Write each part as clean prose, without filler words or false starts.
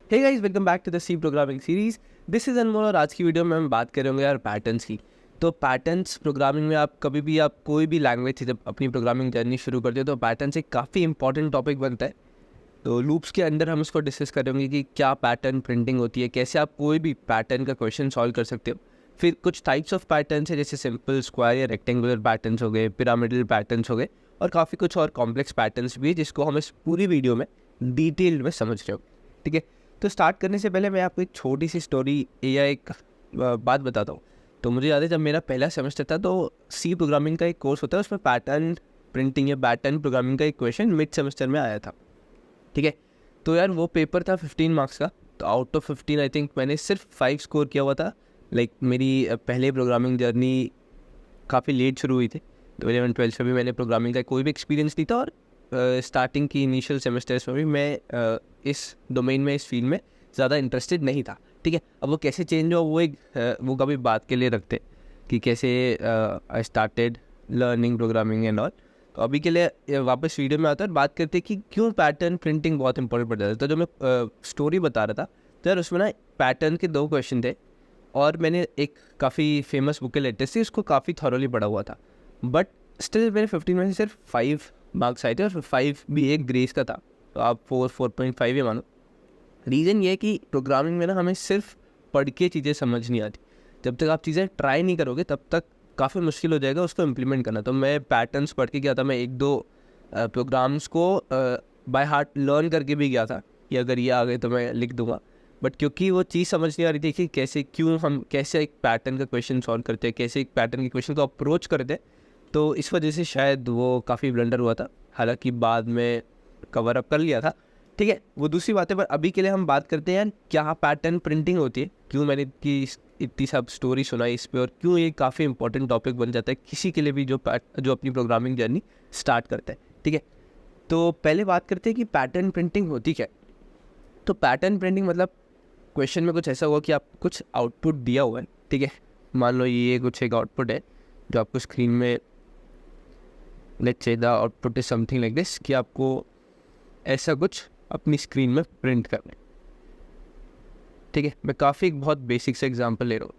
Hey guys, welcome back to the C programming series. This is Anmol और आज की video में हम बात करेंगे यार पैटर्न्स की। तो पैटर्न्स प्रोग्रामिंग में आप कभी भी आप कोई भी लैंग्वेज से जब अपनी प्रोग्रामिंग जर्नी शुरू करते हो तो पैटर्न्स एक काफ़ी इंपॉर्टेंट टॉपिक बनता है। तो लूप्स के अंदर हम इसको डिस्कस करेंगे कि क्या पैटर्न प्रिंटिंग होती है, कैसे आप कोई भी पैटर्न का क्वेश्चन सॉल्व कर सकते हो। फिर कुछ टाइप्स ऑफ पैटर्न्स है जैसे सिंपल, स्क्वायर या रेक्टेंगुलर पैटर्न्स हो गए, पिरामिडल पैटर्न्स हो गए और काफ़ी कुछ और कॉम्प्लेक्स पैटर्न्स भी है जिसको हम इस पूरी वीडियो में डिटेल्ड में समझ रहे हो। ठीक है, तो स्टार्ट करने से पहले मैं आपको एक छोटी सी स्टोरी या एक बात बताता हूँ। तो मुझे याद है जब मेरा पहला सेमेस्टर था तो सी प्रोग्रामिंग का एक कोर्स होता है, उसमें पैटर्न प्रिंटिंग या पैटर्न प्रोग्रामिंग का एक क्वेश्चन मिड सेमेस्टर में आया था। ठीक है, तो यार वो पेपर था 15 मार्क्स का। तो आउट ऑफ 15 आई थिंक मैंने सिर्फ 5 स्कोर किया हुआ था। लाइक मेरी पहले प्रोग्रामिंग जर्नी काफ़ी लेट शुरू हुई थी। तो 11-12 में भी मैंने प्रोग्रामिंग का कोई भी एक्सपीरियंस नहीं था और स्टार्टिंग की इनिशियल सेमेस्टर्स में भी मैं इस डोमेन में, इस फील्ड में ज़्यादा इंटरेस्टेड नहीं था। ठीक है, अब वो कैसे चेंज हुआ वो कभी बात के लिए रखते कि कैसे I started learning programming and all. तो अभी के लिए वापस वीडियो में आता है, बात करते कि क्यों पैटर्न प्रिंटिंग बहुत इंपॉर्टेंट पड़ जाता है। तो जो मैं स्टोरी बता रहा था तो यार उसमें ना पैटर्न के 2 क्वेश्चन थे और मैंने एक काफ़ी फेमस बुक के लेटेस्ट थी, उसको काफ़ी थॉरोली पढ़ा हुआ था। बट स्टिल मेरे 15 में से सिर्फ 5 मार्क्स आए थे और 5 भी एक ग्रेस का था। तो आप 4.5 ही मानो। रीज़न ये है कि प्रोग्रामिंग में ना हमें सिर्फ पढ़ के चीज़ें समझ नहीं आती। जब तक आप चीज़ें ट्राई नहीं करोगे तब तक काफ़ी मुश्किल हो जाएगा उसको इम्प्लीमेंट करना। तो मैं पैटर्न्स पढ़ के गया था, मैं 1-2 प्रोग्राम्स को बाय हार्ट लर्न करके भी गया था कि अगर ये आ गए तो मैं लिख दूंगा। बट क्योंकि वो चीज़ समझ नहीं आ रही थी कि कैसे एक पैटर्न का क्वेश्चन सॉल्व करते हैं, कैसे एक पैटर्न के क्वेश्चन को अप्रोच करते हैं, तो इस वजह से शायद वो काफ़ी ब्लंडर हुआ था। हालांकि बाद में कवर अप कर लिया था। ठीक है, वो दूसरी बात है। पर अभी के लिए हम बात करते हैं यार क्या पैटर्न प्रिंटिंग होती है, क्यों मैंने इतनी सब स्टोरी सुनाई इस पर और क्यों ये काफ़ी इंपॉर्टेंट टॉपिक बन जाता है किसी के लिए भी जो अपनी प्रोग्रामिंग जर्नी स्टार्ट करता है। ठीक है, तो पहले बात करते हैं कि पैटर्न प्रिंटिंग होती क्या है। तो पैटर्न प्रिंटिंग मतलब क्वेश्चन में कुछ ऐसा हुआ कि आप कुछ आउटपुट दिया हुआ है। ठीक है, मान लो ये कुछ एक आउटपुट है जो आपको स्क्रीन में, let's say the output is something like this, कि आपको ऐसा कुछ अपनी स्क्रीन में प्रिंट करना है। ठीक है, मैं काफ़ी बहुत बेसिक से एग्जांपल ले रहा हूँ।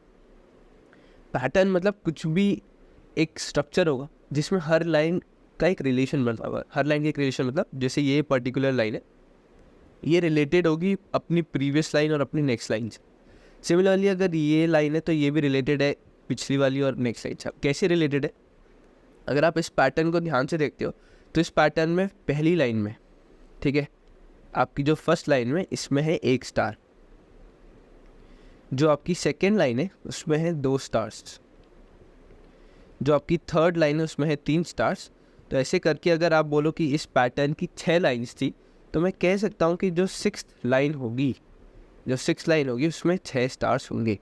पैटर्न मतलब कुछ भी एक स्ट्रक्चर होगा जिसमें हर लाइन का एक रिलेशन बनता होगा। हर लाइन का एक रिलेशन मतलब जैसे ये पर्टिकुलर लाइन है, ये रिलेटेड होगी अपनी प्रीवियस लाइन और अपनी नेक्स्ट लाइन से। सिमिलरली अगर ये लाइन है तो ये भी रिलेटेड है पिछली वाली और नेक्स्ट लाइन से। कैसे रिलेटेड है, अगर आप इस पैटर्न को ध्यान से देखते हो तो इस पैटर्न में पहली लाइन में, ठीक है, आपकी जो फर्स्ट लाइन में इसमें है 1 स्टार, जो आपकी सेकेंड लाइन है उसमें है 2 स्टार्स, जो आपकी थर्ड लाइन है उसमें है 3 स्टार्स। तो ऐसे करके अगर आप बोलो कि इस पैटर्न की 6 लाइन्स थी तो मैं कह सकता हूँ कि जो 6th लाइन होगी, उसमें 6 स्टार्स होंगे।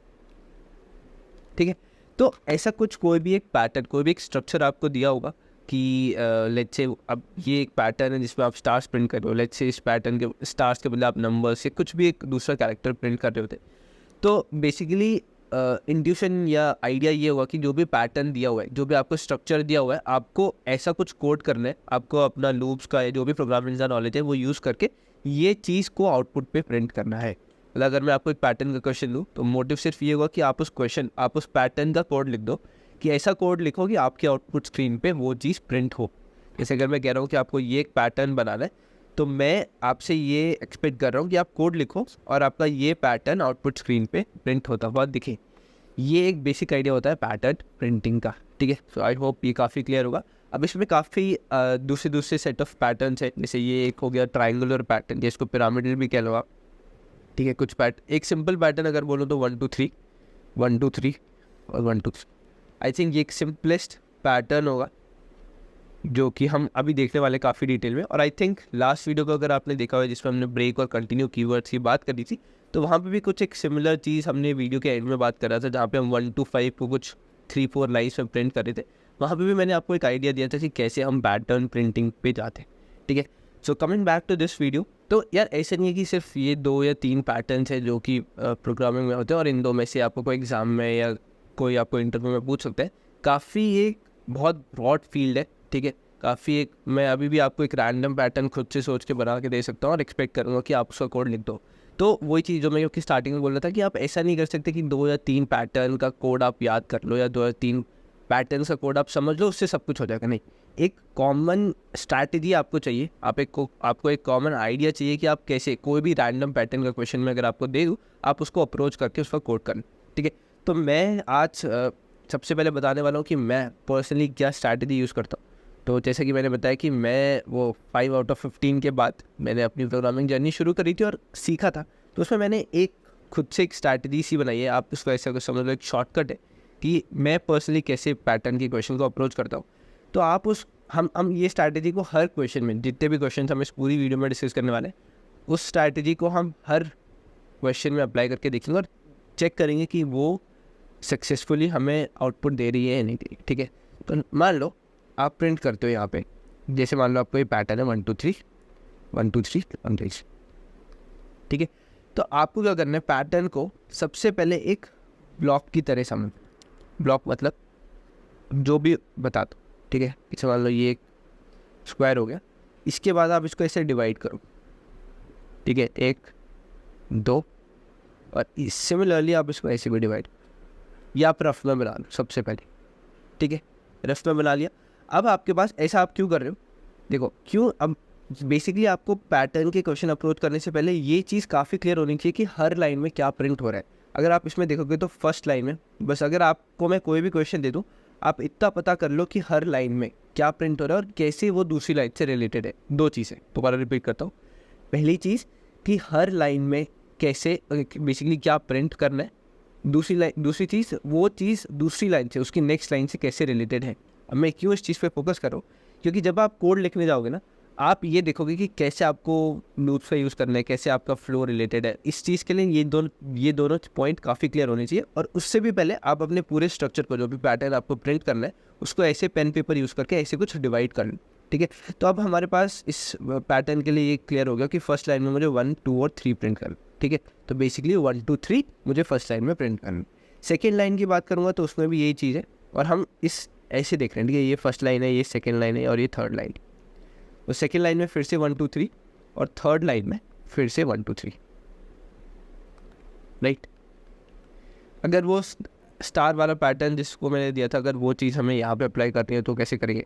ठीक है, तो ऐसा कुछ कोई भी एक पैटर्न, कोई भी एक स्ट्रक्चर आपको दिया होगा कि लेट्स से अब ये एक पैटर्न है जिसमें आप स्टार्स प्रिंट कर रहे हो। लेट्स से इस पैटर्न के स्टार्स के बदले आप नंबर्स या कुछ भी एक दूसरा कैरेक्टर प्रिंट कर रहे होते। तो बेसिकली इंट्यूशन या आइडिया ये होगा कि जो भी पैटर्न दिया हुआ है, जो भी आपको स्ट्रक्चर दिया हुआ है, आपको ऐसा कुछ कोड करना है। आपको अपना लूप्स का या जो भी प्रोग्रामिंग का नॉलेज है वो यूज़ करके ये चीज़ को आउटपुट पे प्रिंट करना है। मतलब अगर मैं आपको एक पैटर्न का क्वेश्चन दूँ तो मोटिव सिर्फ ये होगा कि आप उस पैटर्न का कोड लिख दो, कि ऐसा कोड लिखो कि आपके आउटपुट स्क्रीन पे वो चीज़ प्रिंट हो। जैसे अगर मैं कह रहा हूँ कि आपको ये एक पैटर्न बनाना है तो मैं आपसे ये एक्सपेक्ट कर रहा हूँ कि आप कोड लिखो और आपका ये पैटर्न आउटपुट स्क्रीन पे प्रिंट होता हुआ दिखे। ये एक बेसिक आइडिया होता है पैटर्न प्रिंटिंग का। ठीक है, सो आई होप ये काफ़ी क्लियर होगा। अब इसमें काफ़ी दूसरे सेट ऑफ पैटर्न्स है। जैसे ये एक हो गया ट्राइंगुलर पैटर्न, जिसको पिरामिडल भी कह लो आप। ठीक है, कुछ एक सिंपल पैटर्न अगर बोलो तो 1 2 3 1 2 3 और 1 2 3। आई थिंक ये एक सिंपलेस्ट पैटर्न होगा जो कि हम अभी देखने वाले काफ़ी डिटेल में। और आई थिंक लास्ट वीडियो को अगर आपने देखा हुआ जिसमें हमने ब्रेक और कंटिन्यू कीवर्ड्स की बात करी थी, तो वहाँ पे भी कुछ एक सिमिलर चीज़ हमने वीडियो के एंड में बात करा था, जहाँ पे हम 1 to 5 को कुछ 3-4 लाइन्स में प्रिंट कर रहे थे। वहाँ पे भी मैंने आपको एक आइडिया दिया था कि कैसे हम पैटर्न प्रिंटिंग पे जाते हैं। ठीक है, so coming back to this video, तो यार ऐसा नहीं है कि सिर्फ ये 2 या 3 पैटर्न्स है जो कि प्रोग्रामिंग में होते हैं और इन 2 में से आपको कोई एग्ज़ाम में या कोई आपको इंटरव्यू में पूछ सकते हैं। काफ़ी एक बहुत ब्रॉड फील्ड है। ठीक है, काफ़ी एक, मैं अभी भी आपको एक रैंडम पैटर्न खुद से सोच के बना के दे सकता हूँ और एक्सपेक्ट करूँगा कि आप उसका कोड लिख दो। तो वही चीज़ जो मैं आपकी स्टार्टिंग में बोल रहा था कि आप ऐसा नहीं कर सकते कि 2 या 3 पैटर्न का कोड आप याद कर लो या 2 या 3 पैटर्न का कोड आप समझ लो, उससे सब कुछ हो जाएगा। नहीं, एक कॉमन स्ट्रैटेजी आपको चाहिए। आपको एक कॉमन आइडिया चाहिए कि आप कैसे कोई भी रैंडम पैटर्न का क्वेश्चन में अगर आपको दे दूँ, आप उसको अप्रोच करके उसका कोड करें। ठीक है, तो मैं आज सबसे पहले बताने वाला हूँ कि मैं पर्सनली क्या स्ट्रैटेजी यूज़ करता हूँ। तो जैसे कि मैंने बताया कि मैं वो 5 आउट ऑफ 15 के बाद मैंने अपनी प्रोग्रामिंग जर्नी शुरू करी थी और सीखा था। तो उसमें मैंने एक खुद से एक स्ट्रैटेजी सी बनाई है, आप उसको ऐसा कुछ समझ लो, एक शॉर्टकट है कि मैं पर्सनली कैसे पैटर्न के क्वेश्चन को अप्रोच करता हूँ। तो आप हम ये स्ट्रैटेजी को हर क्वेश्चन में, जितने भी क्वेश्चन हम इस पूरी वीडियो में डिस्कस करने वाले हैं, उस स्ट्रैटेजी को हम हर क्वेश्चन में अप्लाई करके देखेंगे और चेक करेंगे कि वो सक्सेसफुली हमें आउटपुट दे रही है या नहीं दे रही। ठीक है, तो मान लो आप प्रिंट करते हो यहाँ पे, जैसे मान लो आपको ये पैटर्न है 1 2 3 1 2 3 1 2 3। ठीक है, तो आपको क्या करना है, पैटर्न को सबसे पहले एक ब्लॉक की तरह समझ। ब्लॉक मतलब जो भी बता दो। ठीक है, जैसे मान लो ये एक स्क्वायर हो गया, इसके बाद आप इसको ऐसे डिवाइड करो। ठीक है, 1 2, और सिमिलरली आप इसको ऐसे भी डिवाइड, या आप रफ में बना लो सबसे पहले। ठीक है, रफ में बना लिया। अब आपके पास ऐसा आप क्यों कर रहे हो, देखो क्यों। अब बेसिकली आपको पैटर्न के क्वेश्चन अप्रोच करने से पहले ये चीज़ काफ़ी क्लियर होनी चाहिए कि हर लाइन में क्या प्रिंट हो रहा है। अगर आप इसमें देखोगे तो फर्स्ट लाइन में बस, अगर आपको मैं कोई भी क्वेश्चन दे दूँ, आप इतना पता कर लो कि हर लाइन में क्या प्रिंट हो रहा है और कैसे वो दूसरी लाइन से रिलेटेड है। 2 चीज़ें दोबारा रिपीट करता हूँ। पहली चीज़ कि हर लाइन में कैसे बेसिकली क्या प्रिंट करना है। दूसरी चीज़, वो चीज़ दूसरी लाइन से, उसकी नेक्स्ट लाइन से कैसे रिलेटेड है। अब मैं क्यों इस चीज़ पे फोकस करूँ, क्योंकि जब आप कोड लिखने जाओगे ना, आप ये देखोगे कि कैसे आपको लूप्स का यूज़ करना है, कैसे आपका फ्लो रिलेटेड है। इस चीज़ के लिए ये दोनों पॉइंट काफ़ी क्लियर होने चाहिए। और उससे भी पहले आप अपने पूरे स्ट्रक्चर को, जो भी पैटर्न आपको प्रिंट करना है, उसको ऐसे पेन पेपर यूज़ करके ऐसे कुछ डिवाइड कर लो। ठीक है, तो अब हमारे पास इस पैटर्न के लिए ये क्लियर हो गया कि फर्स्ट लाइन में मुझे 1 2 और 3 प्रिंट करना। ठीक है, तो बेसिकली 1 2 3 मुझे फर्स्ट लाइन में प्रिंट करना। सेकेंड लाइन की बात करूँगा तो उसमें भी यही चीज़ है, और हम इस ऐसे देख रहे हैं। ठीक है, ये फर्स्ट लाइन है, ये सेकेंड लाइन है और ये थर्ड लाइन। तो सेकेंड लाइन में फिर से 1 2 3 और थर्ड लाइन में फिर से 1 2 3। राइट, अगर वो स्टार वाला पैटर्न जिसको मैंने दिया था, अगर वो चीज़ हमें यहाँ पे अप्लाई करनी है तो कैसे करेंगे।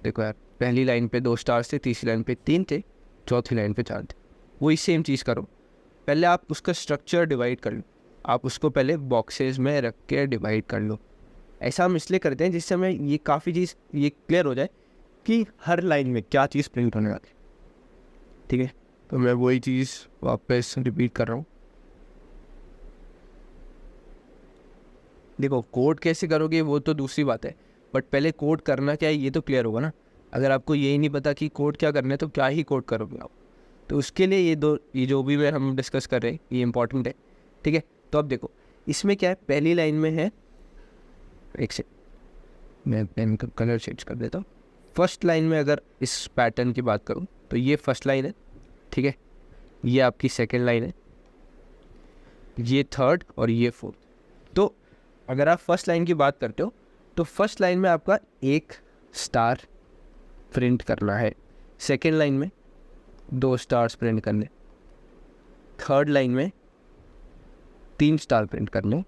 देखो यार, पहली लाइन पे 2 स्टार्स थे, तीसरी लाइन पे 3 थे, चौथी लाइन पे 4 थे। वही सेम चीज़ करो, पहले आप उसका स्ट्रक्चर डिवाइड कर लो। आप उसको पहले बॉक्सेस में रख के डिवाइड कर लो। ऐसा हम इसलिए करते हैं जिससे हमें ये काफ़ी चीज़ ये क्लियर हो जाए कि हर लाइन में क्या चीज़ प्रिंट होने वाली। ठीक है, तो मैं वही चीज़ वापस रिपीट कर रहा हूँ। देखो, कोड कैसे करोगे वो तो दूसरी बात है, बट पहले कोड करना क्या है ये तो क्लियर होगा ना। अगर आपको यही नहीं पता कि कोड क्या करना है तो क्या ही कोड करोगे आप। तो उसके लिए ये जो भी हम डिस्कस कर रहे हैं ये इंपॉर्टेंट है। ठीक है, तो अब देखो इसमें क्या है, पहली लाइन में है, एक से मैं पेन का कलर चेंज कर देता हूँ। फर्स्ट लाइन में अगर इस पैटर्न की बात करूँ तो ये फर्स्ट लाइन है। ठीक है, ये आपकी सेकेंड लाइन है, ये थर्ड और ये फोर्थ। तो अगर आप फर्स्ट लाइन की बात करते हो तो फर्स्ट लाइन में आपका एक स्टार प्रिंट करना है, सेकेंड लाइन में 2 स्टार्स प्रिंट करने, थर्ड लाइन में 3 स्टार प्रिंट करने,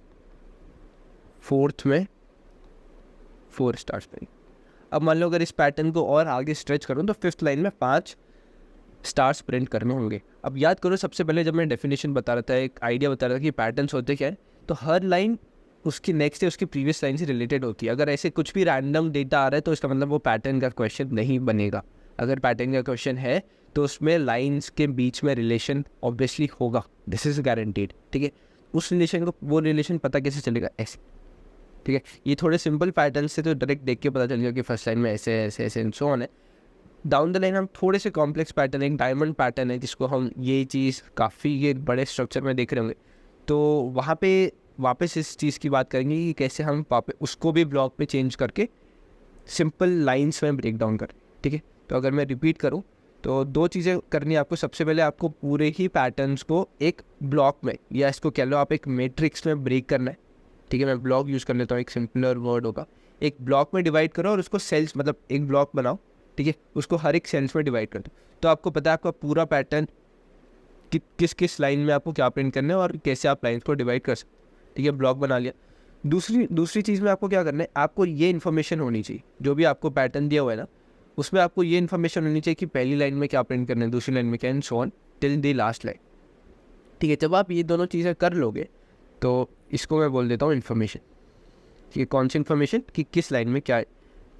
फोर्थ में 4 स्टार्स प्रिंट। अब मान लो अगर इस पैटर्न को और आगे स्ट्रेच करूँ तो फिफ्थ लाइन में 5 स्टार्स प्रिंट करने होंगे। अब याद करो, सबसे पहले जब मैं डेफिनेशन बता रहा था, एक आइडिया बता रहा था कि पैटर्न्स होते क्या है, तो हर लाइन उसकी नेक्स्ट है उसकी प्रीवियस लाइन से रिलेटेड होती है। अगर ऐसे कुछ भी रैंडम डेटा आ रहा है तो इसका मतलब वो पैटर्न का क्वेश्चन नहीं बनेगा। अगर पैटर्न का क्वेश्चन है तो उसमें लाइंस के बीच में रिलेशन ऑब्वियसली होगा, दिस इज गारंटीड। ठीक है, उस रिलेशन को, वो रिलेशन पता कैसे चलेगा, ऐसे। ठीक है, ये थोड़े सिंपल पैटर्न से तो डायरेक्ट देख के पता चलेगा कि फर्स्ट लाइन में ऐसे ऐसे ऐसे एंड सो ऑन है। डाउन द लाइन हम थोड़े से कॉम्प्लेक्स पैटर्न, एक डायमंड पैटर्न है जिसको हम ये चीज़ काफ़ी ये बड़े स्ट्रक्चर में देख रहे होंगे, तो वहाँ पे वापस इस चीज़ की बात करेंगे कि कैसे हम वापस उसको भी ब्लॉक पे चेंज करके सिंपल लाइंस में ब्रेक डाउन करें। ठीक है, तो अगर मैं रिपीट करूँ तो 2 चीज़ें करनी है आपको। सबसे पहले आपको पूरे ही पैटर्न्स को एक ब्लॉक में, या इसको कह लो आप एक मैट्रिक्स में ब्रेक करना है। ठीक है, मैं ब्लॉक यूज़ कर लेता हूँ, एक सिंपलर वर्ड होगा। एक ब्लॉक में डिवाइड करो और उसको सेल्स, मतलब एक ब्लॉक बनाओ। ठीक है, उसको हर एक सेल्स में डिवाइड कर दो, तो आपको पता है आपका पूरा पैटर्न कि किस किस लाइन में आपको क्या प्रिंट करना है और कैसे आप लाइन को डिवाइड कर सकते, ठीक है। ब्लॉक बना लिया। दूसरी चीज़ में आपको क्या करना है, आपको ये इन्फॉर्मेशन होनी चाहिए, जो भी आपको पैटर्न दिया हुआ है ना उसमें आपको ये इन्फॉर्मेशन होनी चाहिए कि पहली लाइन में क्या प्रिंट करना है, दूसरी लाइन में क्या, and so on till the last line, ठीक है। जब आप ये दोनों चीज़ें कर लोगे तो इसको मैं बोल देता हूँ इन्फॉर्मेशन, ठीक है। कौन सी इन्फॉर्मेशन, कि किस लाइन में क्या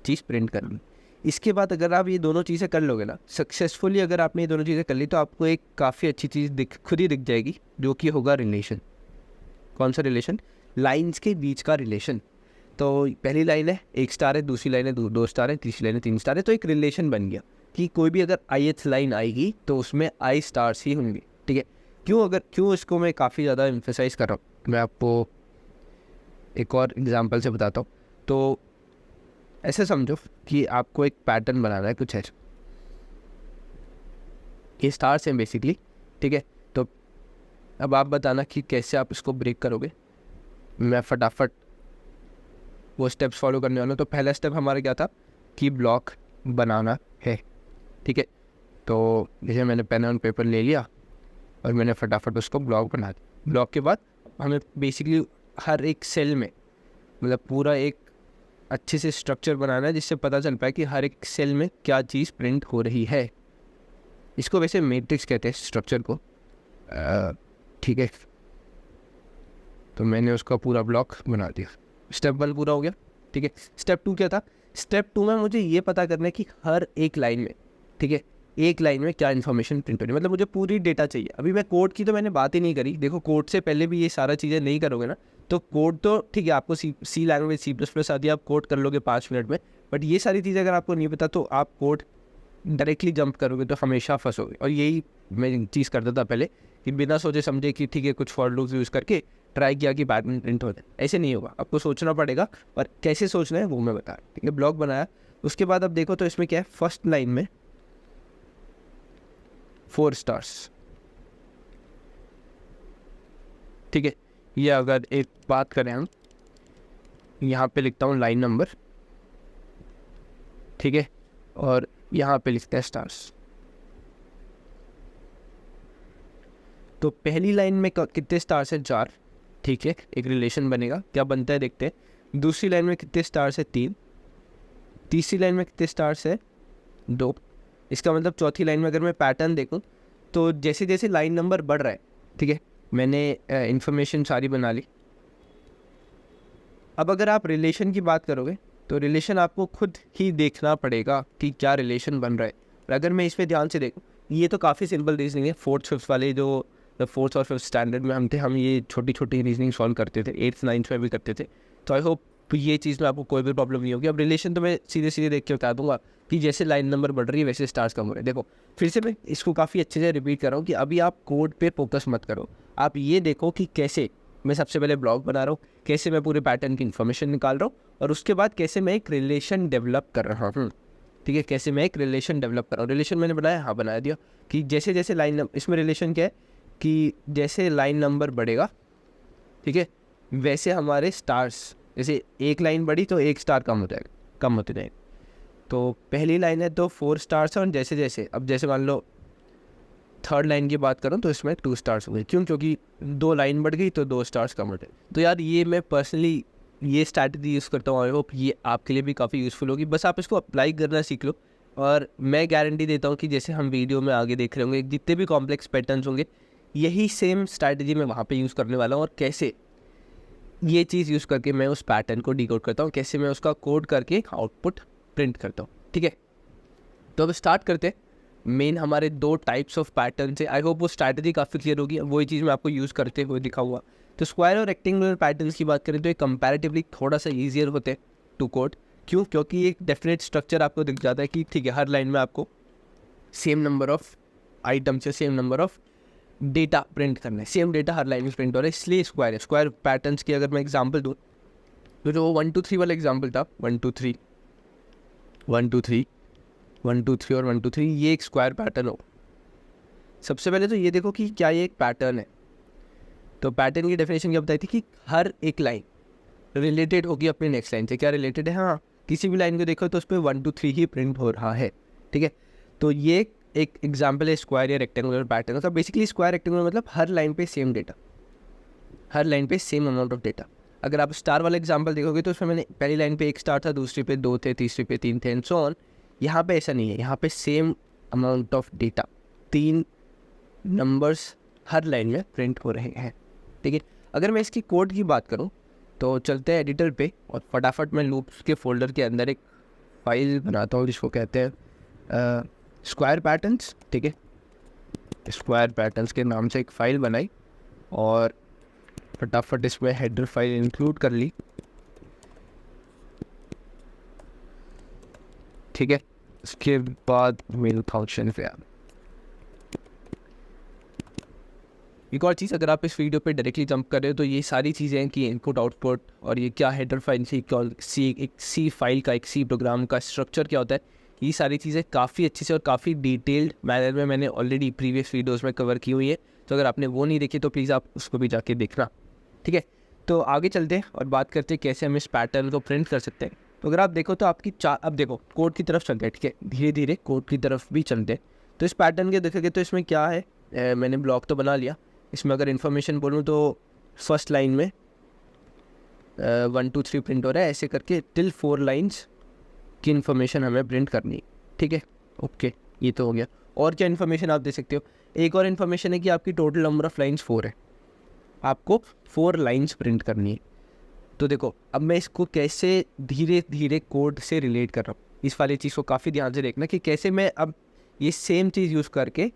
चीज़ प्रिंट करनी। इसके बाद अगर आप ये दोनों चीज़ें कर लोगे ना सक्सेसफुली, अगर आपने ये दोनों चीज़ें कर ली तो आपको एक काफ़ी अच्छी चीज़ खुद ही दिख जाएगी, जो कि होगा रिलेशन। कौन सा रिलेशन, लाइन्स के बीच का रिलेशन। तो पहली लाइन है 1 स्टार है, दूसरी लाइन है 2 स्टार है, तीसरी लाइन है 3 स्टार है, तो एक रिलेशन बन गया कि कोई भी अगर ith लाइन आएगी तो उसमें I स्टार्स ही होंगे, ठीक है। क्यों इसको मैं काफ़ी ज़्यादा एम्फेसाइज कर रहा हूँ, मैं आपको एक और एग्जांपल से बताता हूँ। तो ऐसे समझो कि आपको एक पैटर्न बनाना है कुछ ऐसा, ये स्टार्स हैं बेसिकली, ठीक है। तो अब आप बताना कि कैसे आप इसको ब्रेक करोगे। मैं फटाफट वो स्टेप्स फॉलो करने वाला हूँ। तो पहला स्टेप हमारा क्या था कि ब्लॉक बनाना है, ठीक है। तो जैसे मैंने पेन और पेपर ले लिया और मैंने फटाफट उसको ब्लॉक बना दिया। ब्लॉक के बाद हमें बेसिकली हर एक सेल में मतलब पूरा एक अच्छे से स्ट्रक्चर बनाना है जिससे पता चल पाए कि हर एक सेल में क्या चीज़ प्रिंट हो रही है। इसको वैसे मैट्रिक्स कहते हैं स्ट्रक्चर को, ठीक है। तो मैंने उसका पूरा ब्लॉक बना दिया। स्टेप 1 पूरा हो गया, ठीक है। स्टेप 2 क्या था, स्टेप 2 में मुझे ये पता करना है कि हर एक लाइन में, ठीक है, एक लाइन में क्या इन्फॉर्मेशन प्रिंट हो रही है, मतलब मुझे पूरी डेटा चाहिए। अभी मैं कोड की तो मैंने बात ही नहीं करी। देखो कोड से पहले भी ये सारा चीज़ें नहीं करोगे ना तो कोड तो ठीक है, आपको सी लैंग्वेज C++ आती है, आप कोड कर लोगे 5 मिनट में, बट ये सारी चीज़ें अगर आपको नहीं पता तो आप कोड डायरेक्टली जंप करोगे तो हमेशा फंसोगे। और यही मैं चीज़ करता था पहले कि बिना सोचे समझे कि ठीक है कुछ फॉर लूप्स यूज़ करके ट्राई किया कि पैटर्न प्रिंट हो जाए, ऐसे नहीं होगा। आपको सोचना पड़ेगा, और कैसे सोचना है वो मैं बता, ठीक है। ब्लॉक बनाया, उसके बाद अब देखो तो इसमें क्या है, फर्स्ट लाइन में 4 स्टार्स, ठीक है। ये अगर एक बात करें हम, यहाँ पे लिखता हूँ लाइन नंबर, ठीक है, और यहाँ पे लिखते हैं स्टार्स। तो पहली लाइन में कितने स्टार्स है, 4, ठीक है, एक रिलेशन बनेगा, क्या बनता है देखते हैं। दूसरी लाइन में कितने स्टार्स है, 3। तीसरी लाइन में कितने स्टार्स है, 2। इसका मतलब चौथी लाइन में अगर मैं पैटर्न देखूं तो जैसे जैसे लाइन नंबर बढ़ रहा है, ठीक है, मैंने इन्फॉर्मेशन सारी बना ली। अब अगर आप रिलेशन की बात करोगे तो रिलेशन आपको खुद ही देखना पड़ेगा कि क्या रिलेशन बन रहा है। और अगर मैं इस पर ध्यान से देखूँ, ये तो काफ़ी सिंपल रीजनिंग है। 4th 5th वाले जो 4th और 5th स्टैंडर्ड में हम थे, हम ये छोटी छोटी रीजनिंग सॉल्व करते थे, 8th 9th में भी करते थे। तो आई होप ये चीज़ में आपको कोई भी प्रॉब्लम नहीं होगी। अब रिलेशन तो मैं सीधे सीधे देख के बता दूंगा कि जैसे लाइन नंबर बढ़ रही है वैसे स्टार्स कम हो रहे हैं। देखो फिर से मैं इसको काफ़ी अच्छे से रिपीट कर रहा हूँ कि अभी आप कोड पे फोकस मत करो, आप ये देखो कि कैसे मैं सबसे पहले ब्लॉक बना रहा हूँ, कैसे मैं पूरे पैटर्न की इन्फॉर्मेशन निकाल रहा हूँ, और उसके बाद कैसे मैं एक रिलेशन डेवलप कर रहा हूँ, ठीक है। कैसे मैं एक रिलेशन डेवलप कर रहा हूँ, रिलेशन मैंने बनाया, हाँ बना दिया, कि जैसे जैसे लाइन इसमें रिलेशन क्या है कि जैसे लाइन नंबर बढ़ेगा, ठीक है, वैसे हमारे स्टार्स, जैसे एक लाइन बढ़ी तो 1 स्टार कम हो जाएगा, कम होते जाएंगे। तो पहली लाइन है तो 4 स्टार्स है, और जैसे जैसे अब जैसे मान लो 3rd लाइन की बात करूँ तो इसमें 2 स्टार्स हो गए, क्योंकि 2 लाइन बढ़ गई तो 2 स्टार्स कम हो गए। तो यार ये मैं पर्सनली ये स्ट्रैटेजी यूज़ करता हूँ, आई होप ये आपके लिए भी काफ़ी यूज़फुल होगी। बस आप इसको अप्लाई करना सीख लो, और मैं गारंटी देता हूँ कि जैसे हम वीडियो में आगे देख रहे होंगे जितने भी कॉम्प्लेक्स पैटर्न्स होंगे, यही सेम स्ट्रैटेजी मैं वहाँ पे यूज़ करने वाला हूँ। और कैसे ये चीज़ यूज़ करके मैं उस पैटर्न को डिकोड करता हूँ, कैसे मैं उसका कोड करके आउटपुट प्रिंट करता हूँ, ठीक है। तो अब स्टार्ट करते हैं। मेन हमारे 2 टाइप्स ऑफ पैटर्न है, आई होप वो स्ट्रैटेजी काफ़ी क्लियर होगी, वही चीज़ मैं आपको यूज़ करते हुए दिखाऊंगा। तो स्क्वायर और रेक्टेंगुलर पैटर्न्स की बात करें तो ये कंपैरेटिवली थोड़ा सा ईजियर होते हैं टू कोड। क्यों? क्योंकि एक डेफिनेट स्ट्रक्चर आपको दिख जाता है कि ठीक है, हर लाइन में आपको सेम नंबर ऑफ आइटम्स या same number of data print करना है, सेम डेटा हर लाइन में प्रिंट हो रहा है, इसलिए स्क्वायर है। स्क्वायर पैटर्न्स की अगर मैं एग्जांपल दूँ तो जो 1 2 3 वाला एग्जांपल था, 1 2 3 1 2 3 1 2 3 और 1 2 3, ये एक स्क्वायर पैटर्न हो। सबसे पहले तो ये देखो कि क्या ये एक पैटर्न है। तो पैटर्न की डेफिनेशन क्या बताई थी कि हर एक लाइन रिलेटेड होगी अपने नेक्स्ट लाइन से। क्या रिलेटेड है? हाँ, किसी भी लाइन को देखो तो उस पर 1 2 3 ही प्रिंट हो रहा है, ठीक है। तो ये एक एग्जाम्पल है स्क्वायर या रेक्टेंगुलर पैटर्न। तो बेसिकली स्क्वायर रेक्टेंगुलर मतलब हर लाइन पे सेम डेटा, हर लाइन पे सेम अमाउंट ऑफ डेटा। अगर आप स्टार वाला एग्जांपल देखोगे तो उसमें मैंने पहली लाइन पे एक स्टार था, दूसरी पे 2 थे, तीसरी पे 3 थे एंड सो ऑन। यहाँ पे ऐसा नहीं है, यहाँ पे same amount of data, 3 numbers her line में प्रिंट हो रहे हैं। ठीक है, अगर मैं इसकी कोड की बात करूँ तो चलते हैं एडिटर पे और फटाफट मैं लूप्स के फोल्डर के अंदर एक फाइल बनाता हूँ जिसको कहते हैं स्क्वायर पैटर्न्स। ठीक है, स्क्वायर पैटर्न्स के नाम से एक फ़ाइल बनाई और फटाफट इसमें हेडर फाइल इंक्लूड कर ली। ठीक है, उसके बाद मेन फंक्शन पे एक और चीज़, अगर आप इस वीडियो पे डायरेक्टली जंप कर रहे हो तो ये सारी चीज़ें हैं कि इनपुट आउटपुट और ये क्या हेडर फाइल से एक सी फाइल का, एक सी प्रोग्राम का स्ट्रक्चर क्या होता है, ये सारी चीज़ें काफ़ी अच्छे से और काफ़ी डिटेल्ड मैनर में मैंने ऑलरेडी प्रीवियस वीडियोस में कवर की हुई है। तो अगर आपने वो नहीं देखी तो प्लीज़ आप उसको भी जाके देखना। ठीक है, तो आगे चलते हैं और बात करते हैं कैसे हम इस पैटर्न को प्रिंट कर सकते हैं। तो अगर आप देखो तो आपकी अब देखो कोड की तरफ चलते हैं। ठीक है, धीरे धीरे कोड की तरफ भी चलते हैं। तो इस पैटर्न के देखोगे तो इसमें क्या है, मैंने ब्लॉक तो बना लिया। इसमें अगर इन्फॉर्मेशन बोलूँ तो फर्स्ट लाइन में 1 2 3 प्रिंट हो रहा है, ऐसे करके टिल 4 लाइन्स की इन्फॉर्मेशन हमें प्रिंट करनी है। ठीक है, ओके, ये तो हो गया। और क्या इन्फॉर्मेशन आप दे सकते हो, एक और इन्फॉर्मेशन है कि आपकी टोटल नंबर ऑफ लाइन्स 4 है, आपको 4 लाइन्स प्रिंट करनी है। तो देखो अब मैं इसको कैसे धीरे धीरे कोड से रिलेट कर रहा हूँ, इस वाली चीज़ को काफ़ी ध्यान से देखना कि कैसे मैं अब ये सेम चीज़ यूज़ करके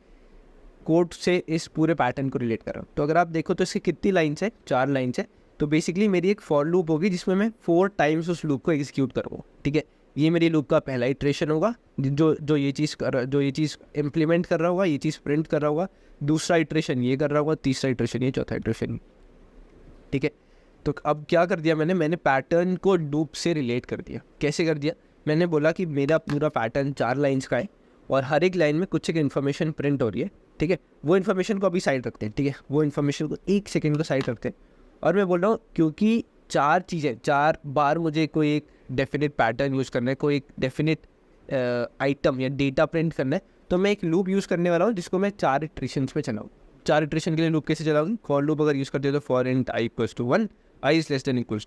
कोड से इस पूरे पैटर्न को रिलेट कर रहा हूँ। तो अगर आप देखो तो इसकी कितनी लाइन्स है, 4 लाइन्स है। तो बेसिकली मेरी एक फॉर लूप होगी जिसमें मैं 4 टाइम्स उस लूप को एग्जीक्यूट करूँगा। ठीक है, ये मेरी लूप का पहला इटरेशन होगा जो ये चीज़ इम्प्लीमेंट कर रहा होगा, ये चीज़ प्रिंट कर रहा होगा। दूसरा इटरेशन ये कर रहा होगा, तीसरा इटरेशन ये, चौथा इटरेशन। ठीक है, तो अब क्या कर दिया मैंने पैटर्न को लूप से रिलेट कर दिया। कैसे कर दिया, मैंने बोला कि मेरा पूरा पैटर्न 4 लाइन्स का है और हर एक लाइन में कुछ एक इन्फॉर्मेशन प्रिंट हो रही है। ठीक है, वो इन्फॉर्मेशन को अभी साइड रखते हैं। ठीक है, वो इन्फॉर्मेशन को 1 सेकेंड को साइड रखते हैं और मैं बोल रहा हूँ क्योंकि 4 चीज़ें 4 बार मुझे कोई एक डेफिनेट पैटर्न यूज़ करना है, कोई एक डेफिनेट आइटम या डेटा प्रिंट करना है, तो मैं एक लूप यूज़ करने वाला हूँ जिसको मैं 4 इटरेशंस में चलाऊँ। 4 इटरेशन के लिए लूप कैसे चलाऊँगी, फॉर लूप अगर यूज़ करते हो तो for int i = 1, i <=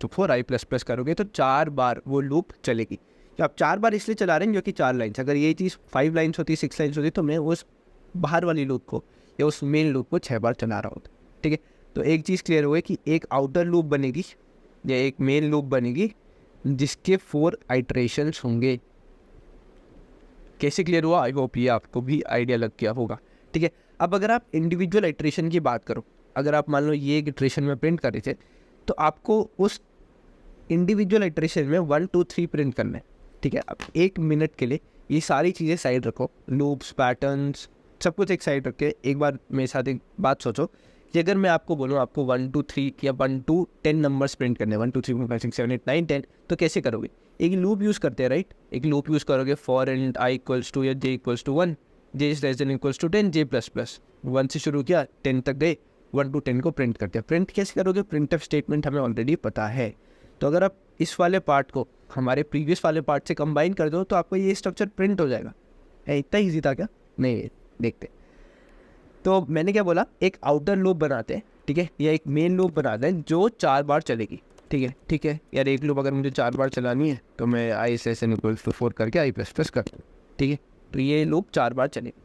4, i++ करोगे तो 4 बार वो लूप चलेगी। तो आप 4 बार इसलिए चला रहे हैं क्योंकि 4 लाइन्स, अगर ये चीज़ 5 लाइन्स होती, 6 लाइन्स होती तो मैं उस बाहर वाली लूप को या उस मेन लूप को 6 बार चला रहा होता। ठीक है, तो एक चीज़ क्लियर हो गई कि एक आउटर लूप बनेगी या एक मेन लूप बनेगी जिसके 4 आइट्रेशंस होंगे। कैसे क्लियर हुआ, आई होप ये आपको भी आइडिया लग गया होगा। ठीक है, अब अगर आप इंडिविजुअल आइट्रेशन की बात करो, अगर आप मान लो ये एक इटरेशन में प्रिंट कर रहे थे तो आपको उस इंडिविजुअल आइट्रेशन में 1 2 3 प्रिंट करना है। ठीक है, अब 1 मिनट के लिए ये सारी चीज़ें साइड रखो, लूप्स, पैटर्न्स, सब कुछ एक साइड रख के एक बार मेरे साथ एक बात सोचो कि अगर मैं आपको बोलूँ आपको 1 2 3 या 1 2 10 नंबर्स प्रिंट करने, 1 2 3 4 5 6 7 8 9 10, तो कैसे करोगे, एक लूप यूज़ करते हैं राइट, एक लूप यूज़ करोगे फॉर इंट i = या j = 1, j <= 10, j++, 1 से शुरू किया 10 तक गए, 1 to 10 को प्रिंट करते हैं। प्रिंट कैसे करोगे, प्रिंटफ स्टेटमेंट हमें ऑलरेडी पता है। तो अगर आप इस वाले पार्ट को हमारे प्रीवियस वाले पार्ट से कंबाइन कर दो तो आपको ये स्ट्रक्चर प्रिंट हो जाएगा। इतना ईजी था क्या, नहीं, देखते। तो मैंने क्या बोला, एक आउटर लूप बनाते हैं, ठीक है, या एक मेन लूप बनाते हैं जो 4 बार चलेगी। ठीक है यार, एक लूप अगर मुझे 4 बार चलानी है तो मैं i <= 4 करके i++ कर, ठीक है, तो ये लूप 4 बार चलेगी।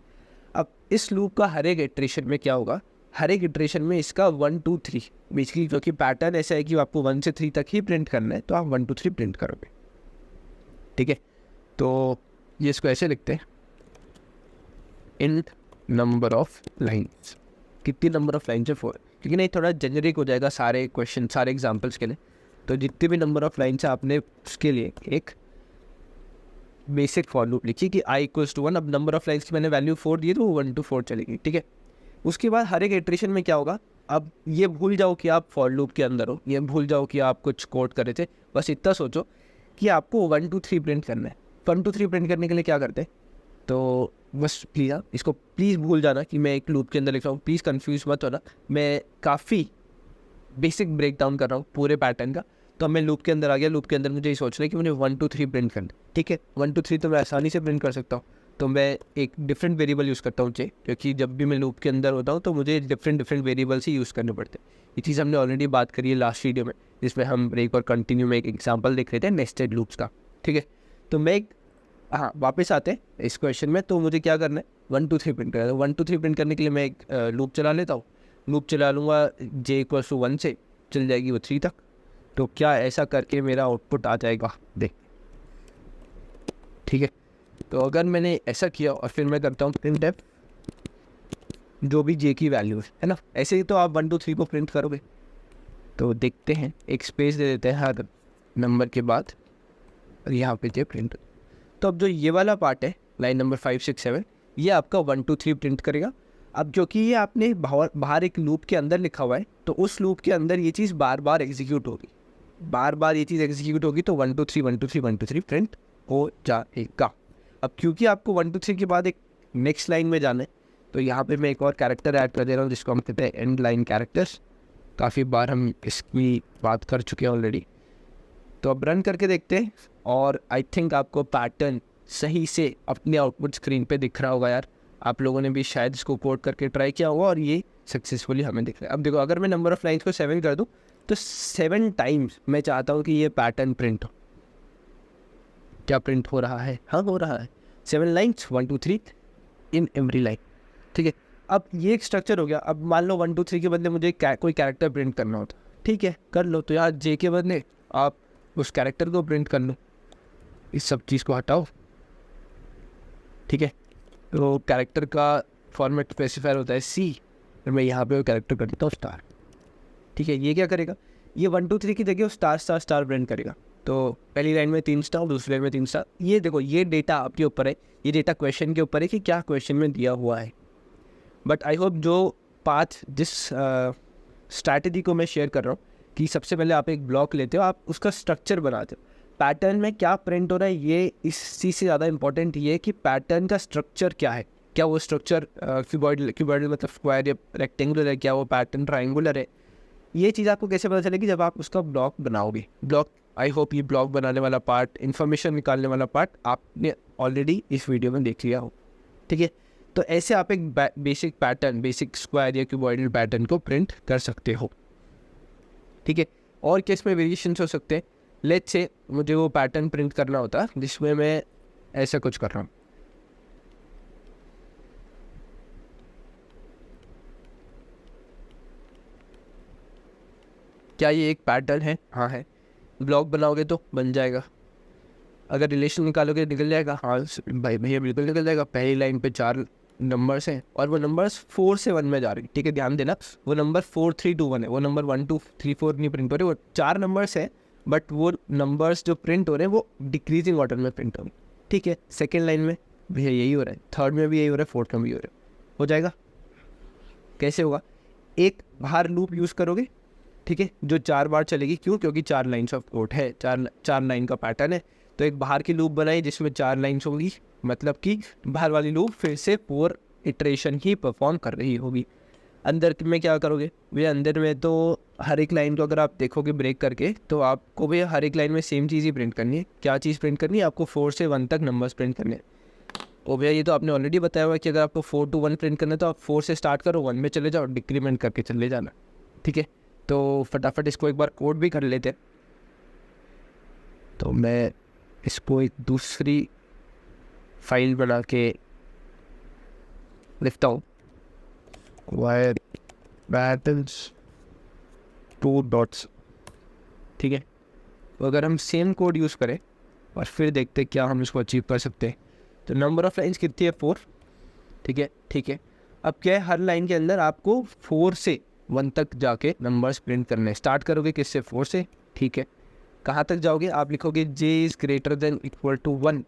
अब इस लूप का हर एक इटरेशन में क्या होगा, हर एक इटरेशन में इसका 1 2 3 बेसिकली, क्योंकि पैटर्न ऐसा है कि आपको 1 से 3 तक ही प्रिंट करना है तो आप 1 2 3 प्रिंट करोगे। ठीक है, तो ये इसको ऐसे लिखते हैं, इंट नंबर ऑफ लाइन्स, कितनी नंबर ऑफ लाइन्स है 4, क्योंकि नहीं थोड़ा जेनरिक हो जाएगा सारे क्वेश्चन, सारे एग्जाम्पल्स के लिए। तो जितने भी नंबर ऑफ लाइन्स है आपने उसके लिए एक बेसिक फॉर लूप लिखी कि i = 1। अब नंबर ऑफ लाइन्स की मैंने वैल्यू 4 दी तो वो 1 to 4 चलेगी। ठीक है, उसके बाद हर एक इटरेशन में क्या होगा, अब ये भूल जाओ कि आप फॉर लूप के अंदर हो, ये भूल जाओ कि आप कुछ कोड कर रहे थे, बस इतना सोचो कि आपको 1 2 3 प्रिंट करना है। 1 2 3 प्रिंट करने के लिए क्या करते हैं, तो बस प्लीज़ इसको प्लीज़ भूल जाना कि मैं एक लूप के अंदर लिख रहा हूँ, प्लीज़ कंफ्यूज मत होना, मैं काफ़ी बेसिक ब्रेक डाउन कर रहा हूँ पूरे पैटर्न का। तो मैं लूप के अंदर आ गया, लूप के अंदर मुझे ये सोचना है कि मुझे 1 2 3 प्रिंट करना है। ठीक है, 1 2 3 तो मैं आसानी से प्रिंट कर सकता हूँ, तो मैं एक डिफरेंट वेरिएबल यूज़ करता हूँ क्योंकि जब भी मैं लूप के अंदर होता हूँ तो मुझे डिफरेंट वेरिएबल्स ही यूज़ करने पड़ते हैं। ये चीज़ हमने ऑलरेडी बात करी है लास्ट वीडियो में, जिसमें हम एक और कंटिन्यू में एक एग्जांपल देख रहे थे नेस्टेड लूप्स का। ठीक है, तो मैं वापस आते हैं इस क्वेश्चन में। तो मुझे क्या करना है, 1 2 3 प्रिंट करना है। 1 2 3 प्रिंट करने के लिए मैं एक लूप चला लेता हूँ। लूप चला लूँगा j=1 से चल जाएगी वो 3 तक। तो क्या ऐसा करके मेरा आउटपुट आ जाएगा, देख। ठीक है, तो अगर मैंने ऐसा किया और फिर मैं करता हूँ printf जो भी j की वैल्यू है ना, ऐसे ही तो आप 1 2 3 को प्रिंट करोगे। तो देखते हैं, एक स्पेस दे देते हैं हर नंबर के बाद और यहाँ पे j प्रिंट। तो अब जो ये वाला पार्ट है लाइन नंबर 5 6 7, ये आपका 1 2 3 प्रिंट करेगा। अब जो कि ये आपने बाहर एक लूप के अंदर लिखा हुआ है, तो उस लूप के अंदर ये चीज़ बार बार एग्जीक्यूट होगी, बार बार ये चीज़ एग्जीक्यूट होगी। तो 1 2 3 1 2 3 1 2 3 प्रिंट हो जाएगा। अब क्योंकि आपको 1 2 3 के बाद एक नेक्स्ट लाइन में जाना है, तो यहाँ पे मैं एक और कैरेक्टर ऐड कर दे रहा हूँ जिसको हम कहते हैं एंड लाइन कैरेक्टर्स। काफ़ी बार हम इसकी बात कर चुके हैं ऑलरेडी। तो अब रन करके देखते हैं और आई थिंक आपको पैटर्न सही से अपने आउटपुट स्क्रीन पे दिख रहा होगा यार। आप लोगों ने भी शायद इसको कोड करके ट्राई किया होगा और ये सक्सेसफुली हमें दिख रहा है। अब देखो, अगर मैं नंबर ऑफ़ लाइन्स को 7 कर दूँ तो 7 टाइम्स मैं चाहता हूँ कि ये पैटर्न प्रिंट हो। क्या प्रिंट हो रहा है? हाँ, हो रहा है। 7 लाइन्स 1 2 3 इन एवरी लाइन। ठीक है, अब ये एक स्ट्रक्चर हो गया। अब मान लो 1 2 3 के बदले मुझे कोई कैरेक्टर प्रिंट करना होता, ठीक है, कर लो। तो यहाँ जे के बदले आप उस कैरेक्टर को प्रिंट कर लो, इस सब चीज़ को हटाओ। ठीक है, तो कैरेक्टर का फॉर्मेट स्पेसिफायर होता है सी, और मैं यहाँ पे वो कैरेक्टर कर देता हूँ स्टार। ठीक है, ये क्या करेगा, ये 1 2 3 की जगह स्टार स्टार स्टार प्रिंट करेगा। तो पहली लाइन में 3 स्टार, दूसरी लाइन में 3 स्टार। ये देखो, ये डेटा आपके ऊपर है, ये डेटा क्वेश्चन के ऊपर है कि क्या क्वेश्चन में दिया हुआ है। बट आई होप जो पाथ जिस स्ट्रैटेजी को मैं शेयर कर रहा हूँ कि सबसे पहले आप एक ब्लॉक लेते हो, आप उसका स्ट्रक्चर बनाते हो। पैटर्न में क्या प्रिंट हो रहा है, ये इस चीज़ से ज़्यादा इंपॉर्टेंट ये है कि पैटर्न का स्ट्रक्चर क्या है। क्या वो स्ट्रक्चर क्यूबॉइडल मतलब स्क्वायर या रेक्टेंगुलर है, क्या वो पैटर्न ट्राइंगुलर है। ये चीज़ आपको कैसे पता चलेगी, जब आप उसका ब्लॉक बनाओगे। ब्लॉक, आई होप ये ब्लॉक बनाने वाला पार्ट, इन्फॉर्मेशन निकालने वाला पार्ट आपने ऑलरेडी इस वीडियो में देख लिया हो। ठीक है, तो ऐसे आप एक बेसिक पैटर्न, बेसिक स्क्वायर या क्यूबॉइडल पैटर्न को प्रिंट कर सकते हो। ठीक है, और क्या इसमें वेरिएशंस हो सकते हैं। लेट्स से मुझे वो पैटर्न प्रिंट करना होता जिसमें मैं ऐसा कुछ कर रहा हूँ। क्या ये एक पैटर्न है? हाँ है। ब्लॉक बनाओगे तो बन जाएगा। अगर रिलेशन निकालोगे निकल जाएगा। हाँ भाई भैया, बिल्कुल निकल जाएगा। पहली लाइन पे 4 नंबर्स हैं और वो नंबर्स 4 से 1 में जा रही है। ठीक है, ध्यान देना, वो नंबर 4 3 2 1 है, वो नंबर 1 2 3 4 नहीं प्रिंट हो रहे। वो 4 नंबर्स हैं, बट वो नंबर्स जो प्रिंट हो रहे हैं वो डिक्रीजिंग ऑर्डर में प्रिंट हो रहे हैं। ठीक है, सेकेंड लाइन में भैया यही हो रहा है, थर्ड में भी यही हो रहा है, फोर्थ में भी हो जाएगा। कैसे होगा, एक बाहर लूप यूज़ करोगे, ठीक है, जो 4 बार चलेगी। क्यों? क्योंकि 4 लाइन्स ऑफ कोड है, 4 लाइन का पैटर्न है। तो एक बाहर की लूप बनाई जिसमें 4 लाइन्स होगी, मतलब कि बाहर वाली लूप फिर से 4 इटरेशन ही परफॉर्म कर रही होगी। अंदर में क्या करोगे भैया, अंदर में तो हर एक लाइन को अगर आप देखोगे ब्रेक करके, तो आपको भैया हर एक लाइन में सेम चीज़ ही प्रिंट करनी है। क्या चीज़ प्रिंट करनी है? आपको 4 से 1 तक नंबर्स प्रिंट करने हैं। ओ भैया, ये तो आपने ऑलरेडी बताया हुआ है कि अगर आपको 4 to 1 प्रिंट करना है तो आप 4 से स्टार्ट करो, 1 में चले जाओ, डिक्रीमेंट करके चले जाना। ठीक है, तो फटाफट इसको एक बार कोड भी कर लेते हैं। तो मैं इसको एक दूसरी फाइल बना के लिखता हूँ, वायर पैटर्न्स 2 डॉट्स। ठीक है, तो अगर हम सेम कोड यूज़ करें और फिर देखते क्या हम इसको अचीव कर सकते हैं। तो नंबर ऑफ़ लाइन्स कितनी है? 4। ठीक है, अब क्या है, हर लाइन के अंदर आपको 4 से 1 तक जाके नंबर्स प्रिंट करने। स्टार्ट करोगे किससे? 4 से। ठीक है, कहाँ तक जाओगे? आप लिखोगे j is greater than equal to 1।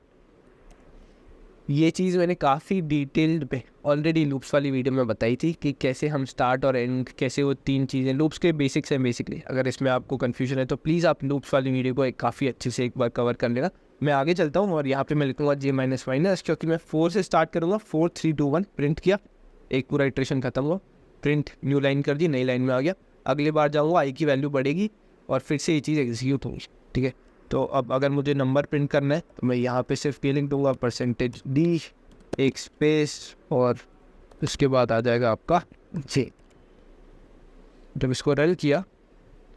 ये चीज़ मैंने काफ़ी डिटेल्ड पे ऑलरेडी लूप्स वाली वीडियो में बताई थी कि कैसे हम स्टार्ट और एंड, कैसे वो 3 चीज़ें लूप्स के बेसिक्स हैं बेसिकली। अगर इसमें आपको कन्फ्यूजन है तो प्लीज़ आप लूप्स वाली वीडियो को काफ़ी अच्छे से एक बार कवर कर लेना। मैं आगे चलता हूँ और यहाँ पे मैं लिखूँगा j माइनस माइनस, क्योंकि मैं 4 से स्टार्ट करूँगा। 4 3 2 1 प्रिंट किया, एक पूरा इटरेशन खत्म हुआ, प्रिंट न्यू लाइन कर दी, नई लाइन में आ गया। अगली बार जाऊँगा, i की वैल्यू बढ़ेगी और फिर से ये चीज़ एग्जीक्यूट होगी। ठीक है, तो अब अगर मुझे नंबर प्रिंट करना है तो मैं यहाँ पे सिर्फ ये लिख दूँगा %d एक स्पेस और उसके बाद आ जाएगा आपका जे। जब इसको रन किया,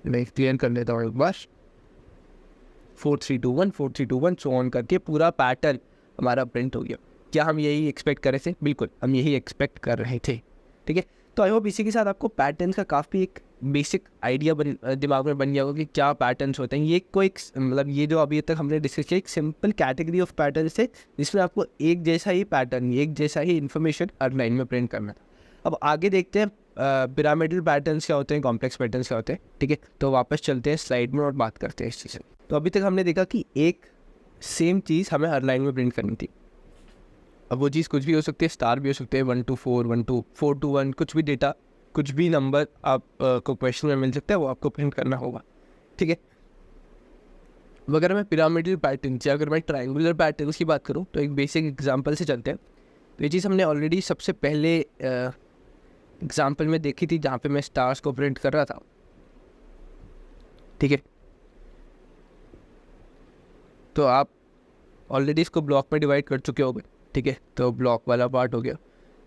मैं क्लियर कर लेता हूँ एक बार, 4321 4321 सो ऑन करके पूरा पैटर्न हमारा प्रिंट हो गया। क्या हम यही एक्सपेक्ट कर रहे थे? बिल्कुल हम यही एक्सपेक्ट कर रहे थे। ठीक है, तो आई होप इसी के साथ आपको पैटर्न का काफ़ी एक बेसिक आइडिया दिमाग में बन गया होगा कि क्या पैटर्न्स होते हैं। ये कोई मतलब ये जो अभी तक हमने डिस्कस किया एक सिंपल कैटेगरी ऑफ पैटर्न्स थे जिसमें आपको एक जैसा ही पैटर्न, एक जैसा ही इन्फॉर्मेशन हर लाइन में प्रिंट करना था। अब आगे देखते हैं पिरामिडल पैटर्न्स क्या होते हैं, कॉम्प्लेक्स पैटर्न्स क्या होते हैं। ठीक है, तो वापस चलते हैं स्लाइड में और बात करते हैं इस चीज़ से। तो अभी तक हमने देखा कि एक सेम चीज़ हमें हर लाइन में प्रिंट करनी थी। अब वो चीज़ कुछ भी हो सकती है, स्टार भी हो सकते हैं, 1 to 4 1 to 4 to 1, कुछ भी डेटा, कुछ भी नंबर आप को क्वेश्चन में मिल सकता है, वो आपको प्रिंट करना होगा। ठीक है, अगर मैं पिरामिडल पैटर्न या अगर मैं ट्रायंगुलर पैटर्न्स की बात करूँ तो एक बेसिक एग्जांपल से चलते हैं। तो ये चीज़ हमने ऑलरेडी सबसे पहले एग्जांपल में देखी थी जहाँ पे मैं स्टार्स को प्रिंट कर रहा था। ठीक है, तो आप ऑलरेडी इसको ब्लॉक में डिवाइड कर चुके होंगे। ठीक है, तो ब्लॉक वाला पार्ट हो गया।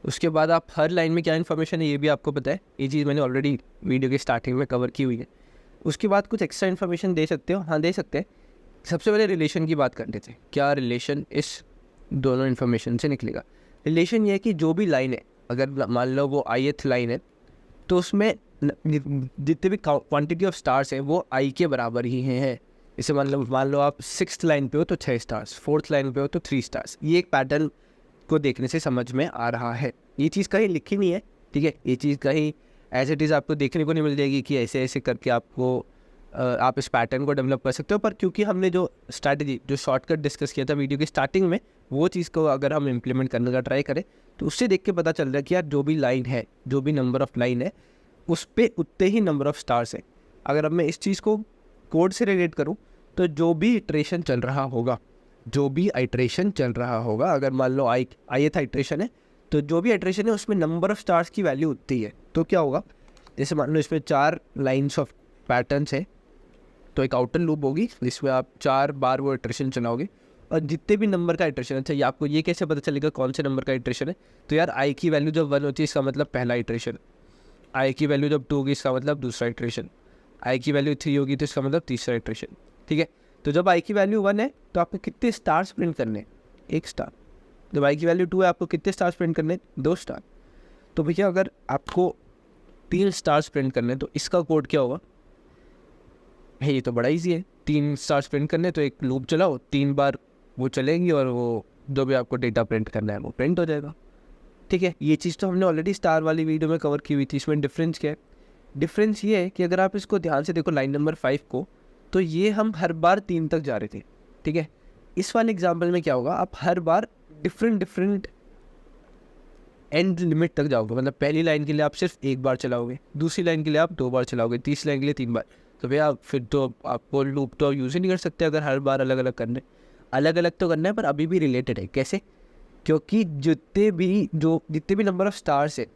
उसके बाद आप हर लाइन में क्या इन्फॉर्मेशन है ये भी आपको पता है, ये चीज़ मैंने ऑलरेडी वीडियो की स्टार्टिंग में कवर की हुई है। उसके बाद कुछ एक्स्ट्रा इन्फॉर्मेशन दे सकते हो, हाँ दे सकते हैं। सबसे पहले रिलेशन की बात कर लेते हैं, क्या रिलेशन इस दोनों इन्फॉर्मेशन से निकलेगा। रिलेशन ये है कि जो भी लाइन है, अगर मान लो वो ith लाइन है तो उसमें जितने भी क्वांटिटी ऑफ स्टार्स हैं वो i के बराबर ही हैं। इसे मान लो आप 6th लाइन पे हो तो 6 स्टार्स, 4th लाइन पे हो तो 3 स्टार्स। ये एक पैटर्न को देखने से समझ में आ रहा है। ये चीज़ कहीं लिखी नहीं है, ठीक है, ये चीज़ कहीं एज इट इज़ आपको देखने को नहीं मिल जाएगी कि ऐसे ऐसे करके आपको आप इस पैटर्न को डेवलप कर सकते हो। पर क्योंकि हमने जो स्ट्रैटेजी, जो शॉर्टकट डिस्कस किया था वीडियो की स्टार्टिंग में, वो चीज़ को अगर हम इम्प्लीमेंट करने का ट्राई करें तो उससे देख के पता चल रहा है कि यार जो भी लाइन है, जो भी नंबर ऑफ़ लाइन है उस पर उतने ही नंबर ऑफ़ स्टार्स हैं। अगर अब मैं इस चीज़ को कोड से रिलेट करूँ तो जो भी इटरेशन चल रहा होगा, अगर मान लो ith आइट्रेशन है तो जो भी आइट्रेशन है उसमें नंबर ऑफ़ स्टार्स की वैल्यू उतनी है। तो क्या होगा, जैसे मान लो इसमें 4 लाइन्स ऑफ पैटर्न्स है तो एक आउटर लूप होगी जिसमें आप 4 बार वो इटरेशन चलाओगे और जितने भी नंबर का इटरेशन है। अच्छा, ये आपको ये कैसे पता चलेगा कौन से नंबर का इटरेशन है? तो यार i की वैल्यू जब 1 होती है इसका मतलब पहला इटरेशन, i की वैल्यू जब 2 होगी इसका मतलब दूसरा इटरेशन, i की वैल्यू 3 होगी तो इसका मतलब तीसरा इटरेशन। ठीक है, तो जब i की वैल्यू 1 है तो आपको कितने स्टार्स प्रिंट करने? 1 स्टार। जब i की वैल्यू 2 है आपको कितने स्टार्स प्रिंट करने? 2 स्टार। तो भैया अगर आपको 3 स्टार्स प्रिंट करने तो इसका कोड क्या होगा? है ये तो बड़ा इजी है, 3 स्टार्स प्रिंट करने तो एक लूप चलाओ, 3 बार वो चलेंगी और वो जो भी आपको डेटा प्रिंट करना है वो प्रिंट हो जाएगा। ठीक है, ये चीज़ तो हमने ऑलरेडी स्टार वाली वीडियो में कवर की हुई थी। इसमें डिफरेंस क्या है? डिफरेंस ये है कि अगर आप इसको ध्यान से देखो लाइन नंबर 5 को, तो ये हम हर बार 3 तक जा रहे थे। ठीक है, इस वाले एग्जाम्पल में क्या होगा, आप हर बार डिफरेंट एंड लिमिट तक जाओगे। मतलब पहली लाइन के लिए आप सिर्फ 1 बार चलाओगे, दूसरी लाइन के लिए आप 2 बार चलाओगे, तीसरी लाइन के लिए 3 बार। तो भैया फिर तो आपको लूप तो यूज़ ही नहीं कर सकते अगर हर बार अलग अलग करना है। अलग अलग तो करना है पर अभी भी रिलेटेड है। कैसे? क्योंकि जितने भी नंबर ऑफ़ स्टार्स है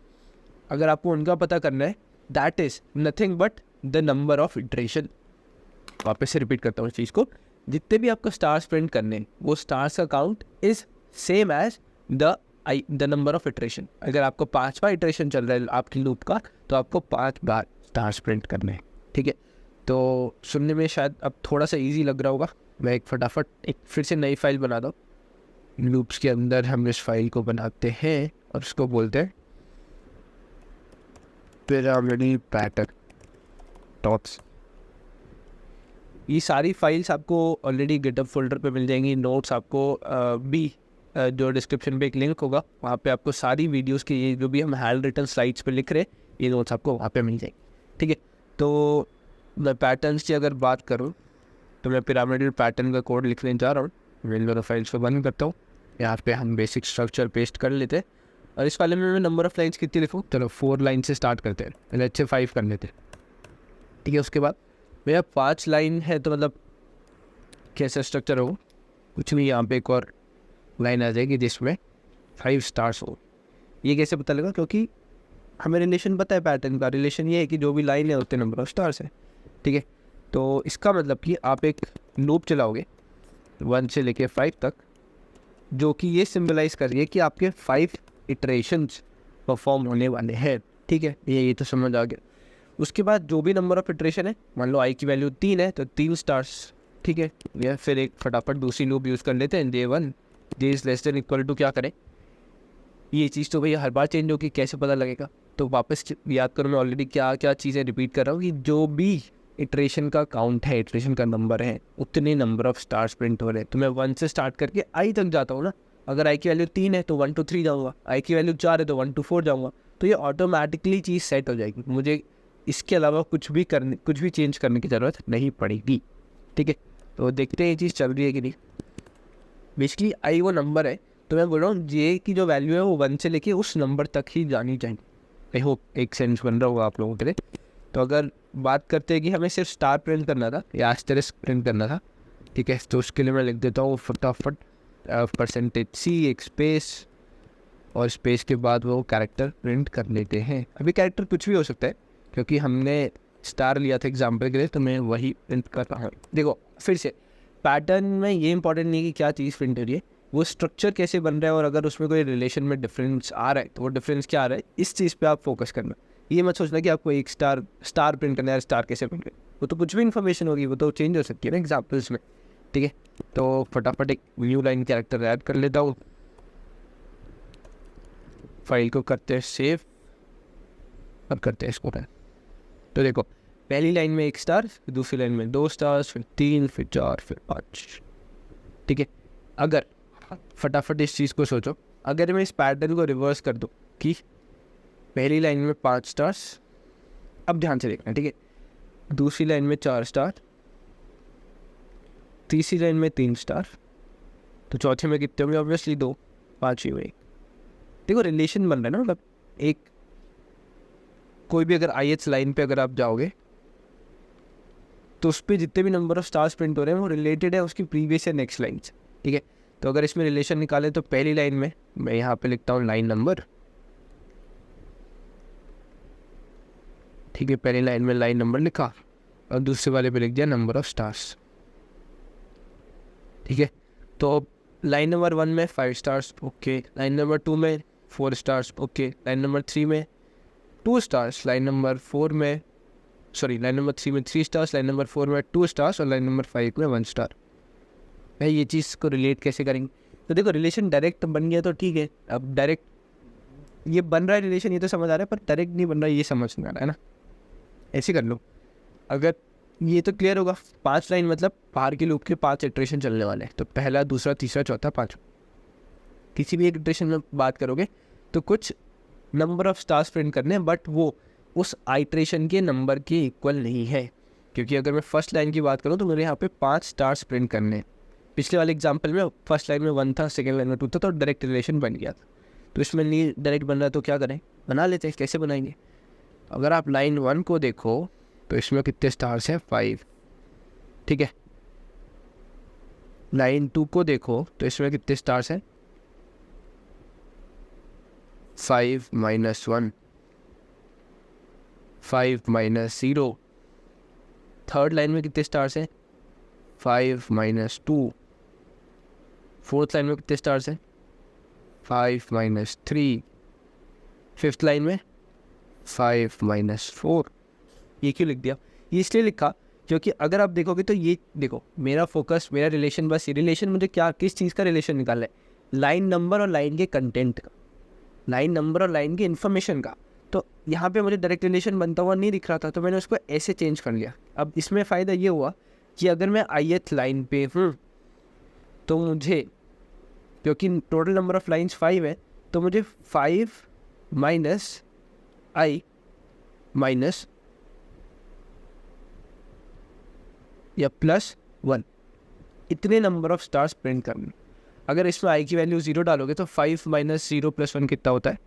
अगर आपको उनका पता करना है, that is nothing but the number of iteration. वापस से रिपीट करता हूँ इस चीज़ को, जितने भी आपको स्टार्स प्रिंट करने हैं वो स्टार्स का count is same as the number of iteration. अगर आपको 5वां इटरेशन चल रहा है आपकी लूप का तो आपको 5 बार स्टार्स प्रिंट करने हैं। ठीक है, तो सुनने में शायद अब थोड़ा सा इजी लग रहा होगा। मैं फटाफट एक फिर से नई फाइल बना दूँ। लूप्स के अंदर हम इस फाइल को बनाते हैं और उसको बोलते हैं पिरामिडल पैटर्न डॉट्स। ये सारी फाइल्स आपको ऑलरेडी गिटहब फोल्डर पे मिल जाएंगी। नोट्स आपको जो डिस्क्रिप्शन पे एक लिंक होगा वहाँ पे आपको सारी वीडियोस की ये जो भी हम हैंड रिटन स्लाइड्स पे लिख रहे हैं ये नोट्स आपको वहाँ पे मिल जाएंगे। ठीक है, तो मैं पैटर्न्स की अगर बात करूँ तो मैं पिरामिडल पैटर्न का कोड लिखने जा रहा हूँ। मैं दोनों फाइल्स को बंद करता हूँ। यहाँ पे हम बेसिक स्ट्रक्चर पेस्ट कर लेते हैं और इस वाले में मैं नंबर ऑफ़ लाइन्स कितनी लिखूँ? चलो 4 लाइन से स्टार्ट करते हैं, पहले अच्छे 5 कर लेते हैं। ठीक है, उसके बाद भैया 5 लाइन है तो मतलब कैसा स्ट्रक्चर हो? कुछ नहीं, यहाँ पे एक और लाइन आ जाएगी जिसमें 5 स्टार्स हो। ये कैसे पता लगा? क्योंकि हमें रिलेशन पता है पैटर्न का। रिलेशन ये है कि जो भी लाइन है उतने नंबर ऑफ स्टार्स है। ठीक है, तो इसका मतलब कि आप एक लूप चलाओगे 1 से लेके 5 तक, जो कि ये सिम्बलाइज कर रही है कि आपके 5 इटरेशंस परफॉर्म होने वाले हैं। ठीक है, ये तो समझ आ गया। उसके बाद जो भी नंबर ऑफ इटरेशन है, मान लो आई की वैल्यू 3 है तो 3 स्टार्स। ठीक है, या फिर एक फटाफट दूसरी लूप यूज़ कर लेते हैं, J1 J is less than equal to क्या करें, ये चीज़ तो भैया हर बार चेंज होगी, कैसे पता लगेगा। तो वापस याद करो, मैं ऑलरेडी क्या क्या चीज़ें रिपीट कर रहा हूँ कि जो भी इटरेशन का काउंट है, इटरेशन का नंबर है, उतने नंबर ऑफ स्टार्स प्रिंट हो रहे हैं। तो मैं 1 से स्टार्ट करके आई तक जाता हूँ ना। अगर आई की वैल्यू 3 है तो 1 to 3 जाऊँगा, आई की वैल्यू 4 है तो 1 to 4 जाऊँगा। तो ये ऑटोमेटिकली चीज़ सेट हो जाएगी, मुझे इसके अलावा कुछ भी चेंज करने की ज़रूरत नहीं पड़ेगी। ठीक है, तो देखते हैं ये चीज़ चल रही है कि नहीं। बेसिकली आई वो नंबर है, तो मैं बोल रहा हूँ जे की जो वैल्यू है वो 1 से लेके उस नंबर तक ही जानी चाहिए। आई होप एक सेंस बन रहा होगा आप लोगों के लिए। तो अगर बात करते हैं कि हमें सिर्फ स्टार प्रिंट करना था या एस्टेरिस्क प्रिंट करना था, ठीक है, तो उसके लिए मैं लिख देता हूँ फटाफट %C एक स्पेस, और स्पेस के बाद वो कैरेक्टर प्रिंट कर लेते हैं। अभी कैरेक्टर कुछ भी हो सकता है क्योंकि हमने स्टार लिया था एग्जाम्पल के लिए, तो मैं वही प्रिंट कर रहा हूँ। देखो फिर से पैटर्न में ये इंपॉर्टेंट नहीं है कि क्या चीज़ प्रिंट हो रही है, वो स्ट्रक्चर कैसे बन रहा है, और अगर उसमें कोई रिलेशन में डिफरेंस आ रहा है तो वो डिफरेंस क्या आ रहा है, इस चीज़ पे आप फोकस करना। ये मत सोचना कि आपको एक स्टार प्रिंट करना है, स्टार कैसे प्रिंट करना है, वो तो कुछ भी इन्फॉर्मेशन होगी, वो तो चेंज हो सकती है ना एग्जाम्पल्स में। ठीक है, तो फटाफट एक न्यू लाइन कैरेक्टर ऐड कर लेता हूँ, फाइल को करते हैं सेव और करते हैं इसको रन। तो देखो पहली लाइन में 1 स्टार, फिर दूसरी लाइन में 2 स्टार्स, फिर 3, फिर 4, फिर 5। ठीक है, अगर फटाफट इस चीज़ को सोचो, अगर मैं इस पैटर्न को रिवर्स कर दूँ कि पहली लाइन में 5 स्टार्स, अब ध्यान से देखना, ठीक है, दूसरी लाइन में 4 स्टार, तीसरी लाइन में 3 स्टार, तो चौथे में कितने होंगे, ऑब्वियसली 2, 5 ही हुए। देखो रिलेशन बन रहा है ना, मतलब एक कोई भी अगर IH लाइन पे अगर आप जाओगे तो उस पर जितने भी नंबर ऑफ स्टार्स प्रिंट हो रहे हैं वो रिलेटेड है उसकी प्रीवियस या नेक्स्ट लाइन से। ठीक है, तो अगर इसमें रिलेशन निकाले तो पहली लाइन में मैं यहाँ पे लिखता हूँ लाइन नंबर। ठीक है, पहली लाइन में लाइन नंबर लिखा और दूसरे वाले पे लिख दिया नंबर ऑफ स्टार्स। ठीक है, तो लाइन नंबर 1 में 5 स्टार्स, ओके, लाइन नंबर 2 में 4 स्टार्स, ओके, लाइन नंबर 3 में 2 स्टार्स, लाइन नंबर 4 में लाइन नंबर 3 में 3 स्टार्स, लाइन नंबर 4 में 2 स्टार्स और लाइन नंबर 5 में 1 स्टार। भाई ये चीज़ को रिलेट कैसे करेंगे, तो देखो रिलेशन डायरेक्ट बन गया तो ठीक है, अब डायरेक्ट ये बन रहा है रिलेशन, ये तो समझ आ रहा है, पर डायरेक्ट नहीं बन रहा है, ये समझ नहीं आ रहा है ना। ऐसे कर लो, अगर ये तो क्लियर होगा, 5 लाइन मतलब बाहर के लूप के 5 इटरेशन चलने वाले हैं, तो पहला, दूसरा, तीसरा, चौथा, 5। किसी भी एक इटरेशन में बात करोगे तो कुछ नंबर ऑफ स्टार्स प्रिंट करने हैं, बट वो उस आइट्रेशन के नंबर के इक्वल नहीं है, क्योंकि अगर मैं फर्स्ट लाइन की बात करूँ तो मेरे यहाँ पे 5 स्टार्स प्रिंट करने हैं। पिछले वाले एग्जांपल में फर्स्ट लाइन में 1 था, सेकंड लाइन में 2 था, तो डायरेक्ट रिलेशन बन गया था। तो इसमें नहीं डायरेक्ट बन रहा है तो क्या करें, बना लेते हैं। कैसे बनाएंगे, अगर आप लाइन 1 को देखो तो इसमें कितने स्टार्स हैं, 5। ठीक है, लाइन 2 को देखो तो इसमें कितने स्टार्स हैं, 5 - 1, 5 - 0। थर्ड लाइन में कितने स्टार्स हैं, 5 - 2। फोर्थ लाइन में कितने स्टार्स हैं, 5 - 3। फिफ्थ लाइन में 5 - 4। ये क्यों लिख दिया, ये इसलिए लिखा क्योंकि अगर आप देखोगे तो ये देखो मेरा फोकस, मेरा रिलेशन, बस ये रिलेशन मुझे क्या, किस चीज़ का रिलेशन निकालना है, लाइन नंबर और लाइन के कंटेंट का, लाइन नंबर और लाइन की इन्फॉर्मेशन का। तो यहाँ पे मुझे डायरेक्ट रिलेशन बनता हुआ नहीं दिख रहा था, तो मैंने उसको ऐसे चेंज कर लिया। अब इसमें फ़ायदा ये हुआ कि अगर मैं ith लाइन पे हूँ तो मुझे, क्योंकि टोटल नंबर ऑफ लाइन्स 5 है, तो मुझे 5 - I माइनस या +1 इतने नंबर ऑफ स्टार्स प्रिंट करने। अगर इसमें I की वैल्यू 0 डालोगे तो 5 - 0 + 1 कितना होता है,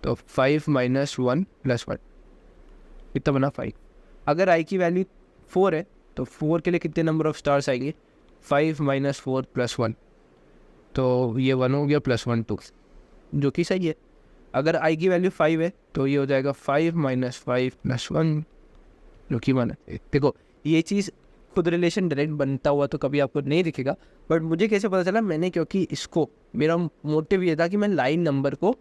तो 5 - 1 + 1 कितना बना, 5। अगर I की वैल्यू 4 है तो 4 के लिए कितने नंबर ऑफ स्टार्स आएंगे, 5 - 4 + 1, तो ये 1 हो गया, +1 2, जो कि सही है। अगर I की वैल्यू 5 है तो ये हो जाएगा 5 - 5 + 1, जो कि 1 है। देखो ये चीज़ खुद रिलेशन डायरेक्ट बनता हुआ तो कभी आपको नहीं दिखेगा, बट मुझे कैसे पता चला, मैंने क्योंकि इसको मेरा मोटिव ये था कि मैं लाइन नंबर को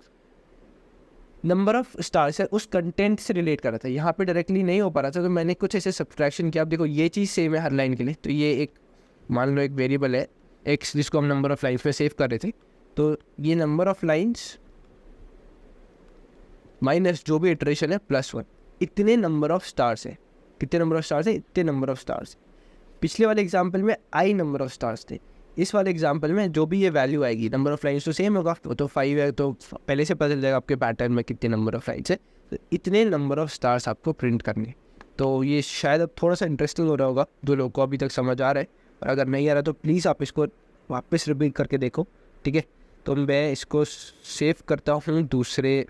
नंबर ऑफ स्टार्स है उस कंटेंट से रिलेट कर रहा था। यहाँ पे डायरेक्टली नहीं हो पा रहा था, तो मैंने कुछ ऐसे सब्ट्रैक्शन किया। आप देखो ये चीज़ सेम है हर लाइन के लिए, तो ये एक मान लो एक वेरिएबल है एक्स जिसको हम नंबर ऑफ लाइन्स पे सेव कर रहे थे, तो ये नंबर ऑफ लाइन्स माइनस जो भी इटरेशन है +1, इतने नंबर ऑफ स्टार्स है। कितने नंबर ऑफ स्टार्स है? इतने नंबर ऑफ स्टार्स। पिछले वाले एग्जाम्पल में आई नंबर ऑफ स्टार्स थे, इस वाले एग्जाम्पल में जो भी ये वैल्यू आएगी, नंबर ऑफ लाइन्स तो सेम होगा, वो तो 5 है, तो पहले से पता चल जाएगा आपके पैटर्न में कितने नंबर ऑफ लाइन्स है। तो इतने नंबर ऑफ स्टार्स आपको प्रिंट करने। तो ये शायद अब थोड़ा सा इंटरेस्टिंग हो रहा होगा जो लोगों को अभी तक समझ आ रहा है, और अगर नहीं आ रहा तो प्लीज़ आप इसको वापस रिपीट करके देखो, ठीक है। तो मैं इसको सेव करता हूँ दूसरे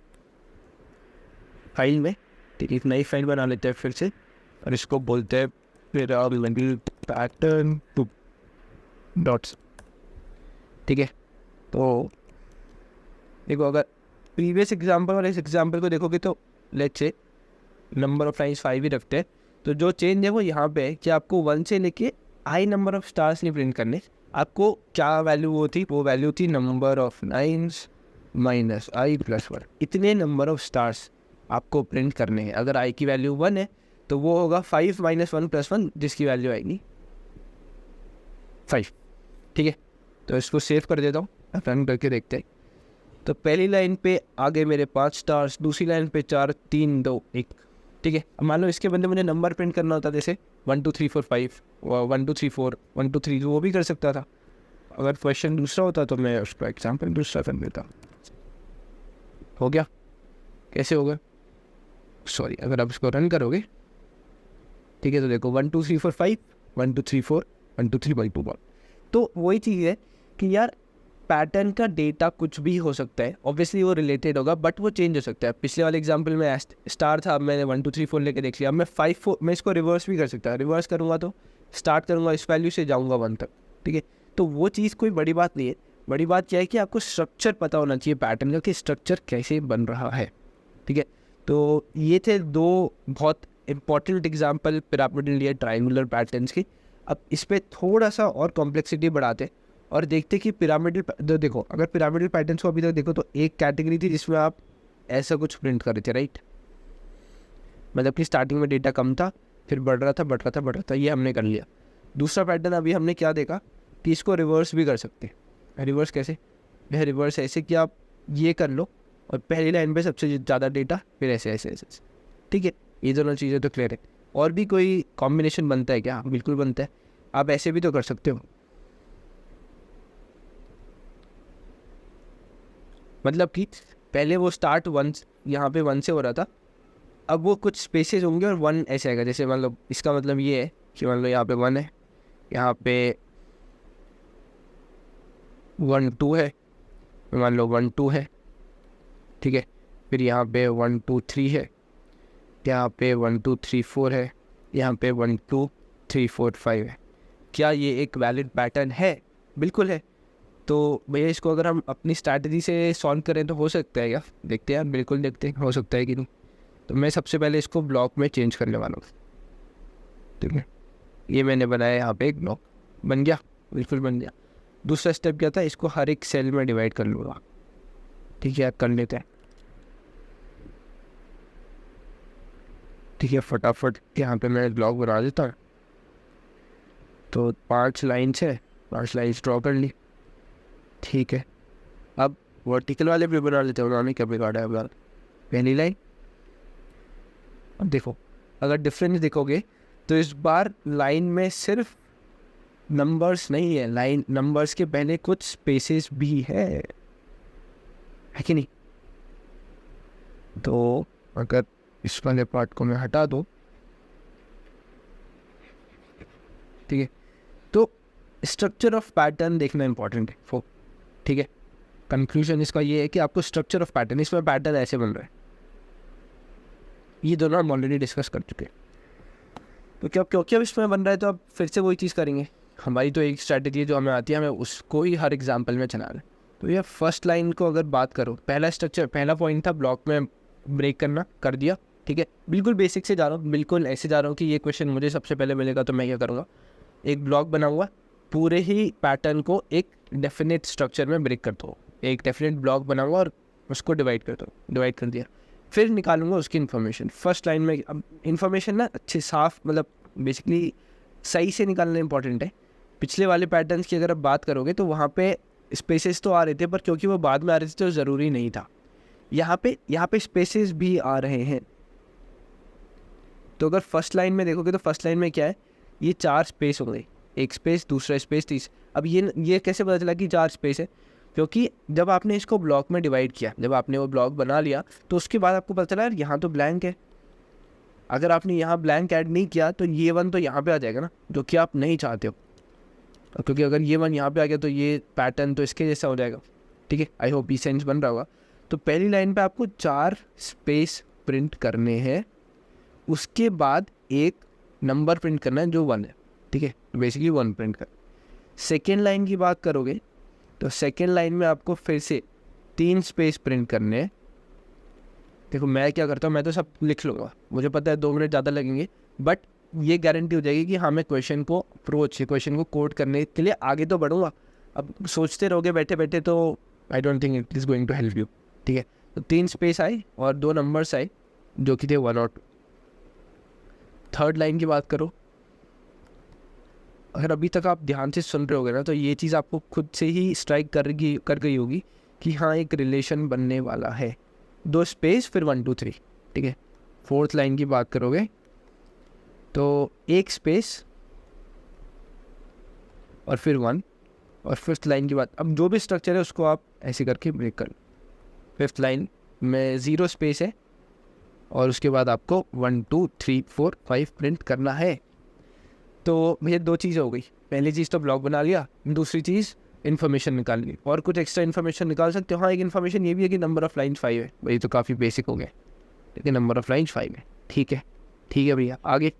फाइल में, ठीक है। एक नई फाइल बना लेते हैं फिर से, और इसको बोलते हैं पैटर्न टू डॉट्स, ठीक है। तो देखो अगर प्रीवियस एग्जांपल और इस एग्जांपल को देखोगे तो let's say number of lines 5 ही रखते हैं, तो जो चेंज है वो यहाँ पे है कि आपको 1 से लेके आई नंबर ऑफ स्टार्स नहीं प्रिंट करने। आपको क्या वैल्यू वो थी? वो वैल्यू थी नंबर ऑफ लाइन्स माइनस आई + 1, इतने नंबर ऑफ स्टार्स आपको प्रिंट करने हैं। अगर आई की वैल्यू 1 है तो वो होगा 5 - 1 + 1 जिसकी वैल्यू आएगी 5, ठीक है। तो इसको सेव कर देता हूँ, रन करके देखते हैं। तो पहली लाइन पे आ गए मेरे 5 स्टार्स, दूसरी लाइन पे 4 3 2 1, ठीक है। अब मान लो इसके बदले मुझे नंबर प्रिंट करना होता, जैसे 1 2 3 4 5, 1 2 3 4 1 2 3, वो भी कर सकता था। अगर क्वेश्चन दूसरा होता तो मैं उसको एग्जाम्पल दूसरा कर देता। हो गया? कैसे होगा? सॉरी, अगर आप इसको रन करोगे, ठीक है, तो देखो 1 2 3 4 5 1 2 3 4 1 2 3 1 2 1। तो वही चीज़ है कि यार पैटर्न का डेटा कुछ भी हो सकता है, ऑब्वियसली वो रिलेटेड होगा बट वो चेंज हो सकता है। पिछले वाले एग्जांपल में स्टार था, अब मैंने 1 2 3 4 लेके देख लिया। अब मैं 5 4 मैं इसको रिवर्स भी कर सकता है। रिवर्स करूँगा तो स्टार्ट करूँगा इस वैल्यू से, जाऊँगा 1 तक, ठीक है। तो वो चीज़ कोई बड़ी बात नहीं है। बड़ी बात क्या है कि आपको स्ट्रक्चर पता होना चाहिए पैटर्न का, कि स्ट्रक्चर कैसे बन रहा है, ठीक है। तो ये थे 2 बहुत इंपॉर्टेंट एग्जाम्पल पिरामिडल या ट्रायंगुलर पैटर्न्स की। अब इस पर थोड़ा सा और कॉम्प्लेक्सिटी बढ़ाते और देखते कि पिरामिडल, देखो अगर पिरामिडल पैटर्न्स को अभी तक देखो तो एक कैटेगरी थी जिसमें आप ऐसा कुछ प्रिंट कर रहे थे, राइट। मतलब कि स्टार्टिंग में डेटा कम था, फिर बढ़ रहा था, ये हमने कर लिया। दूसरा पैटर्न अभी हमने क्या देखा कि इसको रिवर्स भी कर सकते हैं। रिवर्स कैसे? यह रिवर्स ऐसे कि आप ये कर लो और पहली लाइन पे सबसे ज़्यादा डेटा, फिर ऐसे ऐसे ऐसे, ठीक है। ये दोनों चीज़ें तो क्लियर है। और भी कोई कॉम्बिनेशन बनता है क्या? बिल्कुल बनता है। आप ऐसे भी तो कर सकते हो, मतलब कि पहले वो स्टार्ट 1 यहाँ पे 1 से हो रहा था, अब वो कुछ स्पेसेस होंगे और 1 ऐसे आएगा। जैसे मान लो इसका मतलब ये है कि मान लो यहाँ पे 1 है, यहाँ पे 1 2 है, मान लो 1 2 है, ठीक है। फिर यहाँ पे 1 2 3 है, यहाँ पे 1 2 3 4 है, यहाँ पे 1 2 3 4 5 है। क्या ये एक वैलिड पैटर्न है? बिल्कुल है। तो भैया इसको अगर हम अपनी स्ट्रैटेजी से सॉल्व करें तो हो सकता है क्या? देखते हैं यार, बिल्कुल देखते हैं हो सकता है कि नहीं। तो मैं सबसे पहले इसको ब्लॉक में चेंज करने वाला हूँ, ठीक है। ये मैंने बनाया, यहाँ पे एक ब्लॉक बन गया, बिल्कुल बन गया। दूसरा स्टेप क्या था? इसको हर एक सेल में डिवाइड कर लूँगा, ठीक है। कर लेते हैं, ठीक है। फटाफट यहाँ पे मैं ब्लॉक बना देता हूँ। तो 5 लाइन्स है, 5 लाइन्स ड्रॉ कर ली, ठीक है। अब वर्टिकल वाले भी बना लेते हैं, उन्होंने क्या बिगाड़ा है अब? पहली लाइन, अब देखो अगर डिफरेंस देखोगे तो इस बार लाइन में सिर्फ नंबर्स नहीं है, लाइन नंबर्स के पहले कुछ स्पेसेस भी है कि नहीं? तो अगर इस वाले पार्ट को मैं हटा दूँ, ठीक है, तो स्ट्रक्चर ऑफ पैटर्न देखना इंपॉर्टेंट है, ठीक है। कंक्लूजन इसका ये है कि आपको स्ट्रक्चर ऑफ पैटर्न, इसमें पैटर्न ऐसे बन रहा है, ये दोनों हम ऑलरेडी डिस्कस कर चुके हैं। तो क्या क्योंकि अब इसमें बन रहा है तो अब फिर से वही चीज़ करेंगे। हमारी तो एक स्ट्रैटेजी जो हमें आती है, हमें उसको ही हर एग्जाम्पल में चला रहे हैं। तो ये फर्स्ट लाइन को अगर बात करो, पहला स्ट्रक्चर, पहला पॉइंट था ब्लॉक में ब्रेक करना, कर दिया, ठीक है। बिल्कुल बेसिक से जा रहा हूँ, बिल्कुल ऐसे जा रहा हूँ कि ये क्वेश्चन मुझे सबसे पहले मिलेगा तो मैं क्या करूँगा, एक ब्लॉक बनाऊंगा, पूरे ही पैटर्न को एक डेफिनेट स्ट्रक्चर में ब्रेक करता हूँ, एक डेफिनेट ब्लॉक बनाऊंगा और उसको डिवाइड करता हूँ, डिवाइड कर दिया, फिर निकालूंगा उसकी इन्फॉर्मेशन। फर्स्ट लाइन में अब इन्फॉर्मेशन ना अच्छे साफ मतलब बेसिकली सही से निकालना इंपॉर्टेंट है। पिछले वाले पैटर्न्स की अगर आप बात करोगे तो वहाँ पे स्पेसेस तो आ रहे थे, पर क्योंकि वो बाद में आ रहे थे तो ज़रूरी नहीं था। यहाँ पे स्पेसेस भी आ रहे हैं। तो अगर फर्स्ट लाइन में देखोगे तो फर्स्ट लाइन में क्या है, ये 4 स्पेस होंगे, एक स्पेस, दूसरा स्पेस, तीसरा। अब ये कैसे पता चला कि 4 स्पेस है, क्योंकि जब आपने इसको ब्लॉक में डिवाइड किया, जब आपने वो ब्लॉक बना लिया तो उसके बाद आपको पता चला यार यहाँ तो ब्लैंक है। अगर आपने यहाँ ब्लैंक ऐड नहीं किया तो ये 1 तो यहाँ पे आ जाएगा ना, जो कि आप नहीं चाहते हो, क्योंकि अगर ये 1 यहाँ पे आ गया तो ये पैटर्न तो इसके जैसा हो जाएगा। ठीक है, आई होप ये सेंस बन रहा होगा। तो पहली लाइन पे आपको 4 स्पेस प्रिंट करने हैं, उसके बाद एक नंबर प्रिंट करना है जो 1 है। ठीक है, बेसिकली 1 प्रिंट कर। सेकेंड लाइन की बात करोगे तो सेकेंड लाइन में आपको फिर से 3 स्पेस प्रिंट करने हैं। देखो मैं क्या करता हूँ, मैं तो सब लिख लूँगा, मुझे पता है 2 मिनट ज़्यादा लगेंगे, बट ये गारंटी हो जाएगी कि हाँ मैं क्वेश्चन को क्वेश्चन को कोड करने के लिए आगे तो बढ़ूँगा। अब सोचते रहोगे बैठे बैठे तो I don't think it is going to help you. ठीक है, तो 3 स्पेस आए और 2 नंबर्स आए जो कि थे 1 और 2। थर्ड लाइन की बात करो, अगर अभी तक आप ध्यान से सुन रहे होगे ना तो ये चीज़ आपको खुद से ही स्ट्राइक कर गई होगी कि हाँ एक रिलेशन बनने वाला है। 2 स्पेस फिर 1 2 3। ठीक है, फोर्थ लाइन की बात करोगे तो एक स्पेस और फिर 1, और फिफ्थ लाइन की बात, अब जो भी स्ट्रक्चर है उसको आप ऐसे करके ब्रेक कर लो। फिफ्थ लाइन में 0 स्पेस है और उसके बाद आपको 1 2 3 4 5 प्रिंट करना है। तो भैया 2 चीज़ें हो गई, पहली चीज़ तो ब्लॉक बना लिया, दूसरी चीज़ इन्फॉर्मेशन निकाल ली। और कुछ एक्स्ट्रा इन्फॉर्मेशन निकाल सकते हो। हाँ, एक इन्फॉर्मेशन ये भी है कि नंबर ऑफ लाइन्स 5 है, वही तो काफ़ी बेसिक हो गया, लेकिन नंबर ऑफ लाइन्स 5 है। ठीक है भैया। आगे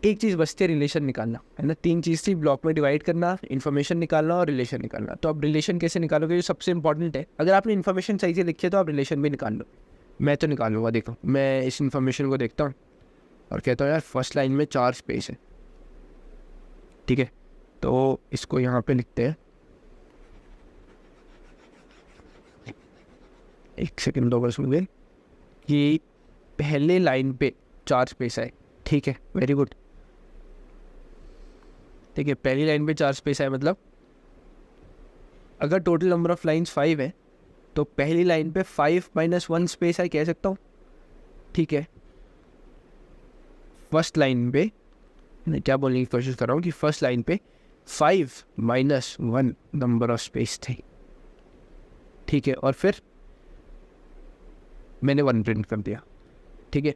एक चीज़ बचती है, रिलेशन निकालना, है ना। 3 चीज़ थी, ब्लॉक में डिवाइड करना, इन्फॉर्मेशन निकालना और रिलेशन निकालना। तो अब रिलेशन कैसे निकालोगे, ये सबसे इंपॉर्टेंट है। अगर आपने इन्फॉर्मेशन सही से लिखी है तो आप रिलेशन भी निकाल लो। मैं तो निकालूंगा। देखो मैं इस इन्फॉर्मेशन को देखता हूँ और कहता हूँ यार फर्स्ट लाइन में 4 स्पेस है। ठीक है, तो इसको यहाँ पे लिखते हैं, एक सेकेंड दो बस मुझे, कि पहले लाइन पे 4 स्पेस है। ठीक है, वेरी गुड। ठीक है, पहली लाइन पे 4 स्पेस है, मतलब अगर टोटल नंबर ऑफ लाइन्स 5 है तो पहली लाइन पे 5 - 1 स्पेस है, कह सकता हूँ। ठीक है, फर्स्ट लाइन पे मैं क्या बोलने की कोशिश कर रहा हूँ कि फर्स्ट लाइन पे 5 - 1 नंबर ऑफ स्पेस थे। ठीक है, और फिर मैंने 1 प्रिंट कर दिया। ठीक है,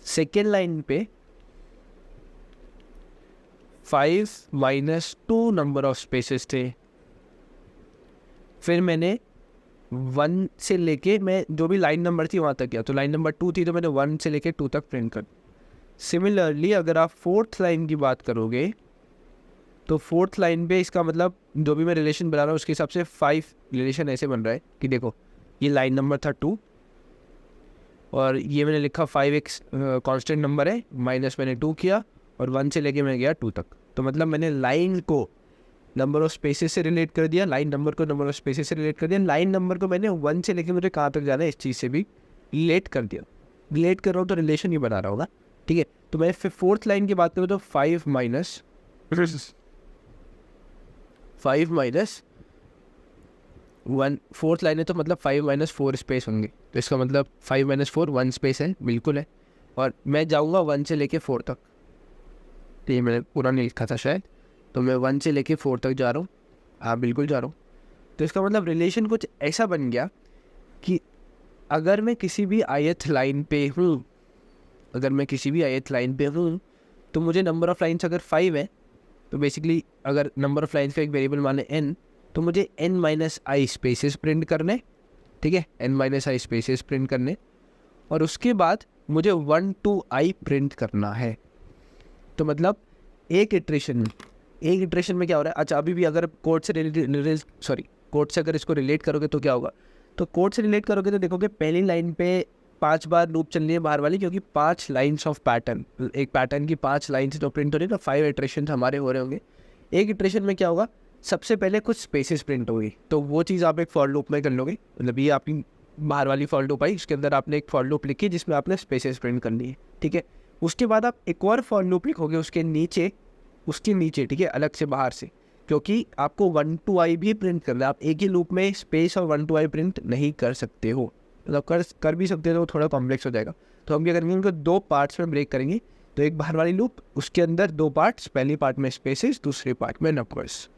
सेकेंड लाइन पे 5 - 2 नंबर ऑफ स्पेसेस थे। फिर मैंने 1 से लेके मैं जो भी लाइन नंबर थी वहाँ तक गया, तो लाइन नंबर 2 थी तो मैंने 1 से लेके 2 तक प्रिंट कर। सिमिलरली अगर आप फोर्थ लाइन की बात करोगे तो फोर्थ लाइन पे इसका मतलब जो भी मैं रिलेशन बना रहा हूँ उसके हिसाब से 5 रिलेशन ऐसे बन रहा है कि देखो ये लाइन नंबर था 2 और ये मैंने लिखा 5 एक कांस्टेंट नंबर है, माइनस मैंने 2 किया और 1 से लेके मैं गया 2 तक। तो मतलब मैंने लाइन को नंबर ऑफ स्पेसेस से रिलेट कर दिया, लाइन नंबर को नंबर ऑफ स्पेसेस से रिलेट कर दिया, लाइन नंबर को मैंने 1 से लेके मुझे कहाँ तक जाना है इस चीज़ से भी रिलेट कर दिया। रिलेट कर रहा हूँ तो रिलेशन ही बना रहा होगा। ठीक है, तो मैं फिर फोर्थ लाइन की बात करूँ तो 5 - 1 फोर्थ लाइन है तो मतलब 5 - 4 स्पेस होंगे, तो इसका मतलब 5 - 4 1 स्पेस है, बिल्कुल है। और मैं जाऊँगा 1 से लेके 4 तक, तो ये मैंने पूरा नहीं लिखा था शायद, तो मैं 1 से लेके 4 तक जा रहा हूँ। हाँ बिल्कुल जा रहा हूँ। तो इसका मतलब रिलेशन कुछ ऐसा बन गया कि अगर मैं किसी भी आयत लाइन पे हूँ, तो मुझे नंबर ऑफ़ लाइन्स अगर 5 है तो बेसिकली अगर नंबर ऑफ़ लाइन्स का एक वेरिएबल माने n, तो मुझे n - i स्पेसेस प्रिंट करने। ठीक है, n - i स्पेसेस प्रिंट करने और उसके बाद मुझे 1 to i प्रिंट करना है। तो मतलब एक इटरेशन में क्या हो रहा है। अच्छा, अभी भी अगर कोड से अगर इसको रिलेट करोगे तो क्या होगा, तो कोड से रिलेट करोगे तो देखोगे पहली लाइन पे 5 बार लूप चलनी है बाहर वाली, क्योंकि 5 लाइन्स ऑफ पैटर्न, एक पैटर्न की 5 लाइन्स जो प्रिंट हो रही है, तो 5 इटरेशन हमारे हो रहे होंगे। एक इटरेशन में क्या होगा, सबसे पहले कुछ स्पेसेस प्रिंट होगी, तो वो चीज़ आप एक फॉर लूप में कर लोगे। मतलब ये आपकी बाहर वाली फॉर लूप आई, उसके अंदर आपने एक फॉर लूप लिखी जिसमें आपने स्पेसेस प्रिंट करनी है, ठीक है। उसके बाद आप एक और फॉर लूप लिखोगे उसके नीचे, ठीक है, अलग से बाहर से, क्योंकि आपको 1 to i भी प्रिंट करना है। आप एक ही लूप में स्पेस और 1 to i प्रिंट नहीं कर सकते हो, मतलब कर भी सकते हो तो थोड़ा कॉम्प्लेक्स हो जाएगा। तो हम क्या करेंगे, उनको 2 पार्ट्स में ब्रेक करेंगे। तो एक बाहर वाली लूप, उसके अंदर 2 पार्ट्स, पहली पार्ट में स्पेसेस, दूसरे पार्ट में नंबर्स।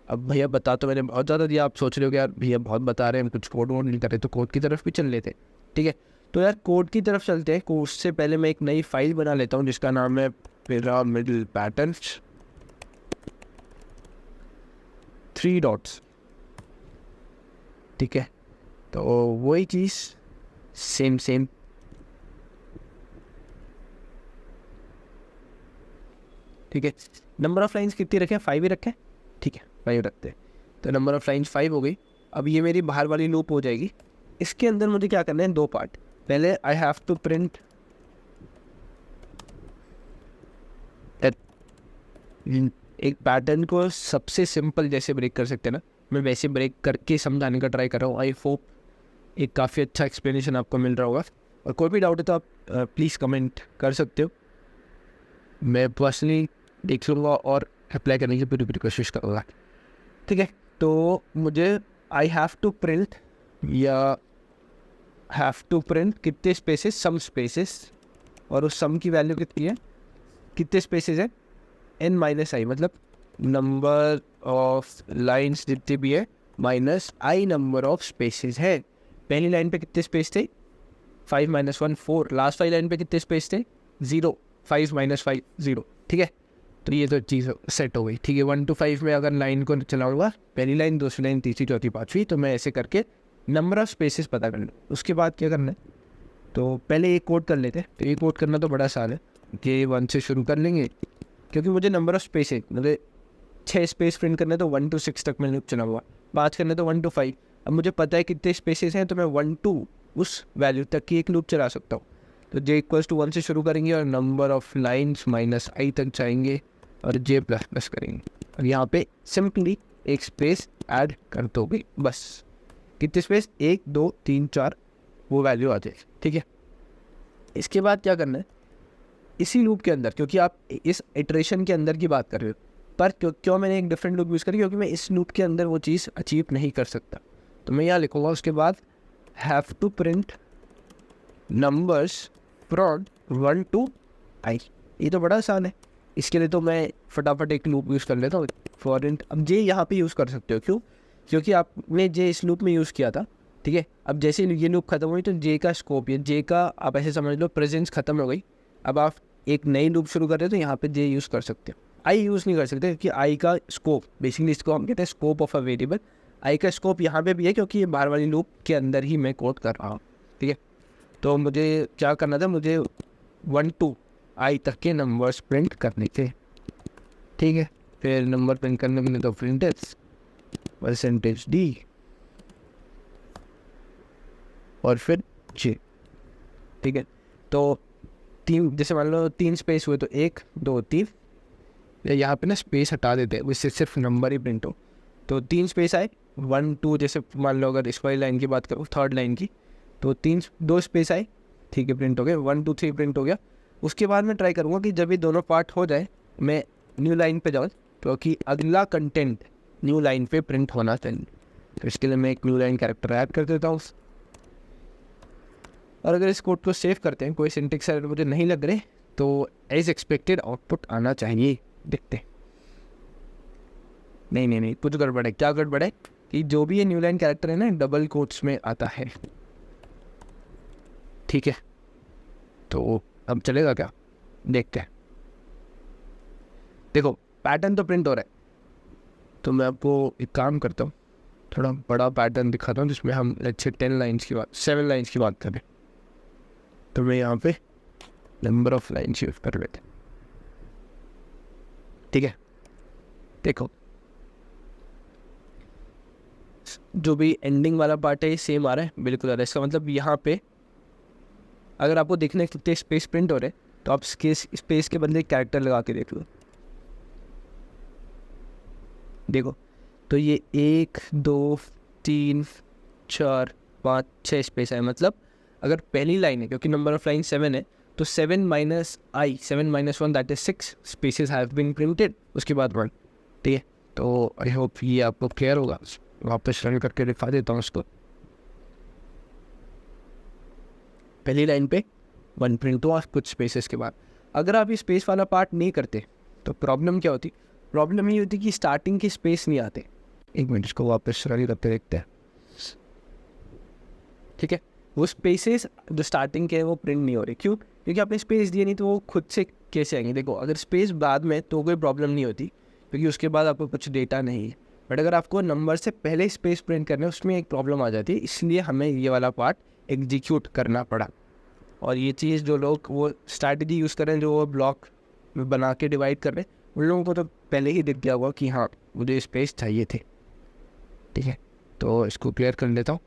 अब भैया बता तो मैंने बहुत ज़्यादा दिया, आप सोच रहे हो कि यार भैया बहुत बता रहे हैं, हम कुछ कोड वोड नहीं कर रहे, तो कोड की तरफ भी चल लेते, ठीक है। तो यार कोड की तरफ चलते हैं। उससे पहले मैं एक नई फाइल बना लेता हूँ जिसका नाम है पिरामिडल पैटर्न्स 3 डॉट्स, ठीक है। तो वही चीज़ सेम ठीक है। नंबर ऑफ लाइंस कितनी रखें, 5 ही रखें, ठीक है, 5 रखते हैं। तो नंबर ऑफ लाइंस 5 हो गई। अब ये मेरी बाहर वाली लूप हो जाएगी। इसके अंदर मुझे क्या करना है, 2 पार्ट। पहले आई हैव टू प्रिंट एक पैटर्न को सबसे सिंपल जैसे ब्रेक कर सकते हैं ना, मैं वैसे ब्रेक करके समझाने का ट्राई कर रहा हूँ। आई होप एक काफ़ी अच्छा एक्सप्लेनेशन आपको मिल रहा होगा। और कोई भी डाउट है तो आप प्लीज़ कमेंट कर सकते हो, मैं पर्सनली देख लूँगा और अप्लाई करने की पूरी कोशिश करूँगा, ठीक है। तो मुझे आई हैव टू प्रिंट कितने स्पेसेस, सम स्पेसेस, और उस सम की वैल्यू कितनी है, कितने स्पेसेस है, n-i, मतलब नंबर ऑफ लाइन्स जितनी भी है minus i number of spaces है। पहली लाइन पे कितने स्पेस थे, 5 - 1 4। लास्ट वाली लाइन पे कितने स्पेस थे, 0, 5 - 5 0, ठीक है। तो ये तो चीज़ सेट हो गई, ठीक है। 1 to 5 में अगर लाइन को चलाऊंगा, पहली लाइन, दूसरी लाइन, तीसरी, चौथी, पाँचवीं, तो मैं ऐसे करके नंबर ऑफ स्पेसेस पता कर लूँ। उसके बाद क्या करना है, तो पहले एक कोड कर लेते हैं। तो एक कोड करना तो बड़ा आसान है, कि 1 से शुरू कर लेंगे, क्योंकि मुझे नंबर ऑफ स्पेस है, मतलब 6 स्पेस प्रिंट करने, तो 1 to 6 तक मैंने चला हुआ, 5 करने तो 1 to 5। अब मुझे पता है कितने स्पेसेस हैं, तो मैं 1 to उस वैल्यू तक की एक लूप चला सकता हूँ। तो j=1 से शुरू करेंगे और नंबर ऑफ लाइन्स -i तक जाएंगे और j++ करेंगे, और यहाँ पे सिंपली एक स्पेस ऐड कर दोगे, बस। कितने स्पेस, 1 2 3 4, वो वैल्यू आ जाए, ठीक है। इसके बाद क्या करना है, इसी लूप के अंदर, क्योंकि आप इस इटरेशन के अंदर की बात कर रहे हो, पर क्यों मैंने एक डिफरेंट लूप यूज़ करी, क्योंकि मैं इस लूप के अंदर वो चीज़ अचीव नहीं कर सकता। तो मैं यहाँ लिखूँगा उसके बाद have to print numbers from 1 to i। ये तो बड़ा आसान है। इसके लिए तो मैं फटाफट एक लूप यूज़ कर लेता हूँ, फॉर इंट। अब जे यहाँ पे यूज़ कर सकते हो, क्यों, क्योंकि आपने जे इस लूप में यूज़ किया था, ठीक है। अब जैसे ये लूप खत्म हुई, तो जे का स्कोप, ये जे का आप ऐसे समझ लो प्रेजेंस खत्म हो गई। अब आप एक नई लूप शुरू कर रहे हो, तो यहाँ पे जे यूज़ कर सकते हो, आई यूज़ नहीं कर सकते, क्योंकि आई का स्कोप, बेसिकली इसको हम कहते हैं स्कोप ऑफ अ वेरिएबल। आई का स्कोप यहाँ पे भी है, क्योंकि ये बाहर वाली लूप के अंदर ही मैं कोड कर रहा हूँ, ठीक है। तो मुझे क्या करना था, मुझे 1 to i तक के नंबर्स प्रिंट करने थे, ठीक है। फिर नंबर प्रिंट करने के लिए तो प्रिंट %d और फिर j, ठीक है। तो 3, जैसे मान लो 3 स्पेस हुए, तो 1 2 3, या यहाँ पे ना स्पेस हटा देते हैं, उससे सिर्फ नंबर ही प्रिंट हो। तो 3 स्पेस आए, 1 2, जैसे मान लो अगर इस वाली लाइन की बात करूँ, थर्ड लाइन की, तो 2 स्पेस आए, ठीक है, प्रिंट हो गए, 1 2 3 प्रिंट हो गया। उसके बाद मैं ट्राई करूँगा कि जब ये दोनों पार्ट हो जाए, मैं न्यू लाइन पे जाऊँ, क्योंकि अगला कंटेंट न्यू लाइन पे प्रिंट होना चाहिए। तो इसके लिए मैं एक न्यू लाइन कैरेक्टर ऐड कर देता हूँ। और अगर इस कोड को सेव करते हैं, कोई सिंटेक्स एरर मुझे नहीं लग रहे, तो एज एक्सपेक्टेड आउटपुट आना चाहिए। देखते हैं, नहीं, कुछ गड़बड़ है। क्या गड़बड़ है कि जो भी ये न्यू लाइन कैरेक्टर है ना, डबल कोट्स में आता है, ठीक है। तो अब चलेगा क्या, देखते हैं। देखो पैटर्न तो प्रिंट हो रहा है, तो मैं आपको एक काम करता हूँ, थोड़ा बड़ा पैटर्न दिखाता हूँ, जिसमें हम अच्छे 7 लाइन्स की बात करें। तो मैं यहाँ पे नंबर ऑफ लाइन्स यूज कर लेते, ठीक है। देखो जो भी एंडिंग वाला पार्ट है, ये सेम आ रहा है, बिल्कुल आ रहा है। इसका मतलब यहाँ पे अगर आपको देखने कितने स्पेस प्रिंट हो रहे तो आप स्पेस के बदले कैरेक्टर लगा के देख लो, देखो तो ये 1 2 3 4 5 6 स्पेस है। मतलब अगर पहली लाइन है, क्योंकि नंबर ऑफ लाइन 7 है, तो 7 minus 1 that is 6 spaces have been printed, उसके बाद 1। ठीक है, तो आई होप ये आपको क्लियर होगा। वापस रन करके दिखा देता हूँ उसको। पहली लाइन पे 1 प्रिंट हुआ कुछ स्पेसेस के बाद। अगर आप ये स्पेस वाला पार्ट नहीं करते तो प्रॉब्लम क्या होती? प्रॉब्लम ये होती कि स्टार्टिंग के स्पेस नहीं आते। एक मिनट, इसको वापस रन करके देखते हैं। ठीक है, वो स्पेसेस जो स्टार्टिंग के हैं वो प्रिंट नहीं हो रहे। क्यों? क्योंकि आपने स्पेस दिए नहीं, तो वो खुद से कैसे आएंगे? देखो, अगर स्पेस बाद में तो कोई प्रॉब्लम नहीं होती, क्योंकि उसके बाद आपको कुछ डेटा नहीं है। बट अगर आपको नंबर से पहले स्पेस प्रिंट करना है, उसमें एक प्रॉब्लम आ जाती है। इसलिए हमें ये वाला पार्ट एग्जीक्यूट करना पड़ा। और ये चीज़ जो लोग वो स्ट्रैटेजी यूज़ कर रहे हैं, जो वो ब्लॉक बना के डिवाइड कर रहे हैं, उन लोगों को तो पहले ही दिख गया होगा कि हाँ मुझे स्पेस चाहिए थे। ठीक है, तो इसको क्लियर कर लेता हूँ,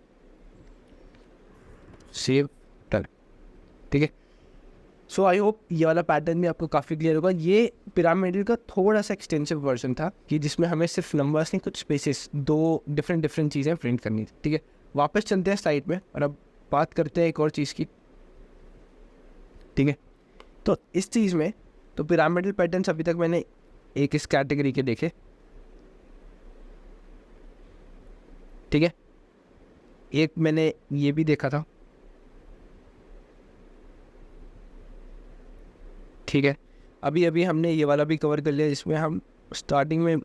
सेव डन। ठीक है, सो आई होप ये वाला पैटर्न भी आपको काफ़ी क्लियर होगा। ये पिरामिडल का थोड़ा सा एक्सटेंसिव वर्जन था कि जिसमें हमें सिर्फ नंबर्स नहीं, कुछ स्पेसेस, 2 डिफरेंट चीज़ें प्रिंट करनी थी। ठीक है, वापस चलते हैं स्लाइड में और अब बात करते हैं एक और चीज़ की। ठीक है, तो इस चीज़ में तो पिरामिडल पैटर्न्स अभी तक मैंने एक इस कैटेगरी के देखे। ठीक है, एक मैंने ये भी देखा था। ठीक है, अभी हमने ये वाला भी कवर कर लिया, जिसमें हम स्टार्टिंग में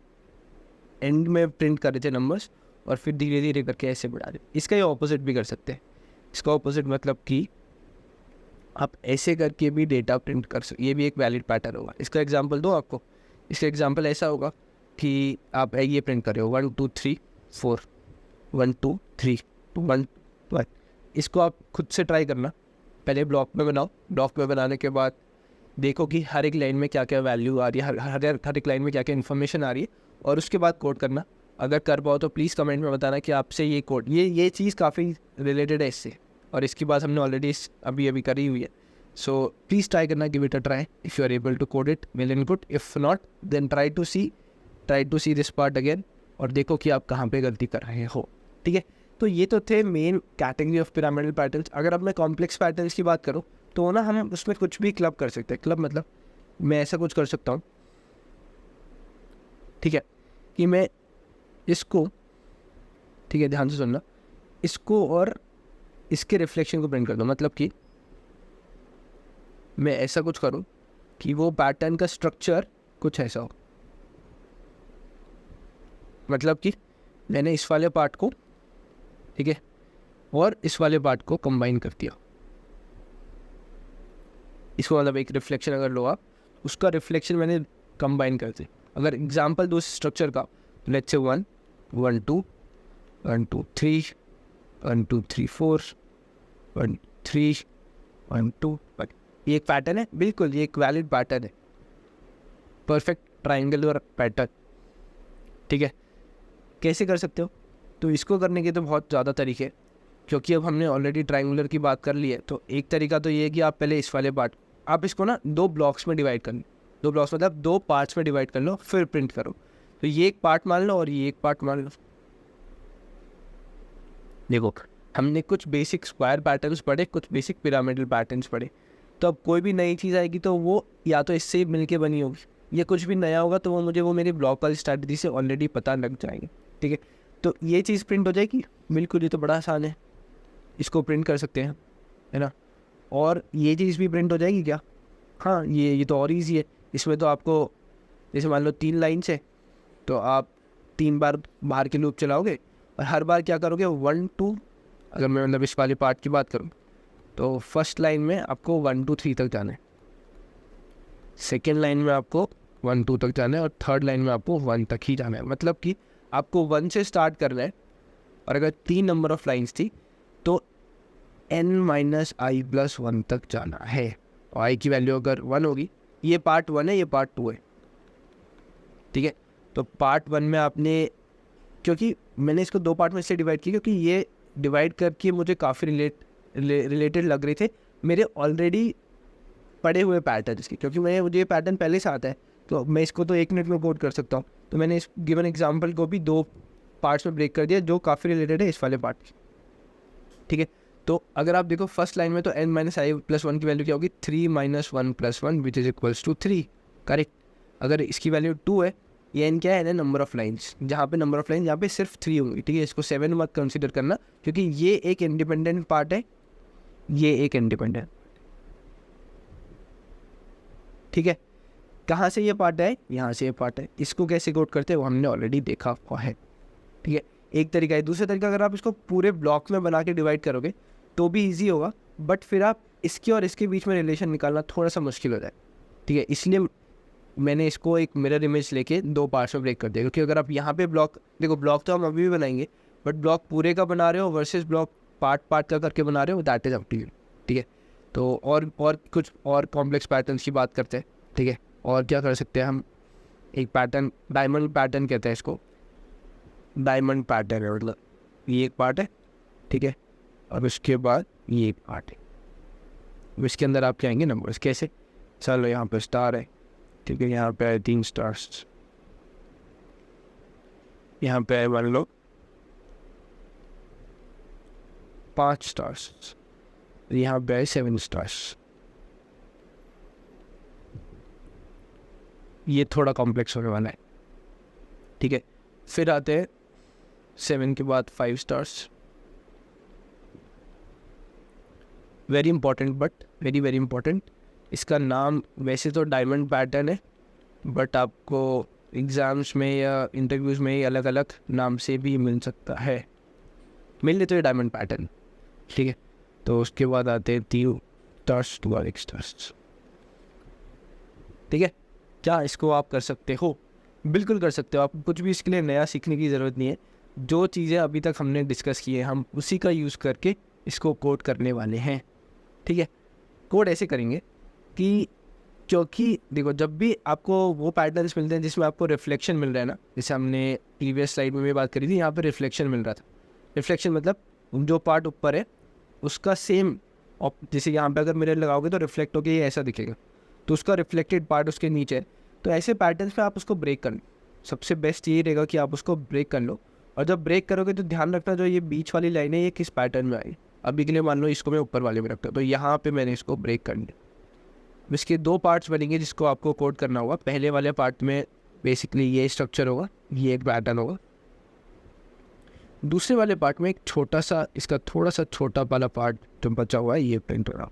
एंड में प्रिंट कर रहे थे नंबर्स और फिर धीरे धीरे करके ऐसे बढ़ा रहे। इसका ये ऑपोजिट भी कर सकते हैं। इसका ऑपोजिट मतलब कि आप ऐसे करके भी डेटा प्रिंट कर सकते। ये भी एक वैलिड पैटर्न होगा। इसका एग्जांपल दो आपको। इसका एग्जांपल ऐसा होगा कि आप ये प्रिंट कर रहे हो 1 2 3 4 1 2 3 1 1। इसको आप खुद से ट्राई करना। पहले ब्लॉक में बनाओ। ब्लॉक में बनाने के बाद देखो कि हर एक लाइन में क्या क्या वैल्यू आ रही है, हर एक लाइन में क्या क्या इन्फॉर्मेशन आ रही है, और उसके बाद कोड करना। अगर कर पाओ तो प्लीज़ कमेंट में बताना कि आपसे ये कोड, ये चीज़ काफ़ी रिलेटेड है इससे, और इसकी बात हमने ऑलरेडी अभी करी हुई है। सो प्लीज़ ट्राई करना, give it a try. If you are able to code it, well and good. If not then try to see this part again और देखो कि आप कहाँ पे गलती कर रहे हो। ठीक है, तो ये तो थे main category of pyramidal patterns. अगर अब मैं कॉम्प्लेक्स पैटर्न्स की बात करूँ तो ना हम उसमें कुछ भी क्लब कर सकते हैं। क्लब मतलब मैं ऐसा कुछ कर सकता हूँ, ठीक है, कि मैं इसको, ठीक है ध्यान से सुनना, इसको और इसके रिफ्लेक्शन को प्रिंट कर दूँ। मतलब कि मैं ऐसा कुछ करूँ कि वो पैटर्न का स्ट्रक्चर कुछ ऐसा हो। मतलब कि मैंने इस वाले पार्ट को, ठीक है, और इस वाले पार्ट को कंबाइन कर दिया। इसको मतलब एक रिफ्लेक्शन अगर लो आप, उसका रिफ्लेक्शन मैंने कंबाइन कर दिया। अगर एग्जांपल दो स्ट्रक्चर का, लेट्स से 1 1 2 1 2 3 1 2 3 4 1 3 1 2 1। ये एक पैटर्न है, बिल्कुल ये एक वैलिड पैटर्न है, परफेक्ट ट्राइंगुलर पैटर्न। ठीक है, कैसे कर सकते हो? तो इसको करने के तो बहुत ज़्यादा तरीके हैं, क्योंकि अब हमने ऑलरेडी ट्राइंगुलर की बात कर ली है। तो एक तरीका तो ये है कि आप पहले इस वाले पार्ट, आप इसको ना 2 ब्लॉक्स में डिवाइड कर लो। 2 ब्लॉक्स मतलब 2 पार्ट्स में डिवाइड कर लो, फिर प्रिंट करो। तो ये एक पार्ट मान लो और ये एक पार्ट मान लो। देखो, हमने कुछ बेसिक स्क्वायर पैटर्न्स पढ़े, कुछ बेसिक पिरामिडल पैटर्न्स पढ़े। तो अब कोई भी नई चीज़ आएगी तो वो या तो इससे मिलके बनी होगी, या कुछ भी नया होगा तो वो मेरी ब्लॉक वाली स्ट्रैटेजी से ऑलरेडी पता लग जाएंगे। ठीक है, तो ये चीज़ प्रिंट हो जाएगी। बिल्कुल, ये तो बड़ा आसान है, इसको प्रिंट कर सकते हैं, है ना। और ये चीज़ भी प्रिंट हो जाएगी क्या? हाँ, ये तो और ईजी है। इसमें तो आपको जैसे मान लो 3 लाइन्स है, तो आप 3 बार बाहर के लूप चलाओगे और हर बार क्या करोगे 1 2। अगर मैं मतलब इस वाले पार्ट की बात करूँ तो फर्स्ट लाइन में आपको 1 2 3 तक जाना है, सेकेंड लाइन में आपको 1 2 तक जाना है, और थर्ड लाइन में आपको 1 तक ही जाना है। मतलब कि आपको 1 से स्टार्ट करना है, और अगर 3 नंबर ऑफ लाइन्स थी तो n-i+1 तक जाना है। और i की वैल्यू अगर 1 होगी, ये पार्ट 1 है, ये पार्ट 2 है। ठीक है, तो पार्ट 1 में आपने, क्योंकि मैंने इसको 2 पार्ट में इससे डिवाइड किया क्योंकि ये डिवाइड करके मुझे काफ़ी रिलेटेड लग रहे थे मेरे ऑलरेडी पड़े हुए पैटर्न्स की, क्योंकि मुझे ये पैटर्न पहले से आता है, तो मैं इसको तो 1 मिनट में कोड कर सकता हूँ। तो मैंने इस गिवन एग्जांपल को भी 2 पार्ट्स में ब्रेक कर दिया जो काफ़ी रिलेटेड है इस वाले पार्ट से, ठीक है। तो अगर आप देखो फर्स्ट लाइन में तो n-i+1 की वैल्यू क्या होगी, 3 - 1 + 1 which is equals to 3, correct. अगर इसकी वैल्यू 2 है, ये n क्या है, नंबर ऑफ लाइन्स, जहाँ पे नंबर ऑफ लाइन यहाँ पे सिर्फ 3 होंगी, ठीक है। इसको 7 मत कंसिडर करना, क्योंकि ये एक इंडिपेंडेंट पार्ट है, ये एक इंडिपेंडेंट, ठीक है। कहाँ से ये पार्ट है, यहाँ से ये पार्ट है। इसको कैसे कोड करते हैं वो हमने ऑलरेडी देखा हुआ है, ठीक है। एक तरीका है। दूसरा तरीका, अगर आप इसको पूरे ब्लॉक में बना के डिवाइड करोगे तो भी ईजी होगा, बट फिर आप इसके और इसके बीच में रिलेशन निकालना थोड़ा सा मुश्किल हो जाए, ठीक है। इसलिए मैंने इसको एक मिरर इमेज लेके 2 पार्ट्स में ब्रेक कर दिया, क्योंकि अगर आप यहाँ पे ब्लॉक देखो, ब्लॉक तो हम अभी भी बनाएंगे, बट ब्लॉक पूरे का बना रहे हो वर्सेस ब्लॉक पार्ट पार्ट का करके बना रहे हो, that is up to you, ठीक है। तो और कुछ और कॉम्प्लेक्स पैटर्न्स की बात करते हैं, ठीक है। और क्या कर सकते हैं हम, एक पैटर्न डायमंड पैटर्न कहते हैं इसको, डायमंड पैटर्न है, मतलब ये एक पार्ट है, ठीक है, और उसके बाद ये एक पार्ट है। इसके अंदर आप क्या आएंगे नंबर्स, कैसे, चलो यहाँ पे स्टार है, ठीक है, यहाँ पे 3 स्टार्स, यहाँ पे मान लो 5 स्टार्स, यहाँ पे 7 स्टार्स। ये थोड़ा कॉम्प्लेक्स होने वाला है, ठीक है। फिर आते हैं 7 के बाद 5 stars, very important, but very very important. इसका नाम वैसे तो डायमंड पैटर्न है, बट आपको एग्ज़ाम्स में या इंटरव्यूज़ में अलग अलग नाम से भी मिल सकता है, मिल लेते हैं डायमंड पैटर्न, ठीक है। तो उसके बाद आते हैं 3 स्टार्स टू 1 स्टार्स, ठीक है। क्या इसको आप कर सकते हो, बिल्कुल कर सकते हो। आपको कुछ भी इसके लिए नया सीखने की ज़रूरत नहीं है, जो चीज़ें अभी तक हमने डिस्कस की है हम उसी का यूज़ करके इसको कोड करने वाले हैं, ठीक है। कोड ऐसे करेंगे कि, क्योंकि देखो जब भी आपको वो पैटर्न्स मिलते हैं जिसमें आपको रिफ्लेक्शन मिल रहा है ना, जैसे हमने प्रीवियस स्लाइड में भी बात करी थी, यहाँ पर रिफ्लेक्शन मिल रहा था। रिफ्लेक्शन मतलब जो पार्ट ऊपर है उसका सेम, जैसे यहाँ पे अगर मिरर लगाओगे तो रिफ्लेक्ट होकर ये ऐसा दिखेगा, तो उसका रिफ्लेक्टेड पार्ट उसके नीचे है। तो ऐसे पैटर्न्स में आप उसको ब्रेक कर लो, सबसे बेस्ट ये रहेगा कि आप उसको ब्रेक कर लो। और जब ब्रेक करोगे तो ध्यान रखना जो ये बीच वाली लाइन है ये किस पैटर्न में आई। अभी के लिए मान लो इसको मैं ऊपर वाले में रखता हूँ, तो यहाँ पे मैंने इसको ब्रेक कर लिया। इसके 2 पार्ट्स बनेंगे जिसको आपको कोड करना होगा। पहले वाले पार्ट में बेसिकली ये स्ट्रक्चर होगा, ये एक पैटर्न होगा। दूसरे वाले पार्ट में एक छोटा सा, इसका थोड़ा सा छोटा वाला पार्ट जो बचा हुआ है ये प्रिंट होगा,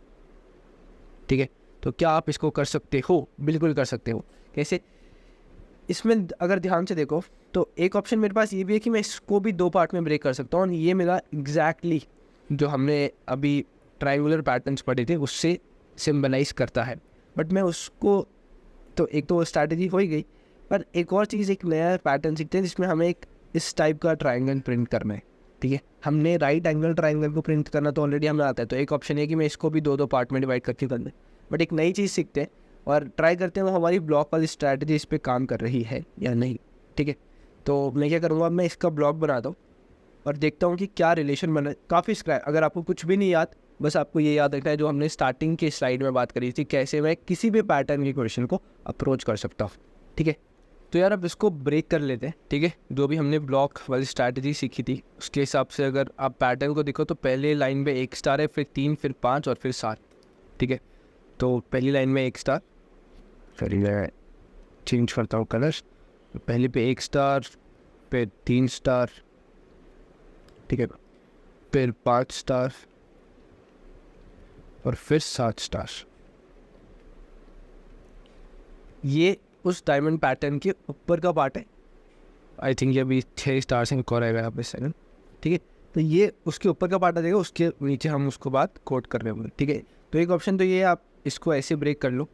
ठीक है। तो क्या आप इसको कर सकते हो, बिल्कुल कर सकते हो। कैसे, इसमें अगर ध्यान से देखो तो एक ऑप्शन मेरे पास ये भी है कि मैं इसको भी 2 पार्ट में ब्रेक कर सकता हूँ, और ये मेरा एग्जैक्टली जो हमने अभी ट्रायंगुलर पैटर्न्स पढ़े थे उससे सिम्बलाइज करता है। बट मैं उसको, तो एक तो स्ट्रैटेजी हो ही गई, पर एक और चीज़, एक नया पैटर्न सीखते हैं जिसमें हमें एक इस टाइप का ट्रायंगल प्रिंट करना है, ठीक है। हमने राइट एंगल ट्रायंगल को प्रिंट करना तो ऑलरेडी हमें आता है, तो एक ऑप्शन है कि मैं इसको भी 2 पार्ट में डिवाइड करके कर दूँ। बट एक नई चीज़ सीखते हैं और ट्राई करते हैं वो हमारी ब्लॉक वाली स्ट्रैटेजी इस पर काम कर रही है या नहीं, ठीक है। तो मैं क्या करूँगा, मैं इसका ब्लॉक बनाता हूँ और देखता हूँ कि क्या रिलेशन बना। काफ़ी स्क्रैच, अगर आपको कुछ भी नहीं याद, बस आपको ये याद रखना है जो हमने स्टार्टिंग के स्लाइड में बात करी थी, कैसे मैं किसी भी पैटर्न की क्वेश्चन को अप्रोच कर सकता हूँ, ठीक है। तो यार अब इसको ब्रेक कर लेते हैं, ठीक है। जो भी हमने ब्लॉक वाली स्ट्रैटेजी सीखी थी उसके हिसाब से अगर आप पैटर्न को देखो तो पहले लाइन में 1 स्टार है, फिर 3, फिर 5 और फिर 7, ठीक है। तो पहली लाइन में 1 स्टार, फिर मैं चेंज करता हूँ कलर्स, पहले पे 1 स्टार, फिर 3 स्टार, ठीक है, फिर 5 स्टार और फिर 7 स्टार। ये उस डायमंड पैटर्न के ऊपर का पार्ट है। आई थिंक ये अभी 6 स्टार से और आएगा यहाँ पे सेकंड, ठीक है। तो ये उसके ऊपर का पार्ट आ जाएगा, उसके नीचे हम उसको बात कोड कर रहे होंगे, ठीक है। तो एक ऑप्शन तो ये, आप इसको ऐसे ब्रेक कर लो,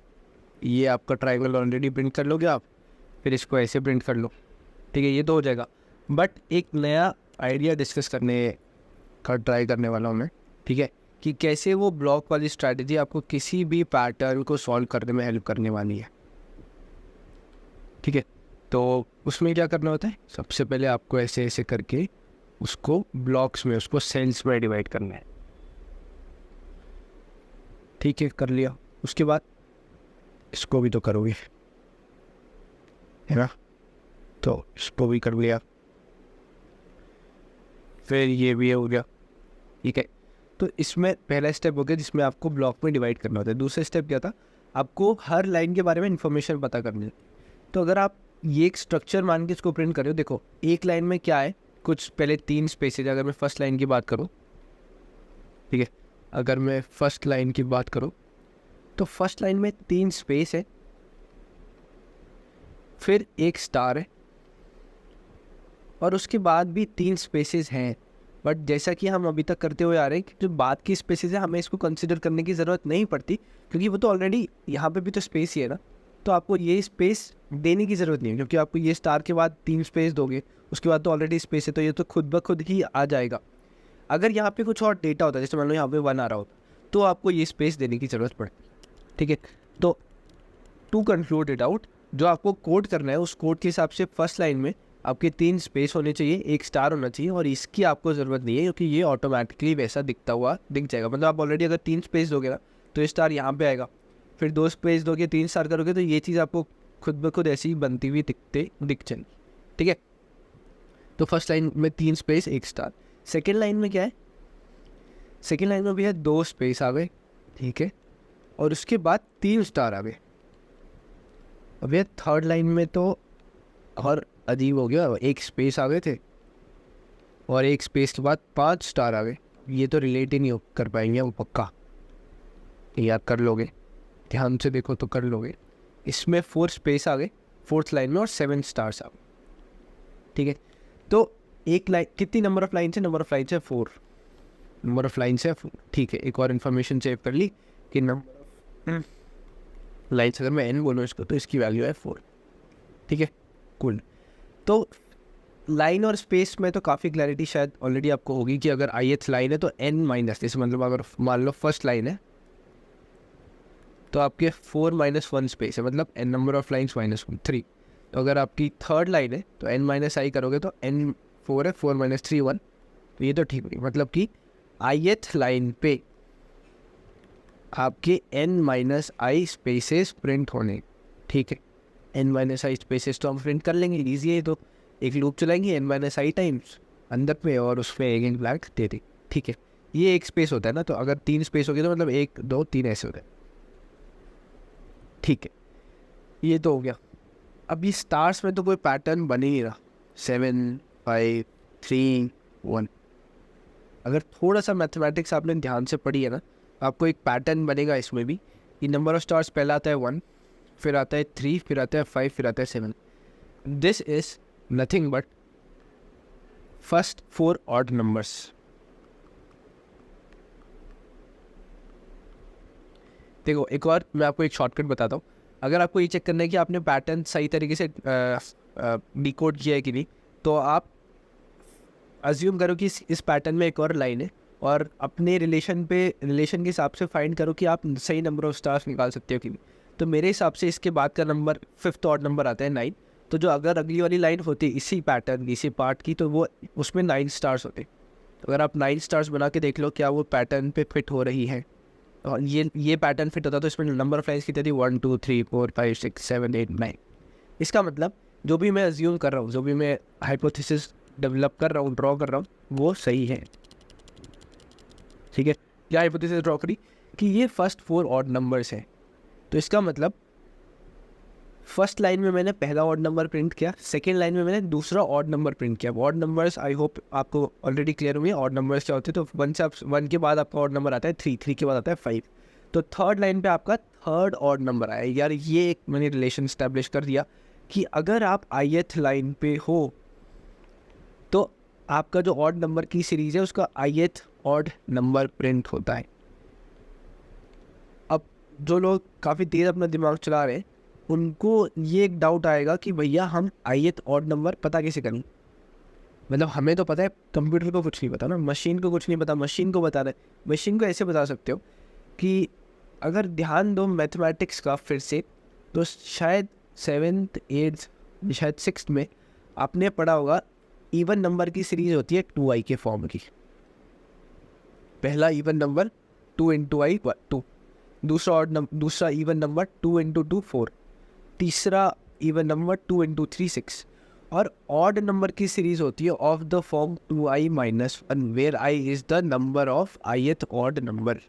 ये आपका ट्रायंगल ऑलरेडी प्रिंट कर लोगे आप, फिर इसको ऐसे प्रिंट कर लो, ठीक है, ये तो हो जाएगा। बट एक नया आइडिया डिस्कस करने का ट्राई करने वाला हूँ मैं, ठीक है, कि कैसे वो ब्लॉक वाली स्ट्रैटेजी आपको किसी भी पैटर्न को सॉल्व करने में हेल्प करने वाली है, ठीक है। तो उसमें क्या करना होता है, सबसे पहले आपको ऐसे ऐसे करके उसको ब्लॉक्स में, उसको सेल्स में डिवाइड करना है। ठीक है, कर लिया। उसके बाद इसको भी तो करोगे, है ना, तो इसको भी कर लिया, फिर ये भी हो गया। ठीक है, तो इसमें पहला स्टेप हो गया जिसमें आपको ब्लॉक में डिवाइड करना होता है। दूसरा स्टेप क्या था, आपको हर लाइन के बारे में इन्फॉर्मेशन पता करनी है। तो अगर आप ये एक स्ट्रक्चर मान के इसको प्रिंट कर रहे हो, देखो एक लाइन में क्या है, कुछ पहले 3 स्पेसेज। अगर मैं फर्स्ट लाइन की बात करूँ, ठीक है, अगर मैं फर्स्ट लाइन की बात करूँ तो फर्स्ट लाइन में 3 स्पेस है, फिर एक स्टार है, और उसके बाद भी 3 स्पेसेस हैं। बट जैसा कि हम अभी तक करते हुए आ रहे हैं कि जो बाद की स्पेसेस है हमें इसको कंसिडर करने की ज़रूरत नहीं पड़ती, क्योंकि वो तो ऑलरेडी यहाँ पे भी तो स्पेस ही है ना, तो आपको ये स्पेस देने की ज़रूरत नहीं है, क्योंकि आपको ये स्टार के बाद 3 स्पेस दोगे, उसके बाद तो ऑलरेडी स्पेस है, तो ये तो खुद ब खुद ही आ जाएगा। अगर यहाँ पे कुछ और डेटा होता है, जैसे मान लो यहाँ पे 1 आ रहा होता, तो आपको ये स्पेस देने की ज़रूरत पड़े। ठीक है, तो टू कंक्लूड इट आउट, जो आपको कोड करना है उस कोड के हिसाब से फर्स्ट लाइन में आपके 3 स्पेस होने चाहिए, एक स्टार होना चाहिए, और इसकी आपको ज़रूरत नहीं है क्योंकि ये ऑटोमेटिकली वैसा दिखता हुआ दिख जाएगा। मतलब आप ऑलरेडी अगर 3 स्पेस दोगे ना तो ये स्टार यहाँ पे आएगा, फिर 2 स्पेस दोगे, 3 स्टार करोगे, तो ये चीज़ आपको खुद ब खुद ऐसी ही बनती हुई दिख जाएगी। ठीक है, तो फर्स्ट लाइन में 3 स्पेस 1 स्टार। सेकेंड लाइन में क्या है, सेकेंड लाइन में भी है 2 स्पेस आ गए, ठीक है, और उसके बाद 3 स्टार आ गए। अब ये थर्ड लाइन में तो और अजीब हो गया, 1 स्पेस आ गए थे और 1 स्पेस के बाद 5 स्टार आ गए। ये तो रिलेट ही नहीं कर पाएंगे वो पक्का, याद कर लोगे, ध्यान से देखो तो कर लोगे। इसमें 4 स्पेस आ गए फोर्थ लाइन में और 7 स्टार्स आ गए। ठीक है, तो एक लाइन कितनी नंबर ऑफ लाइन है, नंबर ऑफ लाइन है 4, नंबर ऑफ लाइन है 4। ठीक है, एक और इन्फॉर्मेशन सेव कर ली कि नंबर ऑफ लाइन्स, अगर मैं n बोलूँ इसको तो इसकी वैल्यू है 4। ठीक है, कूल। तो लाइन और स्पेस में तो काफ़ी क्लैरिटी शायद ऑलरेडी आपको होगी कि अगर ith लाइन है तो n माइनस, जैसे मतलब अगर मान लो फर्स्ट लाइन है तो आपके 4 - 1 स्पेस है, मतलब n नंबर ऑफ लाइन्स -1 3। तो अगर आपकी थर्ड लाइन है तो n - i करोगे तो n 4 है, 4 - 3 1, तो ये तो ठीक नहीं, मतलब कि ith लाइन पे आपके n - i स्पेसेस प्रिंट होने। ठीक है, n - i स्पेसेस तो हम प्रिंट कर लेंगे, ईजी है। तो एक लूप चलाएंगे n - i टाइम्स अंदर में और उसमें एक ब्लैंक दे दें। ठीक है, ये एक स्पेस होता है ना, तो अगर 3 स्पेस हो गया तो मतलब 1 2 3 ऐसे होते हैं। ठीक है, ये तो हो गया। अब ये स्टार्स में तो कोई पैटर्न बन ही नहीं रहा, 7 5 3 1। अगर थोड़ा सा मैथमेटिक्स आपने ध्यान से पढ़ी है ना, आपको एक पैटर्न बनेगा इसमें भी कि नंबर ऑफ स्टार्स पहला आता है 1, फिर आता है 3, फिर आता है 5, फिर आता है 7। This is nothing but first 4 odd numbers. देखो एक और मैं आपको एक शॉर्टकट बताता हूँ। अगर आपको ये चेक करना है कि आपने पैटर्न सही तरीके से डिकोड किया है कि नहीं, तो आप अज्यूम करो कि इस पैटर्न में एक और लाइन है, और अपने रिलेशन के हिसाब से फाइंड करो कि आप सही नंबर ऑफ स्टार्स निकाल सकते हो कि नहीं। तो मेरे हिसाब से इसके बाद का नंबर 5th ऑड नंबर आता है 9। तो जो अगर अगली वाली लाइन होती इसी पैटर्न इसी पार्ट की, तो वो उसमें 9 स्टार्स होते। तो अगर आप 9 स्टार्स बना के देख लो क्या वो पैटर्न पे फिट हो रही है, और ये पैटर्न फिट होता तो इसमें नंबर ऑफ लाइन्स कितनी थी, 1 2 3 4 5 6 7 8 9। इसका मतलब जो भी मैं अज्यूम कर रहा हूँ, जो भी मैं हाइपोथेसिस डेवलप कर रहा हूँ, ड्रॉ कर रहा हूँ, वो सही है। ठीक है, क्या हाइपोथेसिस ड्रॉ करी कि ये फर्स्ट 4 ऑड नंबर्स हैं, तो इसका मतलब फर्स्ट लाइन में मैंने पहला ऑड नंबर प्रिंट किया, सेकेंड लाइन में मैंने दूसरा ऑड नंबर प्रिंट किया। ऑड नंबर्स आई होप आपको ऑलरेडी क्लियर हुई है ऑड नंबर्स क्या होते हैं। तो 1 के बाद आपका ऑड नंबर आता है 3 के बाद आता है 5। तो थर्ड लाइन पे आपका थर्ड ऑड नंबर आया। यार ये एक मैंने रिलेशन स्टैब्लिश कर दिया कि अगर आप ith लाइन पे हो तो आपका जो ऑड नंबर की सीरीज़ है उसका ith ऑड नंबर प्रिंट होता है। अब जो लोग काफ़ी तेज़ अपना दिमाग चला रहे हैं उनको ये एक डाउट आएगा कि भैया हम ith ऑड नंबर पता कैसे करें। मतलब हमें तो पता है, कंप्यूटर को कुछ नहीं पता ना, मशीन को कुछ नहीं पता, मशीन को बता रहे। मशीन को ऐसे बता सकते हो कि अगर ध्यान दो मैथमेटिक्स का फिर से, तो शायद 7th 8th शायद 6th में आपने पढ़ा होगा इवन नंबर की सीरीज़ होती है 2i के फॉर्म की। पहला इवन नंबर 2 × i 2, दूसरा इवन नंबर 2 इंटू 2 4, तीसरा इवन नंबर 2 इंटू 3 6, और ऑड नंबर की सीरीज होती है of the form 2i minus 1 where i is the number of ith odd number,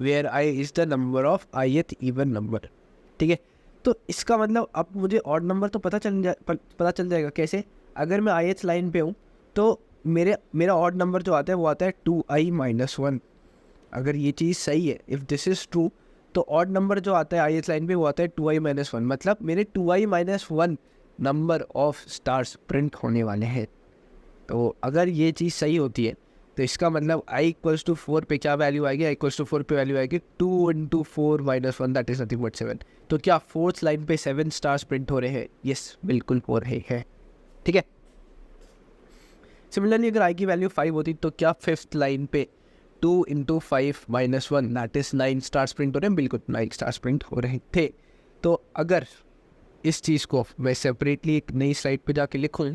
where i is the number of ith even number. ठीक है, तो इसका मतलब अब मुझे ऑड नंबर तो पता चल जाएगा कैसे। अगर मैं ith लाइन पे हूँ तो मेरा ऑड नंबर जो आता है वो आता है 2i माइनस 1। अगर ये चीज़ सही है, इफ़ दिस इज़ ट्रू, तो ऑड नंबर जो आता है ith लाइन पे वो आता है 2i माइनस 1, मतलब मेरे 2i minus 1 number of stars print होने वाले हैं। तो अगर ये चीज़ सही होती है तो इसका मतलब i इक्वल्स टू 4 पे क्या वैल्यू आएगी, i इक्वल्स टू 4 पे वैल्यू आएगी 2 into 4 minus 1 that is nothing but 7। तो क्या फोर्थ लाइन पे 7 स्टार्स प्रिंट हो रहे हैं? यस, बिल्कुल हो रहे हैं। ठीक है, सिमिलरली अगर i की वैल्यू 5 होती तो क्या फिफ्थ लाइन पे 2 into 5 minus 1 that is 9 stars print हो रहे हैं? बिल्कुल 9 स्टार्स प्रिंट हो रहे थे। तो अगर इस चीज़ को मैं सेपरेटली एक नई स्लाइड पे जाके लिखूँ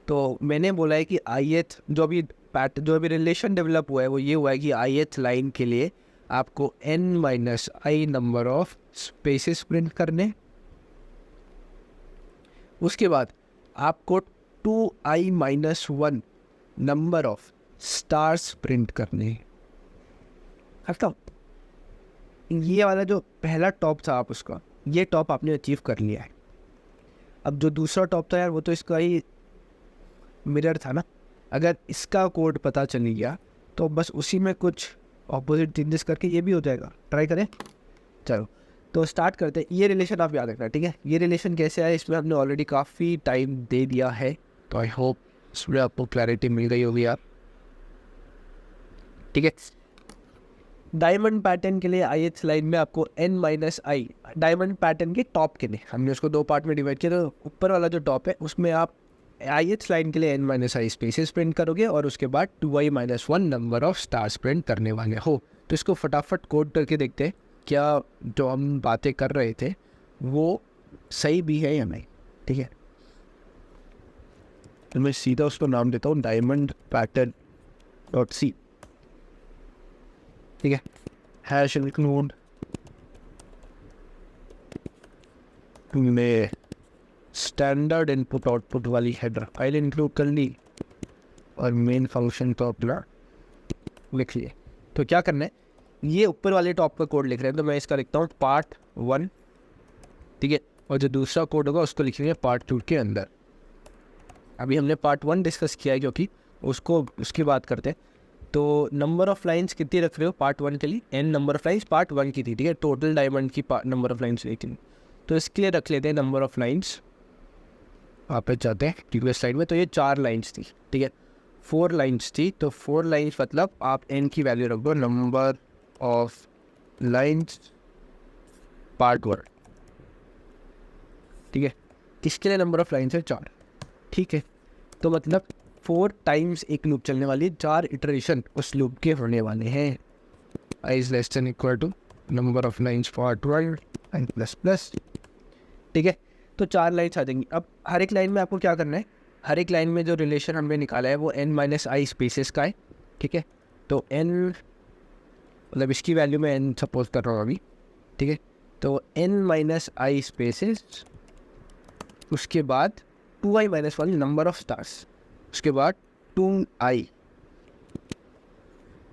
तो मैंने बोला है कि ith जो अभी रिलेशन डेवलप हुआ है वो ये हुआ है कि ith लाइन के लिए आपको n minus I number of spaces print करने, उसके बाद आपको 2i minus 1 number of stars print करने। खत्म। ये वाला जो पहला टॉप था आप उसका, ये टॉप आपने अचीव कर लिया है। अब जो दूसरा टॉप था यार वो तो इसका ही मिरर था ना। अगर इसका कोड पता चल गया तो बस उसी में कुछ ऑपोजिट चेंजेस करके ये भी हो जाएगा। ट्राई करें, चलो तो स्टार्ट करते हैं। ये रिलेशन आप याद रखना, ठीक है। ये रिलेशन कैसे आया इसमें हमने ऑलरेडी काफ़ी टाइम दे दिया है, तो आई होप इसमें आपको क्लैरिटी मिल गई होगी यार। ठीक है, डायमंड पैटर्न के लिए ith लाइन में आपको n माइनस आई, डायमंड पैटर्न के टॉप के लिए हमने उसको दो पार्ट में डिवाइड किया। तो ऊपर वाला जो टॉप है उसमें आप ith लाइन के लिए n माइनस आई स्पेसेस प्रिंट करोगे और उसके बाद 2i minus 1 number of stars print करने वाले हो। तो इसको फटाफट कोड करके देखते हैं क्या जो हम बातें कर रहे थे वो सही भी है या नहीं। ठीक है, तो मैं सीधा उसको नाम देता हूँ डायमंड पैटर्न डॉट सी। ठीक है, हैश इंक्लूड में स्टैंडर्ड इनपुट आउटपुट वाली हेडर फाइल इंक्लूड कर ली और मेन फंक्शन तो अपना लिख लिए। तो क्या करना है, ये ऊपर वाले टॉप का कोड लिख रहे हैं तो मैं इसका लिखता हूँ पार्ट 1, ठीक है, और जो दूसरा कोड होगा उसको लिखेंगे पार्ट 2 के अंदर। अभी हमने पार्ट 1 डिस्कस किया है क्योंकि उसकी बात करते हैं। तो नंबर ऑफ लाइंस कितनी रख रहे हो पार्ट 1 के लिए? n number of lines part 1 की थी, ठीक है, टोटल डायमंड की नंबर ऑफ लाइंस लेकिन, तो इसके लिए रख लेते हैं नंबर ऑफ लाइंस। वापस जाते हैं प्रीवियस स्लाइड में। तो ये 4 लाइंस थी, ठीक है, 4 लाइंस थी। तो 4 लाइंस मतलब आप n की वैल्यू रख दो नंबर ऑफ लाइंस पार्ट 1, ठीक है। किसके लिए नंबर ऑफ लाइंस है? 4, ठीक है। तो मतलब 4 टाइम्स एक लूप चलने वाली है, 4 इटरेशन उस लूप के होने वाले हैं। i is less than equal to number of lines part 1 and plus plus, ठीक है। तो 4 लाइन्स आ जाएंगी। अब हर एक लाइन में आपको क्या करना है, हर एक लाइन में जो रिलेशन हमने निकाला है वो n माइनस आई स्पेसेस का है, ठीक है। तो n मतलब इसकी वैल्यू मैं n सपोज कर रहा हूँ अभी, ठीक है। तो n माइनस आई स्पेसेस, उसके बाद 2i minus 1 number of stars, उसके बाद 2i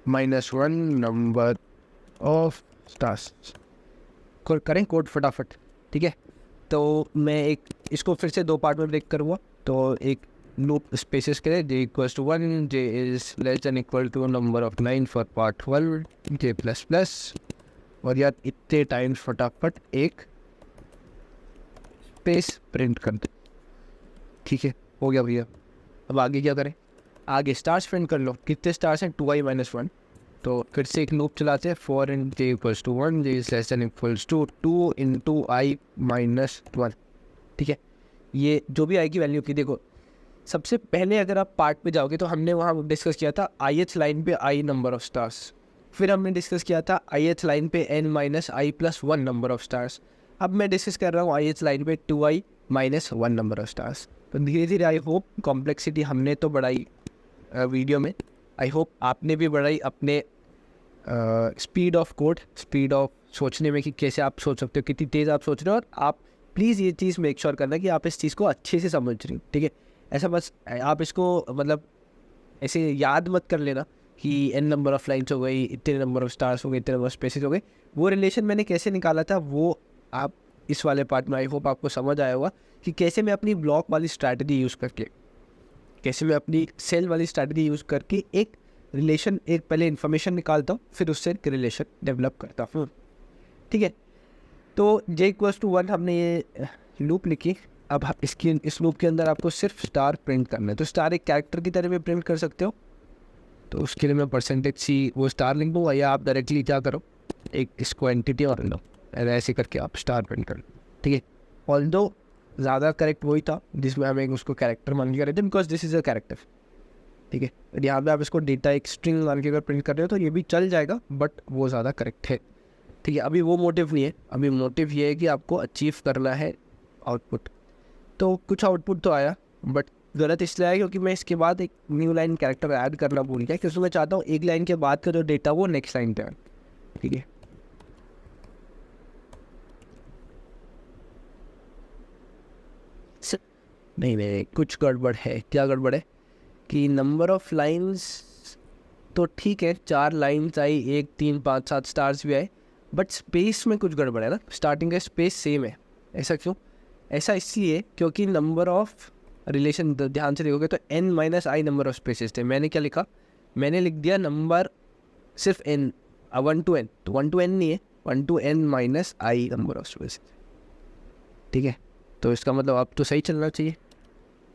minus 1 number of stars. करें कोड फटाफट, ठीक है। तो मैं इसको फिर से 2 पार्ट में ब्रेक करूँगा। तो एक लूप स्पेसेस के लिए j equals to 1, j is less than equal to number of 9 for part 12, j plus plus, और यार इतने टाइम्स फटाफट एक स्पेस प्रिंट कर दे, ठीक है, हो गया भैया। अब आगे क्या करें, आगे स्टार्स प्रिंट कर लो। कितने स्टार्स हैं? 2i minus 1। तो फिर से एक लूप चलाते हैं, 4 in j equals to 1, j is less than equals to 2 into i minus 1, ठीक है। ये जो भी i की वैल्यू की, देखो सबसे पहले अगर आप पार्ट पे जाओगे तो हमने वहाँ डिस्कस किया था ith लाइन पे i नंबर ऑफ स्टार्स, फिर हमने डिस्कस किया था ith लाइन पे n minus I plus 1 number of stars. अब मैं डिस्कस कर रहा हूँ ith लाइन पे 2i minus 1 number of stars. तो धीरे धीरे आई होप कॉम्प्लेक्सिटी हमने तो बढ़ाई वीडियो में, आई होप आपने भी बढ़ाई अपने speed of code, speed of सोचने में कि कैसे आप सोच सकते हो, कितनी तेज़ आप सोच रहे हो, और आप प्लीज़ ये चीज़ मेक श्योर करना कि आप इस चीज़ को अच्छे से समझ रहे हो, ठीक है। ऐसा बस आप इसको मतलब ऐसे याद मत कर लेना कि n नंबर ऑफ लाइन्स हो गई, इतने नंबर ऑफ स्टार्स हो गए, इतने नंबर ऑफ स्पेसेस हो गए। वो रिलेशन मैंने कैसे निकाला था वो आप इस वाले पार्ट में आई होप आपको समझ आया होगा कि कैसे मैं अपनी ब्लॉक वाली स्ट्रैटेजी यूज़ करके, कैसे मैं अपनी सेल वाली स्ट्रैटेजी यूज़ करके एक रिलेशन, एक पहले इन्फॉर्मेशन निकालता हूँ, फिर उससे एक रिलेशन डेवलप करता हूँ, ठीक है। तो j=1 हमने ये लूप लिखी। अब इस लूप के अंदर आपको सिर्फ स्टार प्रिंट करना है। तो स्टार एक कैरेक्टर की तरह भी प्रिंट कर सकते हो, तो उसके लिए मैं %c वो स्टार लिख दूँगा, या आप डायरेक्टली क्या करो, एक इसको एंटिटी और लो, ऐसे करके आप स्टार प्रिंट कर लो, ठीक है। ऑल्दो ज़्यादा करेक्ट वही था जिसमें हम एक उसको कैरेक्टर मान के कर रहे थे, because this is a character, ठीक है। यहाँ पे आप इसको डेटा एक स्ट्रिंग मान के अगर प्रिंट कर रहे हो तो ये भी चल जाएगा, बट वो ज़्यादा करेक्ट है, ठीक है। अभी वो मोटिव नहीं है, अभी मोटिव ये है कि आपको अचीव करना है आउटपुट। तो कुछ आउटपुट तो आया, बट गलत इसलिए आया क्योंकि मैं इसके बाद एक न्यू लाइन कैरेक्टर ऐड करना भूल गया, क्योंकि मैं चाहता हूँ एक लाइन के बाद का जो डेटा वो नेक्स्ट लाइन पे आए, ठीक है। नहीं, कुछ गड़बड़ है। क्या गड़बड़ है कि नंबर ऑफ लाइंस तो ठीक है, 4 लाइंस आई, 1 3 5 7 स्टार्स भी आए, बट स्पेस में कुछ गड़बड़ है ना। स्टार्टिंग का स्पेस सेम है, ऐसा क्यों? ऐसा इसलिए क्योंकि नंबर ऑफ रिलेशन, ध्यान से देखोगे तो n-i नंबर ऑफ स्पेसेस थे। मैंने क्या लिखा, मैंने लिख दिया नंबर सिर्फ n, 1 to n, तो 1 to n नहीं है, 1 to n - i number of spaces, ठीक है। तो इसका मतलब अब तो सही चलना चाहिए।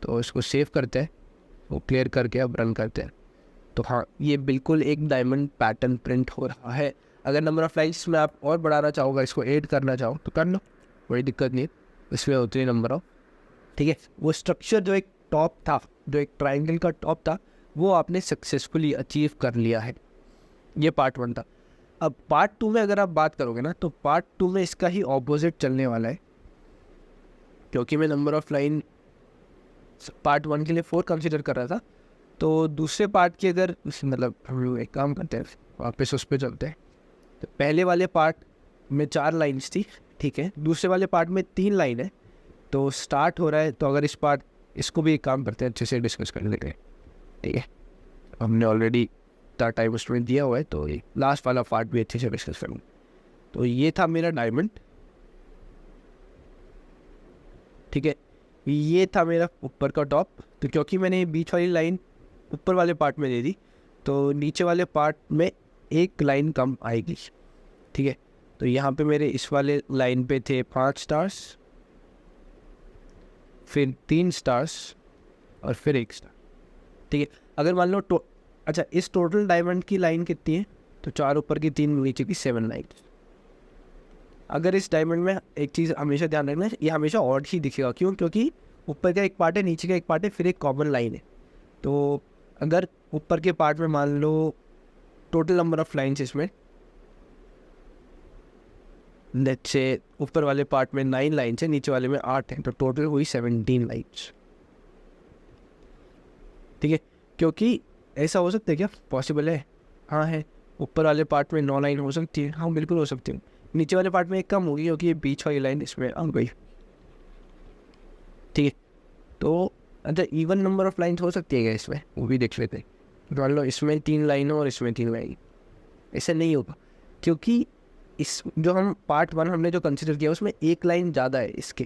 तो इसको सेव करते हैं, वो क्लियर करके अब रन करते हैं। तो हाँ, ये बिल्कुल एक डायमंड पैटर्न प्रिंट हो रहा है। अगर नंबर ऑफ लाइन्स में आप और बढ़ाना चाहोगे, इसको ऐड करना चाहो तो कर लो, कोई दिक्कत नहीं, इसमें उतनी नंबर ऑफ, ठीक है। वो स्ट्रक्चर जो एक टॉप था, जो एक ट्राइंगल का टॉप था, वो आपने सक्सेसफुली अचीव कर लिया है। ये पार्ट 1 था। अब पार्ट 2 में अगर आप बात करोगे ना, तो पार्ट 2 में इसका ही ऑपोजिट चलने वाला है, क्योंकि मैं नंबर ऑफ लाइन पार्ट 1 के लिए 4 कंसिडर कर रहा था। तो दूसरे पार्ट की अगर मतलब हम लोग एक काम करते हैं, वापस उस पर चलते हैं। तो पहले वाले पार्ट में 4 लाइन्स थी, ठीक है। दूसरे वाले पार्ट में 3 लाइन है, तो स्टार्ट हो रहा है। तो अगर इसको भी एक काम करते हैं, अच्छे से डिस्कस कर लेते हैं, ठीक है। हमने ऑलरेडी इतना टाइम उसमें दिया हुआ है, तो ये लास्ट वाला पार्ट भी अच्छे से डिस्कस करूँगा। तो ये था मेरा डायमंड, ठीक है। ये था मेरा ऊपर का टॉप। तो क्योंकि मैंने बीच वाली लाइन ऊपर वाले पार्ट में दे दी, तो नीचे वाले पार्ट में एक लाइन कम आएगी, ठीक है। तो यहाँ पे मेरे इस वाले लाइन पे थे 5 स्टार्स, फिर 3 स्टार्स और फिर 1 स्टार, ठीक है। अगर मान लो अच्छा, इस टोटल डायमंड की लाइन कितनी है, तो 4 ऊपर की 3 नीचे की 7 लाइन। अगर इस डायमंड में एक चीज़ हमेशा ध्यान रखना है, ये हमेशा ऑड ही दिखेगा। क्यों? क्योंकि ऊपर का एक पार्ट है, नीचे का एक पार्ट है, फिर एक कॉमन लाइन है। तो अगर ऊपर के पार्ट में मान लो टोटल नंबर ऑफ लाइन्स इसमें, लेट्स से ऊपर वाले पार्ट में 9 लाइन्स है, नीचे वाले में 8 हैं, तो टोटल हुई 17 लाइन्स, ठीक है। क्योंकि ऐसा हो सकता है क्या? पॉसिबल है, हाँ है। ऊपर वाले पार्ट में 9 लाइन हो सकती है, हाँ बिल्कुल हो सकती है। नीचे वाले पार्ट में एक कम होगी क्योंकि ये बीच वाली लाइन इसमें आ गई, ठीक है। तो अच्छा, इवन नंबर ऑफ लाइन्स हो सकती है क्या इसमें, वो भी देख लेते हैं। मान लो इसमें 3 लाइन और इसमें 3 लाइन, ऐसे नहीं होगा, क्योंकि इस जो हम पार्ट 1 हमने जो कंसिडर किया उसमें एक लाइन ज़्यादा है इसके,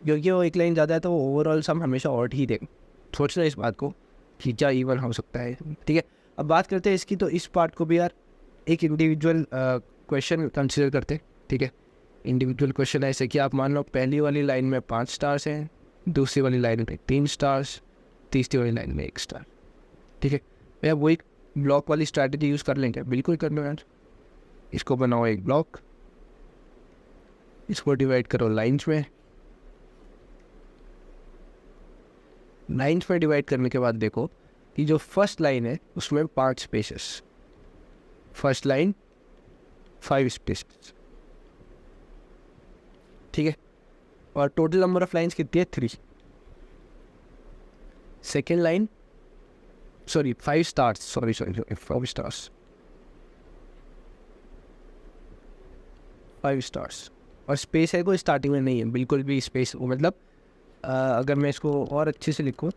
क्योंकि वो एक लाइन ज़्यादा है तो वो ओवरऑल सम हमेशा ऑड ही देगा। सोचना इस बात को कि क्या इवन हो सकता है, ठीक है। अब बात करते हैं इसकी, तो इस पार्ट को भी यार एक इंडिविजुअल क्वेश्चन कंसिडर करते हैं, ठीक है। इंडिविजुअल क्वेश्चन ऐसे कि आप मान लो पहली वाली लाइन में 5 स्टार्स हैं, दूसरी वाली लाइन में 3 स्टार्स, तीसरी वाली लाइन में 1 स्टार, ठीक है। भैया वही ब्लॉक वाली स्ट्रैटेजी यूज़ कर लेंगे, बिल्कुल कर लो यार। इसको बनाओ एक ब्लॉक, इसको डिवाइड करो लाइन्स में, लाइन्स में डिवाइड करने के बाद देखो कि जो फर्स्ट लाइन है उसमें 5 स्पेसेस, फर्स्ट लाइन 5 स्पेसेस, ठीक है। और टोटल नंबर ऑफ लाइन्स कितनी है? 3। Second line, sorry 5 stars, sorry 5 stars, 5 stars, और स्पेस है कोई स्टार्टिंग में नहीं है बिल्कुल भी स्पेस, मतलब अगर मैं इसको और अच्छे से लिखूँ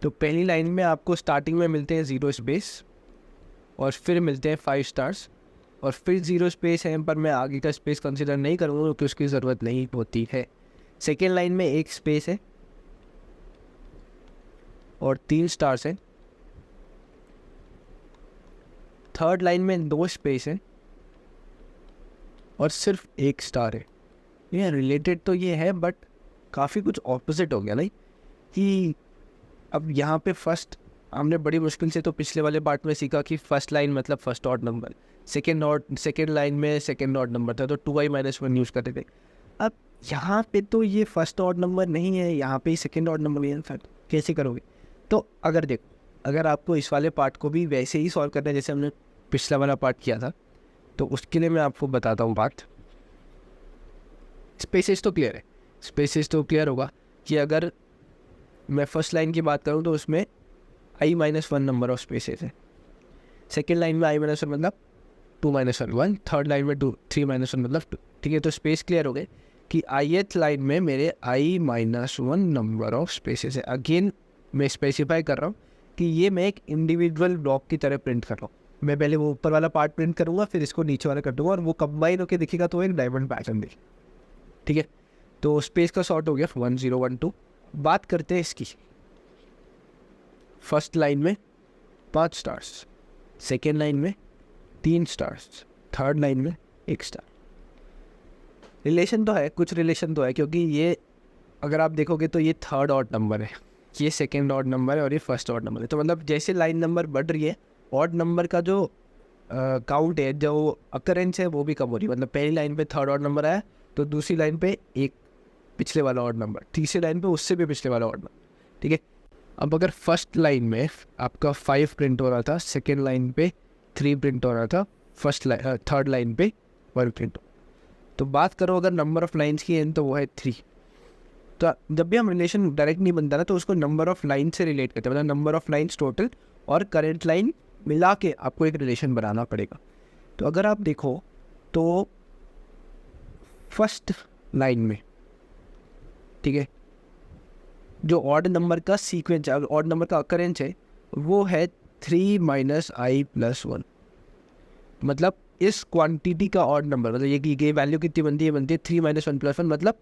तो पहली लाइन में आपको स्टार्टिंग में मिलते हैं 0 स्पेस और फिर मिलते हैं 5 स्टार्स और फिर 0 स्पेस है, पर मैं आगे का स्पेस कंसिडर नहीं करूँगा क्योंकि उसकी ज़रूरत नहीं होती है। सेकेंड लाइन में 1 स्पेस है और 3 स्टार्स है। थर्ड लाइन में 2 स्पेस है और सिर्फ 1 स्टार है। ये रिलेटेड तो ये है बट काफ़ी कुछ ऑपोजिट हो गया नहीं कि अब यहाँ पे फर्स्ट हमने बड़ी मुश्किल से तो पिछले वाले पार्ट में सीखा कि फर्स्ट लाइन मतलब first odd number, second line में सेकेंड ऑड नंबर था तो 2i-1 यूज़ करते थे। अब यहाँ पे तो ये फर्स्ट ऑड नंबर नहीं है, यहाँ पे ही सेकेंड ऑड नंबर है, फिर कैसे करोगे? तो अगर देखो, अगर आपको इस वाले पार्ट को भी वैसे ही सॉल्व करना है जैसे हमने पिछला वाला पार्ट किया था, तो उसके लिए मैं आपको बताता हूँ पार्ट। स्पेसेस तो क्लियर है, स्पेसेस तो क्लियर होगा कि अगर मैं फर्स्ट लाइन की बात करूँ तो उसमें i-1 नंबर ऑफ स्पेसेस है। सेकेंड लाइन में i-1 मतलब 2-1 1, थर्ड लाइन में 3-1 मतलब 2। ठीक है, तो स्पेस क्लियर हो गए कि ith लाइन में मेरे i-1 नंबर ऑफ स्पेसेस है। अगेन मैं स्पेसिफाई कर रहा हूँ कि ये मैं एक इंडिविजुअल ब्लॉक की तरह प्रिंट कर रहा हूँ। मैं पहले वो ऊपर वाला पार्ट प्रिंट करूँगा, फिर इसको नीचे वाला कर दूँगा और वो कंबाइन होकर दिखेगा तो एक डायमंड पैटर्न दिखे। ठीक है, तो स्पेस का सॉर्ट हो गया 1 0 1 2। बात करते हैं इसकी। फर्स्ट लाइन में 5 स्टार्स, सेकेंड लाइन में 3 स्टार्स, थर्ड लाइन में 1 स्टार। रिलेशन तो है, कुछ रिलेशन तो है, क्योंकि ये अगर आप देखोगे तो ये थर्ड ऑड नंबर है, ये सेकेंड ऑड नंबर है और ये फर्स्ट ऑड नंबर है। तो मतलब जैसे लाइन नंबर बढ़ रही है, ऑड नंबर का जो काउंट है, जो अकरेंस है, वो भी कम हो रही है। मतलब पहली लाइन पे थर्ड ऑड नंबर आया तो दूसरी लाइन पे एक पिछले वाला ऑड नंबर, तीसरी लाइन पे उससे भी पिछले वाला ऑड नंबर। ठीक है, अब अगर फर्स्ट लाइन में आपका 5 प्रिंट हो रहा था, सेकेंड लाइन पे 3 प्रिंट हो रहा था, थर्ड लाइन पे 1 प्रिंट हो, तो बात करो अगर नंबर ऑफ लाइन्स की एन तो वो है 3। तो जब भी हम रिलेशन डायरेक्ट नहीं बनता ना तो उसको नंबर ऑफ लाइन से रिलेट करते हैं, मतलब नंबर ऑफ लाइन्स टोटल और करेंट लाइन मिला के आपको एक रिलेशन बनाना पड़ेगा। तो अगर आप देखो तो फर्स्ट लाइन में, ठीक है, जो ऑड नंबर का सीक्वेंस है, ऑड नंबर का अकरेंस है, वो है 3 - i+1। मतलब इस क्वांटिटी का ऑड नंबर, मतलब ये वैल्यू कितनी बनती है? बनती है 3 - 1 + 1, मतलब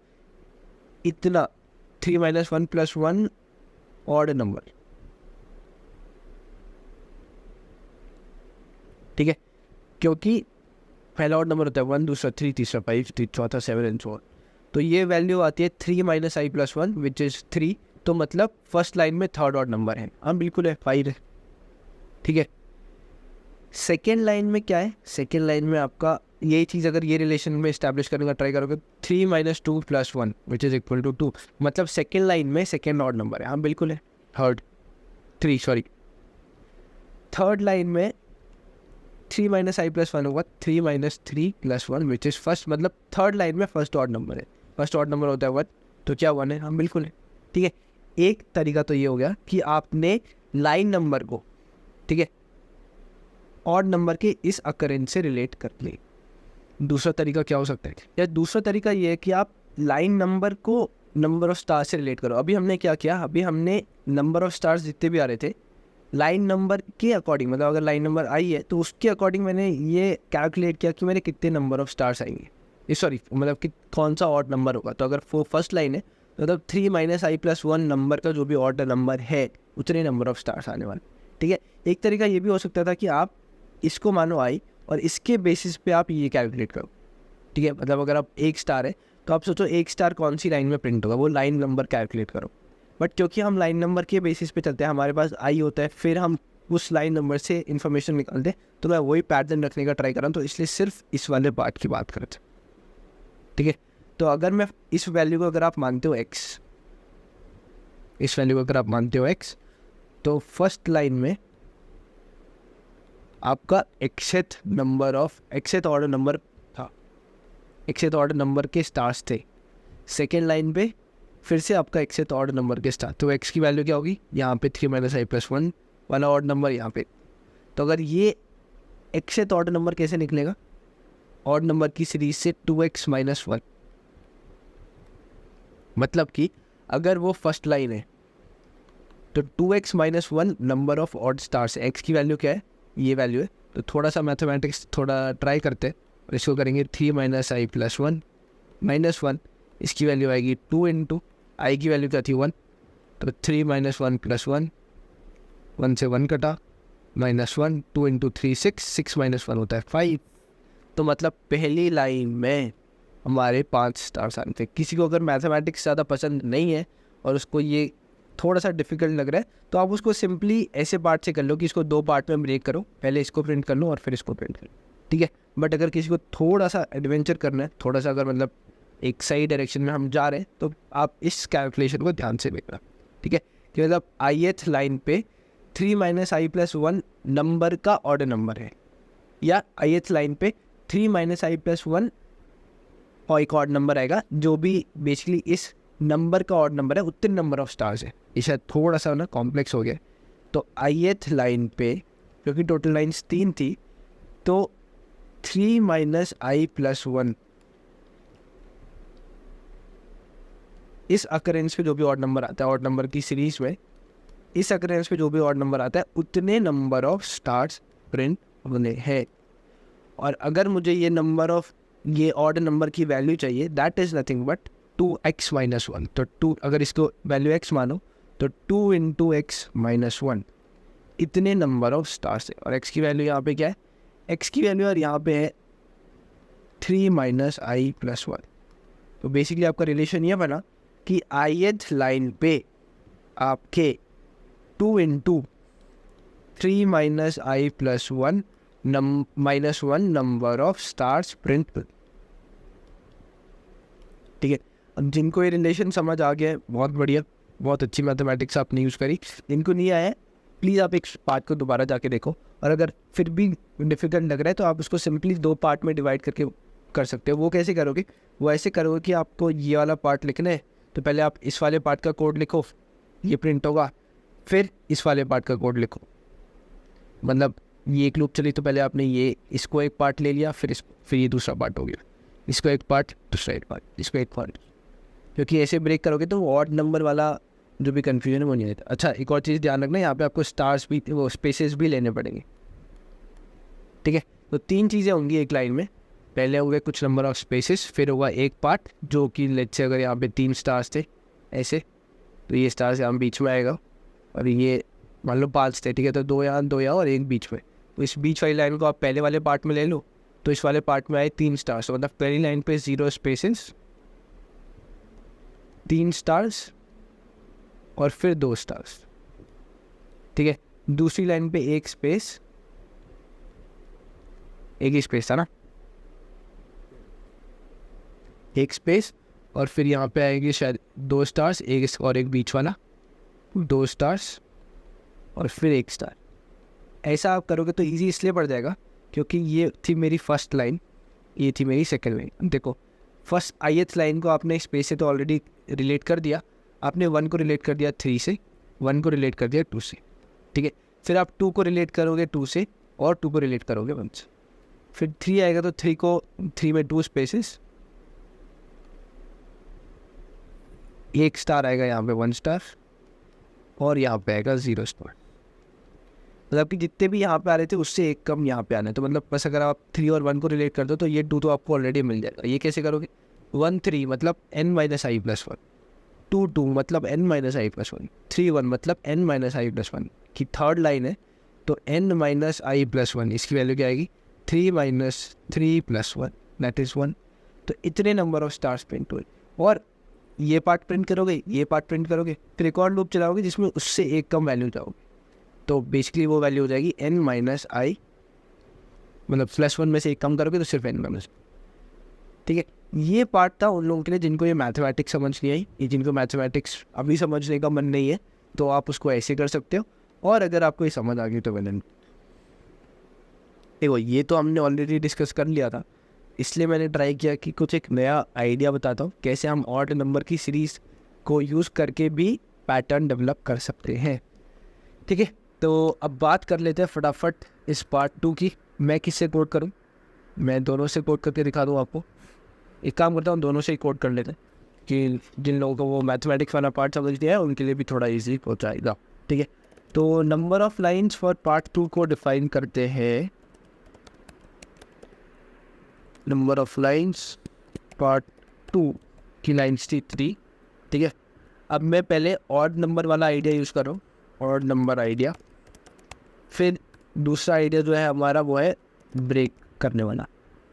इतना 3 - 1 + 1 ऑड नंबर। ठीक है, क्योंकि पहला ऑड नंबर होता है 1, दूसरा 3, तीसरा 5, चौथा 7 एंड सो ऑन। तो ये वैल्यू आती है 3 - i+1 विच इज़ 3। तो मतलब फर्स्ट लाइन में थर्ड ऑड नंबर है, हाँ बिल्कुल है, 5 है। ठीक है, सेकेंड लाइन में क्या है? सेकेंड लाइन में आपका यही चीज़ अगर ये रिलेशन में इस्टेब्लिश करने का ट्राई करोगे, 3 - 2 + 1 विच इज़ इक्वल टू 2, मतलब सेकेंड लाइन में सेकेंड ऑड नंबर है, हाँ बिल्कुल है, थर्ड लाइन में 3 - i+1 होगा, 3 - 3 + 1 विच इज़ फर्स्ट, मतलब थर्ड लाइन में फर्स्ट ऑड नंबर है। फर्स्ट ऑड नंबर होता है 1, तो क्या 1 है? हाँ बिल्कुल है। ठीक है, एक तरीका तो ये हो गया कि आपने लाइन नंबर को, ठीक है, ऑड नंबर के इस अकरेंस से रिलेट कर ली। दूसरा तरीका क्या हो सकता है? या दूसरा तरीका ये है कि आप लाइन नंबर को नंबर ऑफ स्टार्स से रिलेट करो। अभी हमने क्या किया? अभी हमने नंबर ऑफ स्टार्स जितने भी आ रहे थे लाइन नंबर के अकॉर्डिंग, मतलब अगर लाइन नंबर आई है तो उसके अकॉर्डिंग मैंने ये कैलकुलेट किया कि मेरे कितने नंबर ऑफ स्टार्स आएंगे, मतलब कि कौन सा ऑड नंबर होगा। तो अगर फर्स्ट लाइन है तो मतलब 3 - i+1 नंबर का जो भी ऑड नंबर है उतने नंबर ऑफ स्टार्स आने वाले। ठीक है, एक तरीका ये भी हो सकता था कि आप इसको मानो आई और इसके बेसिस पे आप ये कैलकुलेट करो। ठीक है, मतलब अगर आप 1 स्टार है तो आप सोचो 1 स्टार कौन सी लाइन में प्रिंट होगा, वो लाइन नंबर कैलकुलेट करो। बट क्योंकि हम लाइन नंबर के बेसिस पे चलते हैं, हमारे पास आई होता है, फिर हम उस लाइन नंबर से इन्फॉर्मेशन निकालते हैं, तो मैं वही पैटर्न रखने का ट्राई कर रहा हूँ, तो इसलिए सिर्फ इस वाले पार्ट की बात करते हैं। ठीक है, तो अगर मैं इस वैल्यू को अगर आप मानते हो x, इस वैल्यू को अगर आप मानते हो x, तो फर्स्ट लाइन में आपका xth ऑर्डर नंबर था, xth ऑर्डर नंबर के स्टार्स थे। सेकेंड लाइन पे फिर से आपका xth ऑर्डर नंबर के स्टार, तो x की वैल्यू क्या होगी? यहाँ पे 3 - i+1 वाला ऑर्डर नंबर यहाँ पे। तो अगर ये xth ऑर्डर नंबर कैसे निकलेगा? ऑड नंबर की सीरीज से 2x माइनस 1। मतलब कि अगर वो फर्स्ट लाइन है तो 2x minus 1 number of odd stars है। x की वैल्यू क्या है, ये वैल्यू है। तो थोड़ा सा मैथमेटिक्स थोड़ा ट्राई करते हैं और इसको करेंगे 3 माइनस आई प्लस 1 माइनस 1, इसकी वैल्यू आएगी 2 इंटू आई की वैल्यू क्या थी 1, तो 3 माइनस 1 प्लस 1, 1 से 1 कटा, माइनस 1, 2 इंटू 3 6 माइनस 1 होता है 5। तो मतलब पहली लाइन में हमारे 5 स्टार्स आने थे। किसी को अगर मैथमेटिक्स ज़्यादा पसंद नहीं है और उसको ये थोड़ा सा डिफिकल्ट लग रहा है तो आप उसको सिंपली ऐसे पार्ट से कर लो कि इसको 2 पार्ट में ब्रेक करो, पहले इसको प्रिंट कर लो और फिर इसको प्रिंट करो, ठीक है। बट अगर किसी को थोड़ा सा एडवेंचर करना है, थोड़ा सा अगर मतलब एक सही डायरेक्शन में हम जा रहे हैं तो आप इस कैलकुलेशन को ध्यान से देखना, ठीक है। कि मतलब ith लाइन पे 3 माइनस आई प्लस 1 नंबर का ऑर्डर नंबर है, या ith लाइन पे 3 माइनस आई प्लस 1 और एक ऑड नंबर आएगा जो भी बेसिकली इस नंबर का ऑड नंबर है, उतने नंबर ऑफ स्टार्स है। ये शायद थोड़ा सा ना कॉम्प्लेक्स हो गया। तो ith लाइन पे क्योंकि टोटल लाइन्स 3 थी तो 3 माइनस आई प्लस 1 इस अकरेंस पे जो भी ऑड नंबर आता है ऑड नंबर की सीरीज में, इस अकरेंस पे जो भी ऑड नंबर आता है उतने नंबर ऑफ स्टार्स प्रिंट होने हैं। और अगर मुझे ये नंबर ऑफ ये ऑड नंबर की वैल्यू चाहिए, that is nothing but 2x minus 1। तो 2 अगर इसको वैल्यू x मानो तो 2 इंटू एक्स माइनस 1 इतने नंबर ऑफ स्टार्स है। और x की वैल्यू यहाँ पे क्या है, x की वैल्यू और यहाँ पे है 3 माइनस आई प्लस 1। तो बेसिकली आपका रिलेशन ये बना कि ith लाइन पे आपके 2 into 3 minus I plus 1 minus 1 number of stars print, ठीक है। अब जिनको ये रिलेशन समझ आ गया है बहुत बढ़िया, बहुत अच्छी मैथमेटिक्स आपने यूज़ करी। जिनको नहीं आया है प्लीज़ आप एक पार्ट को दोबारा जाके देखो, और अगर फिर भी डिफ़िकल्ट लग रहा है तो आप उसको सिंपली 2 पार्ट में डिवाइड करके कर सकते हो। वो कैसे करोगे, वो ऐसे करोगे कि आपको ये वाला पार्ट लिखना है तो पहले आप इस वाले पार्ट का कोड लिखो, ये प्रिंट होगा, फिर इस वाले पार्ट का कोड लिखो। मतलब ये एक लूप चली तो पहले आपने ये इसको एक पार्ट ले लिया, फिर ये दूसरा पार्ट हो गया, इसको एक पार्ट, दूसरा एक पार्ट, इसको एक पार्ट। क्योंकि ऐसे ब्रेक करोगे तो ऑड नंबर वाला जो भी कन्फ्यूजन है वो नहीं रहता। अच्छा एक और चीज़ ध्यान रखना, यहाँ पे आपको स्टार्स भी वो स्पेसेस भी लेने पड़ेंगे, ठीक है। तो 3 चीज़ें होंगी एक लाइन में, पहले हुए कुछ नंबर ऑफ स्पेसेस, फिर होगा एक पार्ट जो कि लेट्स से अगर यहाँ पे 3 स्टार्स थे ऐसे तो ये स्टार्स यहाँ बीच में आएगा, और ये मान लो 5 थे, ठीक है। तो 2 यहाँ और एक बीच में, तो इस बीच वाली लाइन को आप पहले वाले पार्ट में ले लो तो इस वाले पार्ट में आए 3 स्टार्स, मतलब पहली लाइन पे 0 स्पेसेस, 3 स्टार्स और फिर 2 स्टार्स, ठीक है। दूसरी लाइन पे एक स्पेस, एक ही स्पेस था ना, एक स्पेस, और फिर यहाँ पे आएगी शायद 2 स्टार्स, एक और एक बीच वाला, 2 स्टार्स और फिर एक स्टार। ऐसा आप करोगे तो इजी इसलिए पड़ जाएगा क्योंकि ये थी मेरी फर्स्ट लाइन, ये थी मेरी सेकंड लाइन। देखो फर्स्ट ith लाइन को आपने स्पेस से तो ऑलरेडी रिलेट कर दिया, आपने 1 को रिलेट कर दिया 3 से, 1 को रिलेट कर दिया 2 से, ठीक है। फिर आप 2 को रिलेट करोगे 2 से, और 2 को रिलेट करोगे 1 से, फिर 3 आएगा तो 3 में 2 स्पेसेस, एक स्टार आएगा यहाँ पे 1 स्टार, और यहाँ पे आएगा 0 स्टार। मतलब कि जितने भी यहाँ पे आ रहे थे उससे एक कम यहाँ पे आना है। तो मतलब बस अगर आप 3 और 1 को रिलेट कर दो तो ये 2 तो आपको ऑलरेडी मिल जाएगा। ये कैसे करोगे, 1 3 मतलब n माइनस आई प्लस 1, 2 2 मतलब n माइनस आई प्लस 1, 3 1 मतलब n माइनस आई प्लस 1 की थर्ड लाइन है तो n माइनस आई प्लस 1 इसकी वैल्यू क्या आएगी 3 माइनस 3 प्लस 1 दैट इज़ 1। तो इतने नंबर ऑफ स्टार्स प्रिंट हुए, और ये पार्ट प्रिंट करोगे, ये पार्ट प्रिंट करोगे, फिर एक और लूप चलाओगे जिसमें उससे एक कम वैल्यू जाओगे, तो बेसिकली वो वैल्यू हो जाएगी n माइनस आई, मतलब प्लस 1 में से एक कम करोगे तो सिर्फ n माइनस, ठीक है। ये पार्ट था उन लोगों के लिए जिनको ये मैथमेटिक्स समझ नहीं आई, ये जिनको मैथमेटिक्स अभी समझने का मन नहीं है तो आप उसको ऐसे कर सकते हो, और अगर आपको ये समझ आ गई तो वेल। देखो ये तो हमने ऑलरेडी डिस्कस कर लिया था, इसलिए मैंने ट्राई किया कि कुछ एक नया आइडिया बताता हूँ कैसे हम ऑड नंबर की सीरीज़ को यूज़ करके भी पैटर्न डेवलप कर सकते हैं, ठीक है। तो अब बात कर लेते हैं फटाफट इस पार्ट 2 की। मैं किससे कोड करूँ, मैं दोनों से कोड करके दिखा दूँ आपको। एक काम करता हूँ, दोनों से ही कोड कर लेते हैं कि जिन लोगों को वो मैथमेटिक्स वाला पार्ट समझ गया है उनके लिए भी थोड़ा ईजी हो जाएगा। ठीक है, तो number of lines for part 2 को डिफाइन करते हैं। नंबर ऑफ लाइंस पार्ट 2 की लाइंस थी 3। ठीक है, अब मैं पहले ऑड नंबर वाला आइडिया यूज़ कर रहा हूँ, ऑड नंबर आइडिया। फिर दूसरा आइडिया जो है हमारा वो है ब्रेक करने वाला,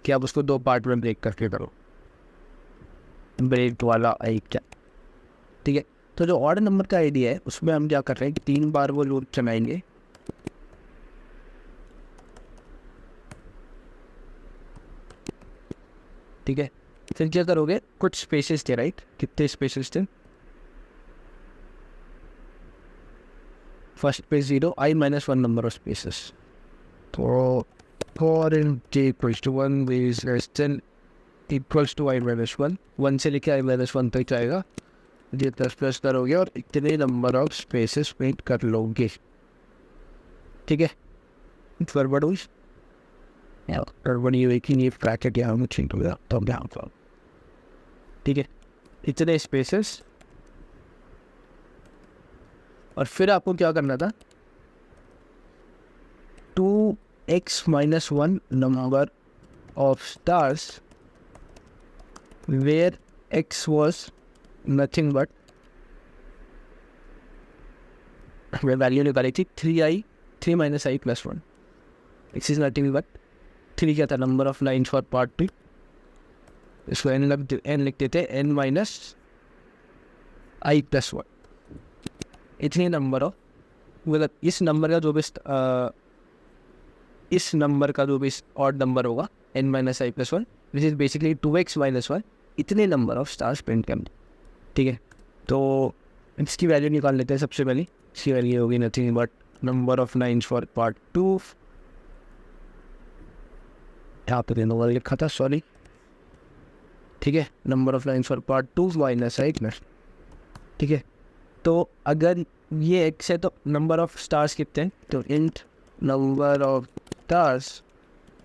कि आप उसको 2 पार्ट में ब्रेक करके करो, ब्रेक वाला आइडिया। ठीक है, तो जो ऑड नंबर का आइडिया है उसमें हम क्या कर रहे हैं कि 3 बार वो लूप चलाएंगे। ठीक है, फिर क्या करोगे, कुछ स्पेसेस थे, राइट? कितने स्पेसेस थे? फर्स्ट पे 0, i-1 नंबर ऑफ स्पेसेस। तो for in j equals to 1 is less than equals to i-1, 1 से लेके i-1 तक जाएगा। ये प्लस करोगे और इतने नंबर ऑफ स्पेसेस मेक कर लोगे। ठीक है, गड़बड़ हुई, गड़बड़ी हुई कि ये ब्रैकेट यहाँ में चेंज हो गया तो यहाँ पर। ठीक है, इतने स्पेसेस, और फिर आपको क्या करना था, 2x-1 number of stars where x was nothing but value निकाली थी 3 minus i plus 1। x is nothing but 3 क्या था, number of lines for part 2। इसको n लिख देते n minus i plus 1। इतने नंबर ऑफ, मतलब इस नंबर का जो भी ऑड नंबर होगा n minus i plus 1 which is basically 2x minus 1, इतने नंबर ऑफ स्टार्स प्रिंट करने। ठीक है, तो इसकी वैल्यू निकाल लेते हैं। सबसे पहले इसकी वैल्यू होगी nothing but number of lines for part 2। यहाँ पे नंबर लिखा था, सॉरी। ठीक है, number of lines for part 2 minus i plus. ठीक है, तो अगर ये x है तो नंबर ऑफ स्टार्स कितने हैं, तो int number of stars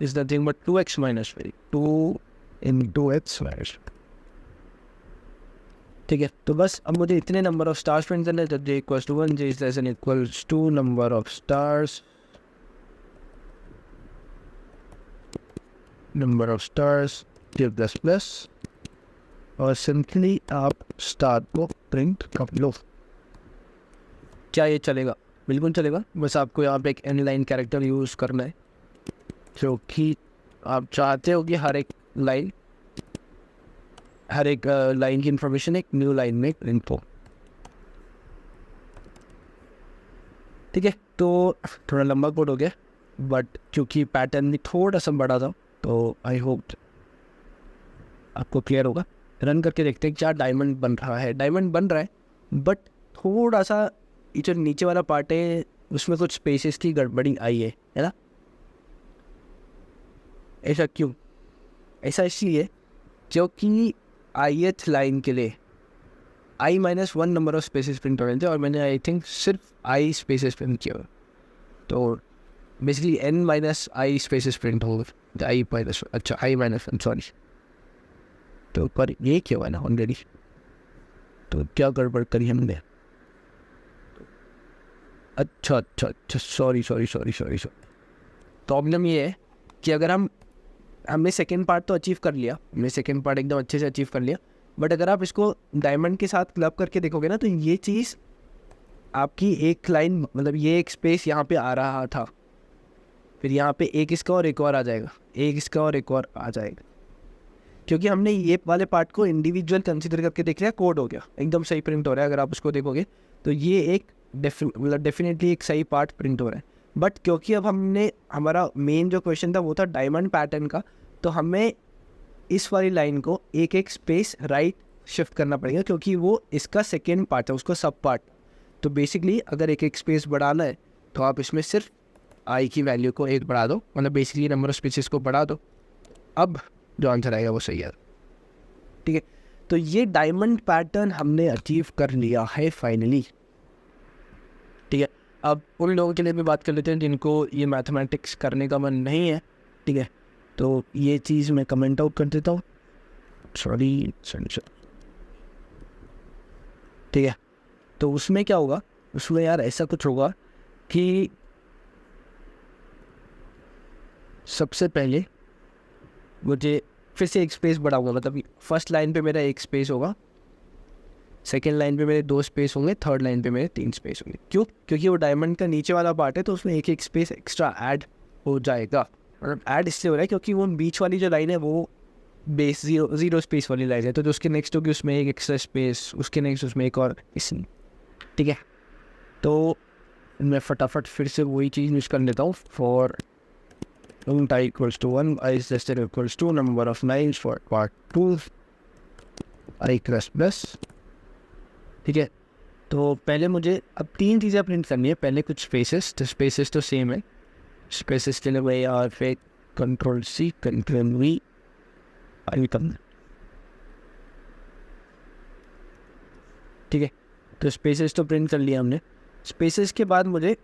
is nothing but 2x minus 2 into x minus। ठीक है, तो बस अब मुझे इतने नंबर ऑफ स्टार्स प्रिंट करना है, तो j equals to 1, j is less than equals to number of stars, number of stars j plus plus, और सिंपली आप स्टार को प्रिंट कर लो। क्या ये चलेगा? बिल्कुल चलेगा, बस आपको यहाँ पे एक n लाइन कैरेक्टर यूज़ करना है, जो कि आप चाहते हो कि हर एक लाइन की इंफॉर्मेशन एक न्यू लाइन में प्रिंट हो। ठीक है, तो थोड़ा लंबा कोड हो गया, बट क्योंकि पैटर्न भी थोड़ा सा बड़ा था तो आई होप आपको क्लियर होगा। रन करके देखते हैं क्या डायमंड बन रहा है। डायमंड बन रहा है, बट थोड़ा सा ये जो नीचे वाला पार्ट है उसमें कुछ स्पेसेस की गड़बड़ी आई है ना? ऐसा क्यों? ऐसा इसलिए क्योंकि ith लाइन के लिए i-1 number of spaces print हो रहे थे और मैंने आई थिंक सिर्फ i स्पेसेस प्रिंट किया, तो basically n minus i spaces print हो गए, i-1 सॉरी। तो पर ये क्या हुआ ना ऑलरेडी, तो क्या गड़बड़ करी हमने? अच्छा, सॉरी। प्रॉब्लम ये है कि अगर हमने सेकेंड पार्ट तो अचीव कर लिया, हमने सेकेंड पार्ट एकदम अच्छे से अचीव कर लिया, बट अगर आप इसको डायमंड के साथ क्लब करके देखोगे ना, तो ये चीज़ आपकी एक लाइन, मतलब ये एक स्पेस यहाँ पे आ रहा था, फिर यहाँ पे एक इसका और एक और आ जाएगा, एक इसका और एक और आ जाएगा, क्योंकि हमने ये वाले पार्ट को इंडिविजुअल कंसिडर करके देख लिया, कोड हो गया, एकदम सही प्रिंट हो रहा है। अगर आप उसको देखोगे तो ये एक डेफिनेटली एक सही पार्ट प्रिंट हो रहा है। बट क्योंकि अब हमारा मेन जो क्वेश्चन था वो था डायमंड पैटर्न का, तो हमें इस वाली लाइन को एक एक स्पेस राइट शिफ्ट करना पड़ेगा, क्योंकि वो इसका सेकेंड पार्ट है, उसका सब पार्ट। तो बेसिकली अगर एक एक स्पेस बढ़ाना है तो आप इसमें सिर्फ आई की वैल्यू को एक बढ़ा दो, मतलब बेसिकली नंबर ऑफ स्पेसेस को बढ़ा दो, अब जो आंसर आएगा वो सही है। ठीक है, तो ये डायमंड पैटर्न हमने अचीव कर लिया है फाइनली। ठीक है, अब उन लोगों के लिए भी बात कर लेते हैं जिनको ये मैथमेटिक्स करने का मन नहीं है। ठीक है, तो ये चीज़ मैं कमेंट आउट कर देता हूँ, सॉरी सेंसर। ठीक है, तो उसमें क्या होगा, उसमें यार ऐसा कुछ होगा कि सबसे पहले मुझे फिर से एक स्पेस बढ़ाऊंगा, मतलब फर्स्ट लाइन पे मेरा एक स्पेस होगा, सेकेंड लाइन पे मेरे 2 स्पेस होंगे, थर्ड लाइन पे मेरे 3 स्पेस होंगे। क्यों? क्योंकि वो डायमंड का नीचे वाला पार्ट है तो उसमें एक एक स्पेस एक्स्ट्रा ऐड हो जाएगा। मतलब ऐड इसलिए हो रहा है क्योंकि वो बीच वाली जो लाइन है वो बेस जीरो स्पेस वाली लाइन है, तो जो उसके नेक्स्ट होगी उसमें एक एक्स्ट्रा स्पेस, उसके नेक्स्ट उसमें एक और, इसलिए। ठीक है, तो मैं फटाफट फिर से वही चीज़ यूज़ कर लेता हूँ। For int I equals to 1, I is less than or equals to number of lines for part 2 I plus। ठीक है, तो पहले मुझे अब 3 चीज़ें प्रिंट करनी है। पहले कुछ स्पेसेस, तो स्पेसेस तो सेम है, स्पेसेस के लिए वही और फिर कंट्रोल C कंट्रोल V आई करना। ठीक है, तो स्पेसेस तो प्रिंट कर लिया हमने। स्पेसेस के बाद मुझे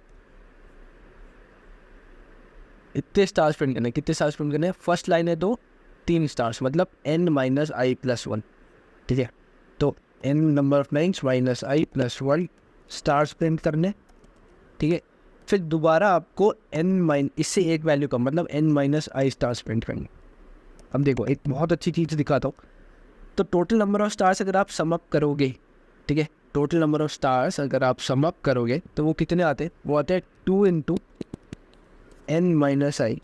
इतने स्टार्स प्रिंट करने। कितने स्टार्स प्रिंट करने हैं? फर्स्ट लाइन है तो 3 स्टार्स, मतलब n-i+1। ठीक है, तो n number of lines -i+1 stars print करने। ठीक है, फिर दोबारा आपको इससे एक वैल्यू कम, मतलब n-i स्टार्स प्रिंट करने। अब देखो एक बहुत अच्छी चीज़ दिखाता हूँ। तो टोटल नंबर ऑफ स्टार्स अगर आप सम अप करोगे, ठीक है, टोटल नंबर ऑफ स्टार्स अगर आप सम अप करोगे तो वो कितने आते हैं? वो आते हैं 2 × n-i,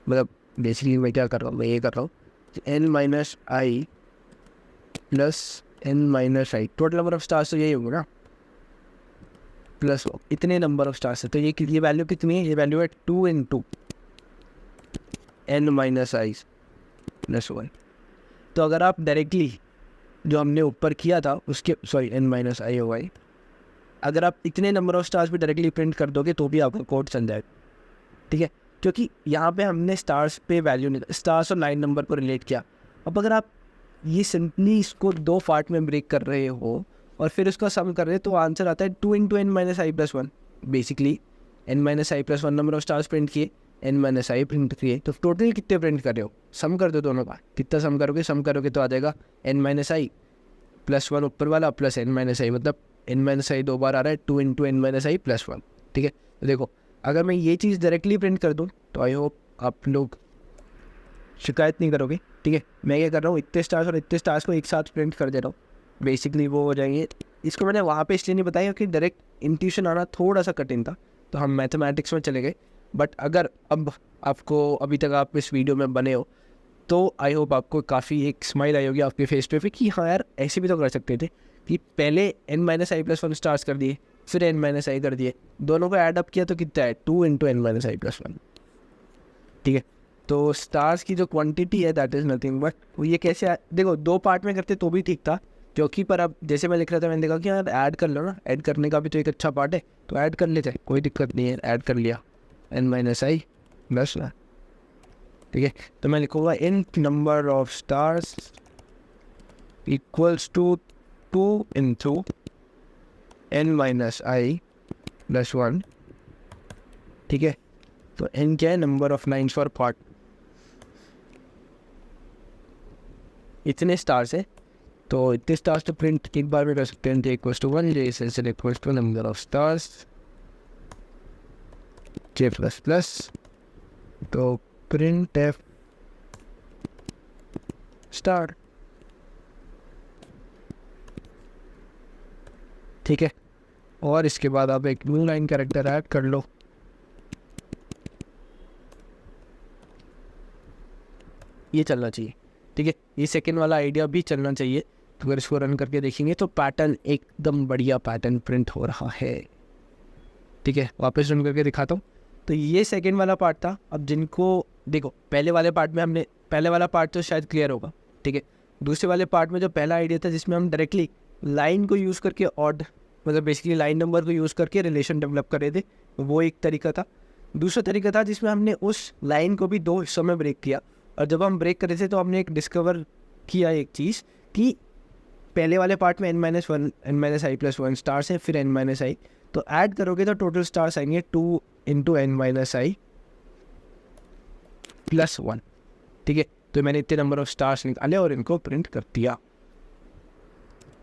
मतलब बेसिकली मैं क्या कर रहा हूँ, मैं ये कर रहा हूँ n-i plus n-i, total number of stars तो यही होगा ना, प्लस इतने नंबर ऑफ स्टार्स है। तो ये वैल्यू कितनी है? ये वैल्यू है 2 × n-i + 1। तो अगर आप डायरेक्टली जो हमने ऊपर किया था उसके, सॉरी n-i होगा, अगर आप इतने नंबर ऑफ स्टार्स भी डायरेक्टली प्रिंट कर दोगे तो भी आपका कोड चल जाएगा। ठीक है, क्योंकि यहाँ पे हमने स्टार्स पे वैल्यू नहीं, स्टार्स और लाइन नंबर को रिलेट किया। अब अगर आप ये सिंपली इसको 2 पार्ट में ब्रेक कर रहे हो और फिर उसका सम कर रहे हो तो आंसर आता है 2 × n-i+1। Basically n-i+1 number of stars print किए, n-i प्रिंट किए, तो टोटल कितने प्रिंट कर रहे हो? सम कर दो दोनों का। कितना सम करोगे? सम करोगे तो आ जाएगा n-i+1 ऊपर वाला प्लस n-i, मतलब n-i 2 बार आ रहा है, 2 × n-i+1। ठीक है, तो देखो अगर मैं ये चीज़ डायरेक्टली प्रिंट कर दूँ तो आई होप आप लोग शिकायत नहीं करोगे। ठीक है, मैं क्या कर रहा हूँ, इतने स्टार्स और इतने स्टार्स को एक साथ प्रिंट कर दे रहा हूँ, बेसिकली वो हो जाएंगे। इसको मैंने वहाँ पे इसलिए नहीं बताया क्योंकि डायरेक्ट इंट्यूशन आना थोड़ा सा कठिन था, तो हम मैथमेटिक्स में चले गए। बट अगर अब आपको अभी तक आप इस वीडियो में बने हो तो आई होप आपको काफ़ी एक स्माइल आई होगी आपके फेस पे कि हाँ यार ऐसे भी तो कर सकते थे, कि पहले n-i+1 स्टार्स कर दिए, फिर n-i कर दिए, दोनों को ऐड अप किया तो कितना है? 2 × n-i+1। ठीक है, तो स्टार्स की जो क्वांटिटी है दैट इज़ नथिंग बट वो ये कैसे देखो 2 पार्ट में करते तो भी ठीक था, क्योंकि पर अब जैसे मैं लिख रहा था मैंने देखा कि यार ऐड कर लो ना, ऐड करने का भी तो एक अच्छा पार्ट है, तो ऐड कर लेते हैं, कोई दिक्कत नहीं है, ऐड कर लिया n-i बस ना। ठीक है, तो मैं लिखूँगा int number of stars equals to 2 × n-i + 1। ठीक है, तो n क्या है? Number of lines for part. इतने स्टार्स है तो इतने स्टार्स तो प्रिंट एक बार में कर सकते हैं। j = 1, j equals to number of stars j++, तो प्रिंट f स्टार। ठीक है, और इसके बाद आप एक न्यू लाइन कैरेक्टर ऐड कर लो। ये चलना चाहिए। ठीक है, ये सेकेंड वाला आइडिया भी चलना चाहिए। तो अगर इसको रन करके देखेंगे तो पैटर्न एकदम बढ़िया पैटर्न प्रिंट हो रहा है। ठीक है, वापस रन करके दिखाता हूँ। तो ये सेकेंड वाला पार्ट था। अब जिनको देखो पहले वाले पार्ट में हमने, पहले वाला पार्ट तो शायद क्लियर होगा। ठीक है, दूसरे वाले पार्ट में जो पहला आइडिया था जिसमें हम डायरेक्टली लाइन को यूज़ करके ऑड, मतलब बेसिकली लाइन नंबर को यूज़ करके रिलेशन डेवलप कर रहे थे, वो एक तरीका था। दूसरा तरीका था जिसमें हमने उस लाइन को भी 2 हिस्सों में ब्रेक किया, और जब हम ब्रेक कर रहे थे तो हमने एक डिस्कवर किया एक चीज़ कि पहले वाले पार्ट में n-1 n-i+1 स्टार्स है, फिर n-i, तो ऐड करोगे तो टोटल स्टार्स आएंगे 2 × n-i +1, ठीक है। तो मैंने इतने नंबर ऑफ स्टार्स निकाले और इनको प्रिंट कर दिया।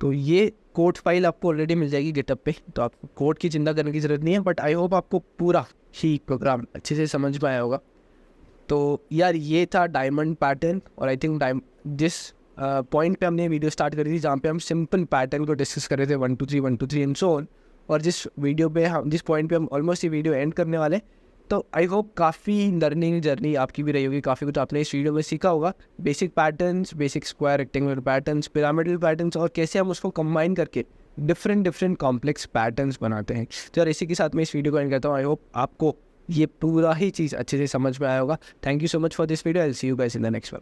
तो ये कोड फाइल आपको ऑलरेडी मिल जाएगी गिटहब पे, तो आपको कोड की चिंता करने की ज़रूरत नहीं है। बट आई होप आपको पूरा ही प्रोग्राम अच्छे से समझ में आया होगा। तो यार ये था डायमंड पैटर्न, और आई थिंक जिस पॉइंट पे हमने वीडियो स्टार्ट करी थी जहाँ पे हम सिंपल पैटर्न को डिस्कस कर रहे थे 1 2 3 1 2 3 एंड सो ऑन, और जिस पॉइंट पे हम ऑलमोस्ट ये वीडियो एंड करने वाले, तो आई होप काफ़ी लर्निंग जर्नी आपकी भी रही होगी, काफ़ी कुछ आपने इस वीडियो में सीखा होगा। Basic patterns, basic square rectangular patterns, pyramidal patterns, और कैसे हम उसको कंबाइन करके डिफरेंट कॉम्प्लेक्स पैटर्न्स बनाते हैं। तो यार इसी के साथ मैं इस वीडियो को एंड करता हूँ। आई होप आपको ये पूरा ही चीज़ अच्छे से समझ में आया होगा। Thank you so much for this video. I will see you guys in the next one.